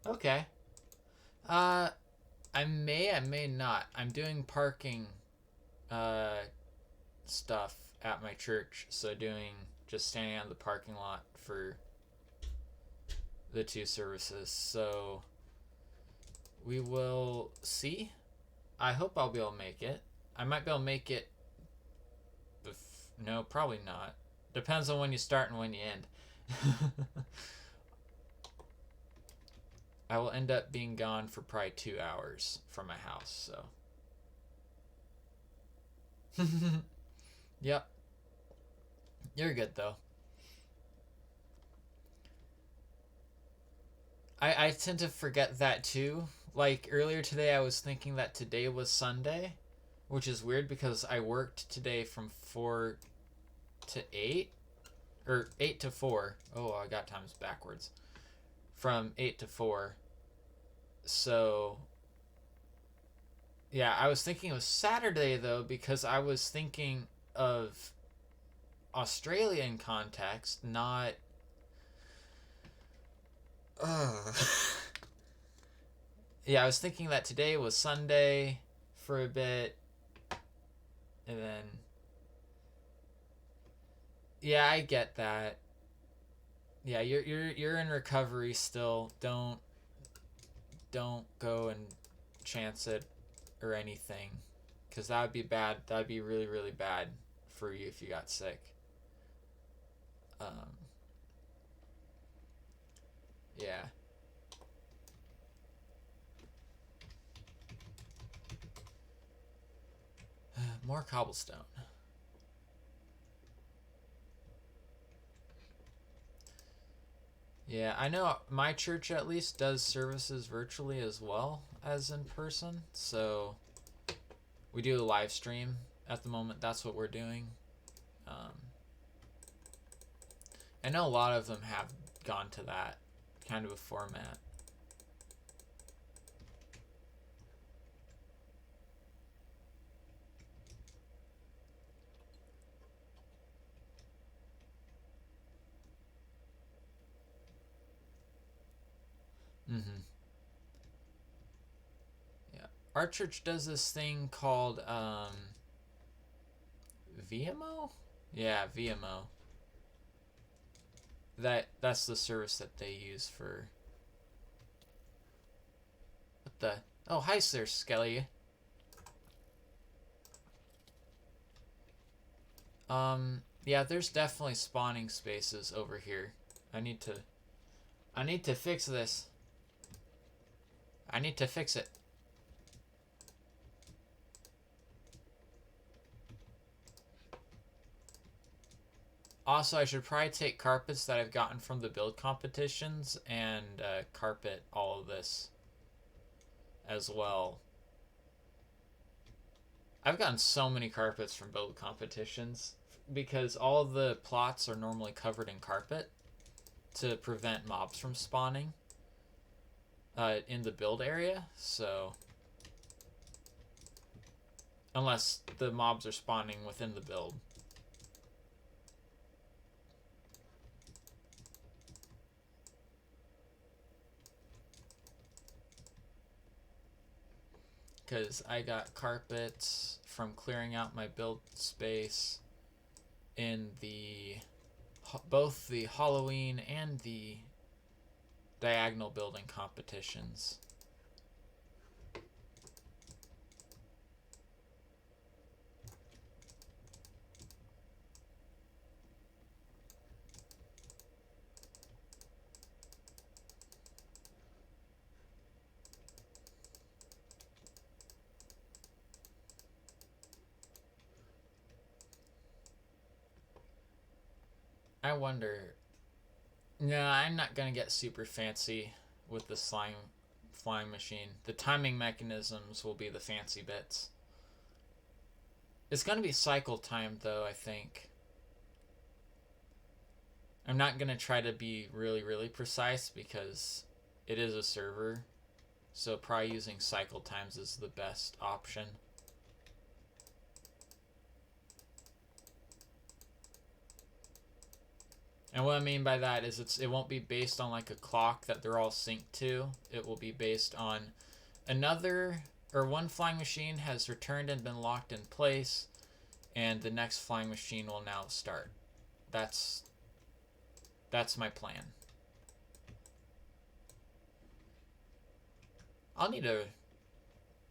Speaker 1: Okay. I may not. I'm doing parking stuff at my church, so doing just standing on the parking lot for the 2 services. So we will see. I hope I'll be able to make it. I might be able to make it. No, probably not. Depends on when you start and when you end. I will end up being gone for probably 2 hours from my house, so. Yep. You're good, though. I tend to forget that too. Like earlier today, I was thinking that today was Sunday, which is weird because I worked today from 4 to 8, or 8 to 4. Oh, I got times backwards. From 8 to 4. So, yeah, I was thinking it was Saturday though because I was thinking of Australian context, not. Ugh. Yeah, I was thinking that today was Sunday for a bit, and then yeah, I get that. Yeah, you're in recovery still. Don't go and chance it or anything, because that would be bad. That would be really really bad for you if you got sick. Um, yeah. More cobblestone. Yeah, I know my church at least does services virtually as well as in person. So we do a live stream at the moment. That's what we're doing. Um, I know a lot of them have gone to that kind of a format. Mm-hmm. Yeah, our church does this thing called VMO. Yeah, VMO. That's the service that they use for. What the? Oh, hi, Sir Skelly. Yeah, there's definitely spawning spaces over here. I need to I need to fix this. I need to fix it. Also, I should probably take carpets that I've gotten from the build competitions and carpet all of this as well. I've gotten so many carpets from build competitions because all the plots are normally covered in carpet to prevent mobs from spawning in the build area. So, unless the mobs are spawning within the build. Because I got carpets from clearing out my build space in the both the Halloween and the diagonal building competitions. I wonder. No, I'm not gonna get super fancy with the flying machine. The timing mechanisms will be the fancy bits. It's gonna be cycle time though, I think. I'm not gonna try to be really, really precise because it is a server. So probably using cycle times is the best option. And what I mean by that is it won't be based on like a clock that they're all synced to. It will be based on one flying machine has returned and been locked in place, and the next flying machine will now start. That's my plan. I'll need to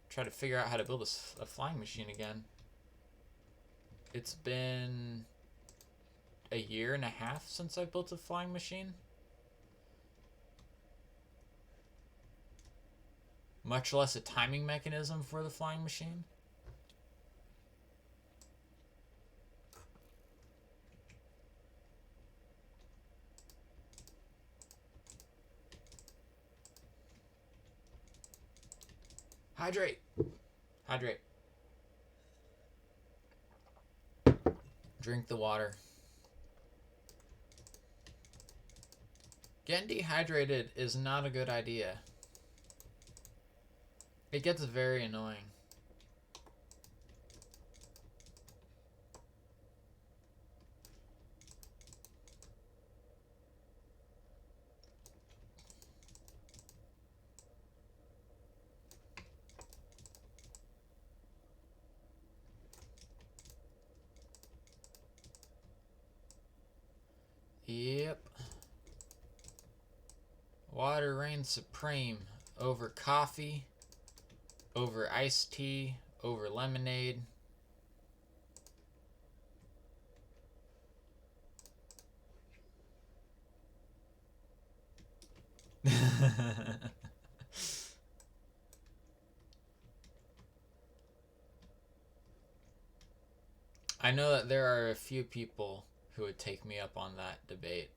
Speaker 1: try to figure out how to build a flying machine again. It's been a year and a half since I built a flying machine. Much less a timing mechanism for the flying machine. Hydrate. Hydrate. Drink the water. Getting dehydrated is not a good idea. It gets very annoying. Yep. Water reigns supreme over coffee, over iced tea, over lemonade. I know that there are a few people who would take me up on that debate.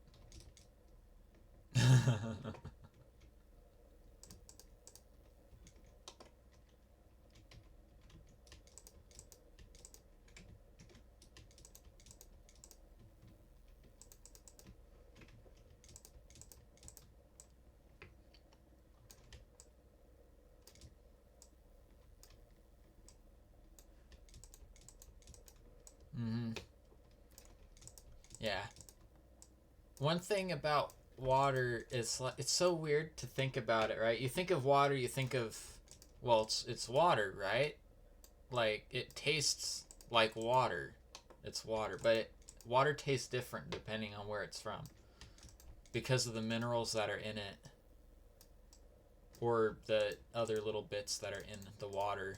Speaker 1: Mm-hmm. Yeah. One thing about water is it's so weird to think about it, right? You think of water, you think of, well, it's water, right? Like it tastes like water. It's water, but water tastes different depending on where it's from because of the minerals that are in it or the other little bits that are in the water.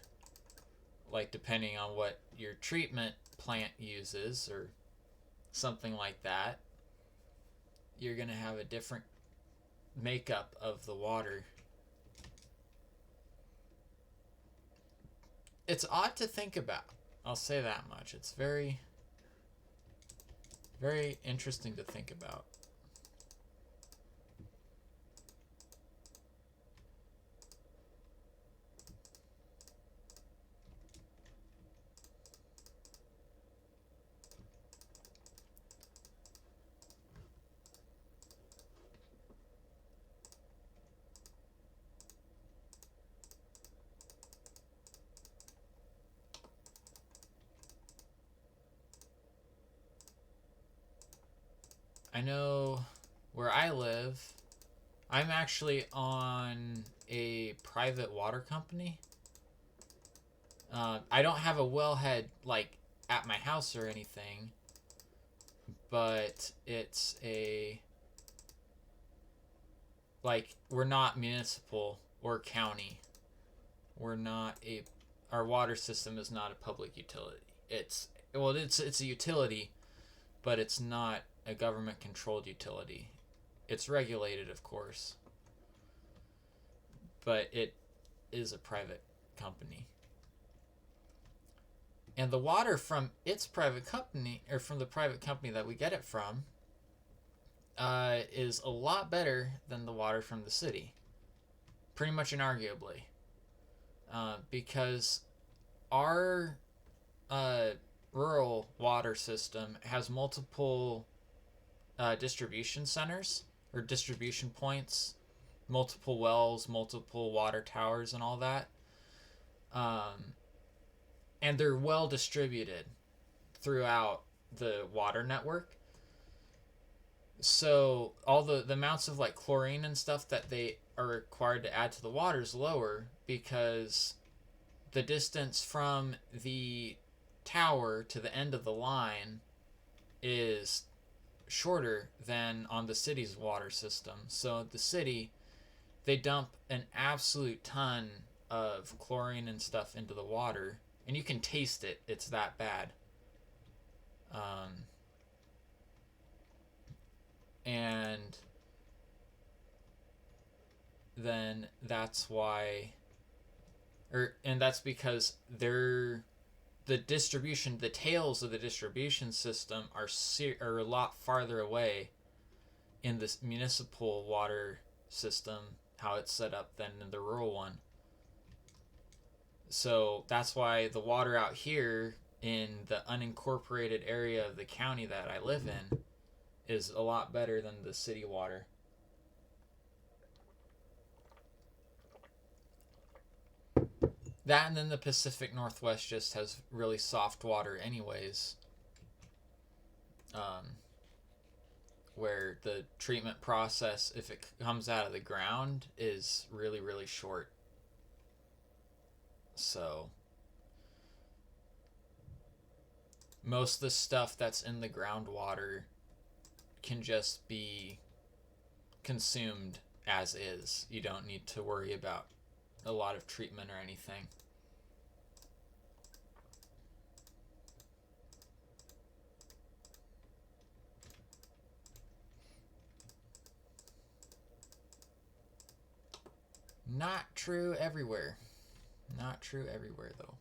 Speaker 1: Like depending on what your treatment plant uses or something like that, you're going to have a different makeup of the water. It's odd to think about. I'll say that much. It's very, very interesting to think about. I know where I live, I'm actually on a private water company. I don't have a wellhead like at my house or anything, but it's a like we're not municipal or county. We're not a our water system is not a public utility. It's a utility, but it's not a government controlled utility. It's regulated, of course, but it is a private company. And the water from its private company, or from the private company that we get it from, is a lot better than the water from the city. Pretty much inarguably. Because our rural water system has multiple distribution centers or distribution points, multiple wells, multiple water towers, and all that. And they're well distributed throughout the water network. So all the amounts of like chlorine and stuff that they are required to add to the water is lower because the distance from the tower to the end of the line is shorter than on the city's water system. So the city, they dump an absolute ton of chlorine and stuff into the water, and you can taste it. It's that bad. And then that's why, and that's because the tails of the distribution system are a lot farther away in this municipal water system, how it's set up, than in the rural one. So that's why the water out here in the unincorporated area of the county that I live in is a lot better than the city water. That and then the Pacific Northwest just has really soft water, anyways. Um, where the treatment process, if it comes out of the ground, is really, really short. So most of the stuff that's in the groundwater can just be consumed as is. You don't need to worry about a lot of treatment or anything. Not true everywhere. Not true everywhere, though.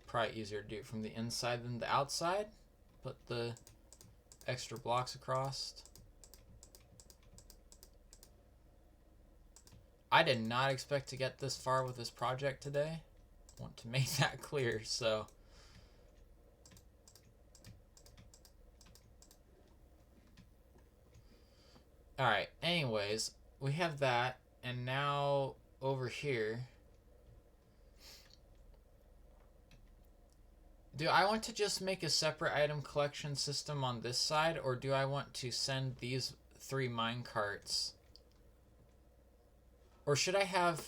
Speaker 1: Probably easier to do it from the inside than the outside. Put the extra blocks across. I did not expect to get this far with this project today. I want to make that clear, so. Alright, anyways, we have that, and now over here. Do I want to just make a separate item collection system on this side, or do I want to send these 3 mine carts? Or should I have...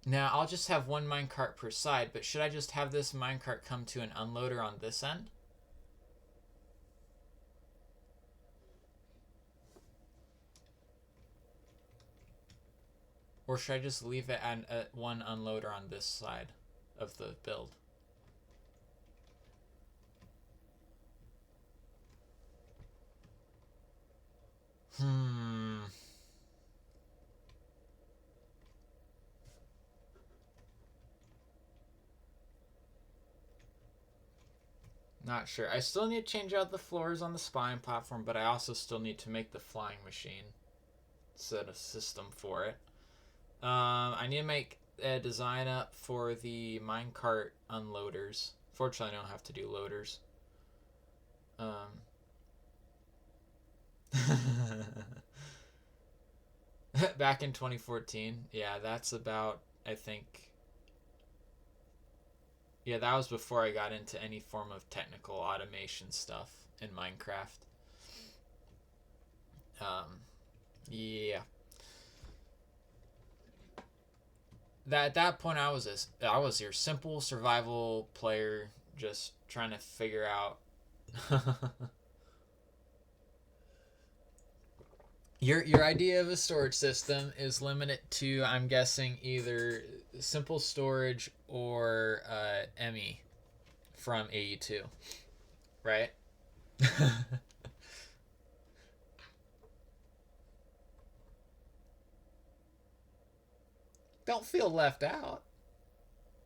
Speaker 1: Now, I'll just have 1 minecart per side, but should I just have this minecart come to an unloader on this end? Or should I just leave it at 1 unloader on this side of the build? Not sure. I still need to change out the floors on the spine platform, but I also still need to make the flying machine. Set a system for it. I need to make a design up for the minecart unloaders. Fortunately, I don't have to do loaders. Back in 2014. Yeah, that's about, I think... Yeah, that was before I got into any form of technical automation stuff in Minecraft. Yeah. At that point, I was your simple survival player, just trying to figure out. Your idea of a storage system is limited to, I'm guessing, either simple storage or ME from AE2, right? Don't feel left out.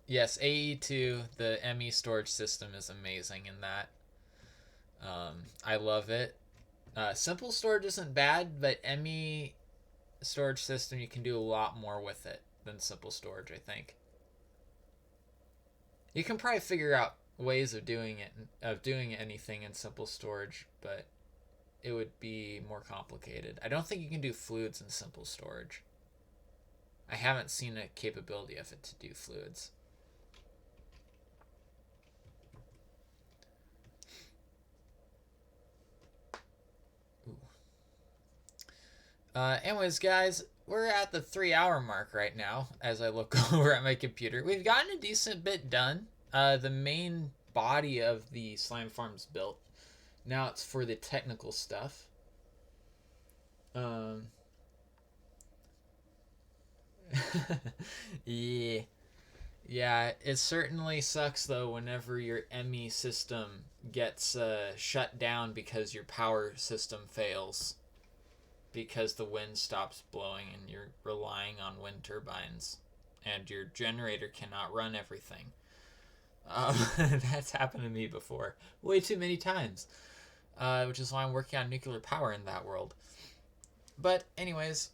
Speaker 1: Yes, AE2, the ME storage system is amazing in that. I love it. Simple storage isn't bad, but ME storage system, you can do a lot more with it than simple storage, I think. You can probably figure out ways of doing anything in simple storage, but it would be more complicated. I don't think you can do fluids in simple storage. I haven't seen a capability of it to do fluids. Anyways, guys, we're at the 3-hour mark right now as I look over at my computer. We've gotten a decent bit done. The main body of the slime farm's built. Now it's for the technical stuff. Yeah. Yeah, it certainly sucks though whenever your ME system gets shut down because your power system fails. Because the wind stops blowing and you're relying on wind turbines. and your generator cannot run everything. That's happened to me before, way too many times, which is why I'm working on nuclear power in that world. But anyways,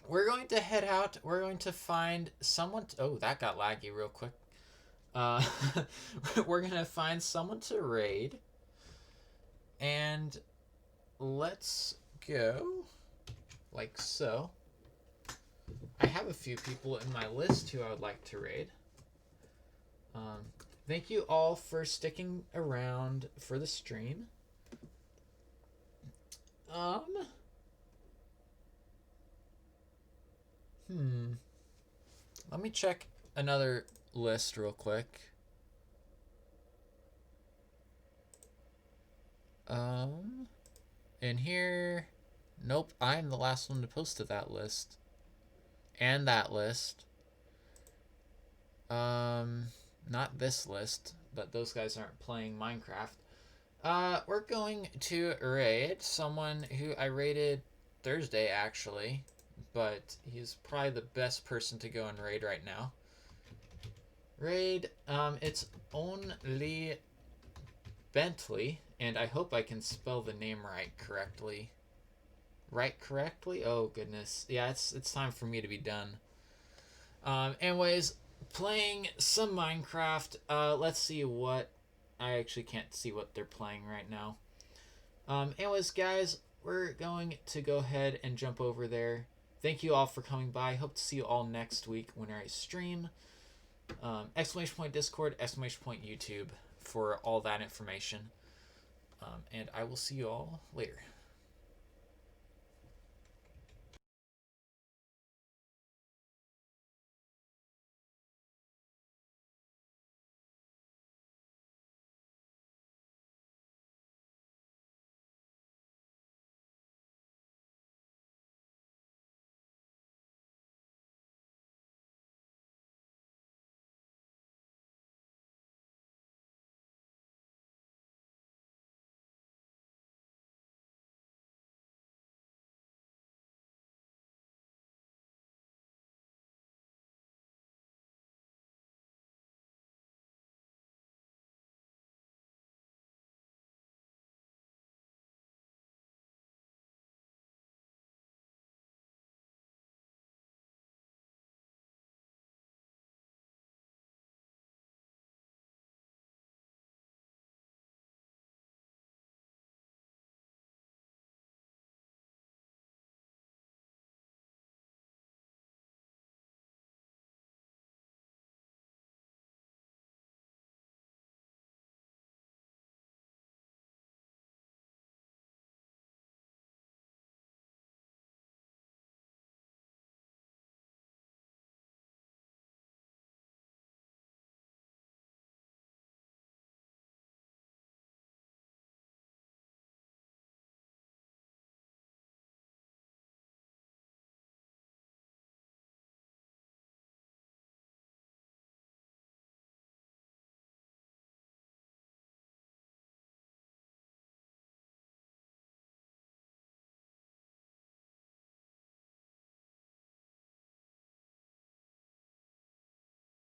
Speaker 1: we're going to head out. We're going to find someone. Oh, that got laggy real quick. We're going to find someone to raid. And let's go like so. I have a few people in my list who I would like to raid. Thank you all for sticking around for the stream. Let me check another list real quick. In here, nope, I'm the last one to post to that list. And that list. Not this list, but those guys aren't playing Minecraft. We're going to raid someone who I raided Thursday, actually, but he's probably the best person to go and raid right now. Raid, it's Only Bentley, and I hope I can spell the name correctly. Right correctly? Oh, goodness. Yeah, it's time for me to be done. Anyways, playing some Minecraft. Let's see what... I actually can't see what they're playing right now. Anyways, guys, we're going to go ahead and jump over there. Thank you all for coming by. Hope to see you all next week when I stream. Exclamation point Discord, exclamation point YouTube for all that information. And I will see you all later.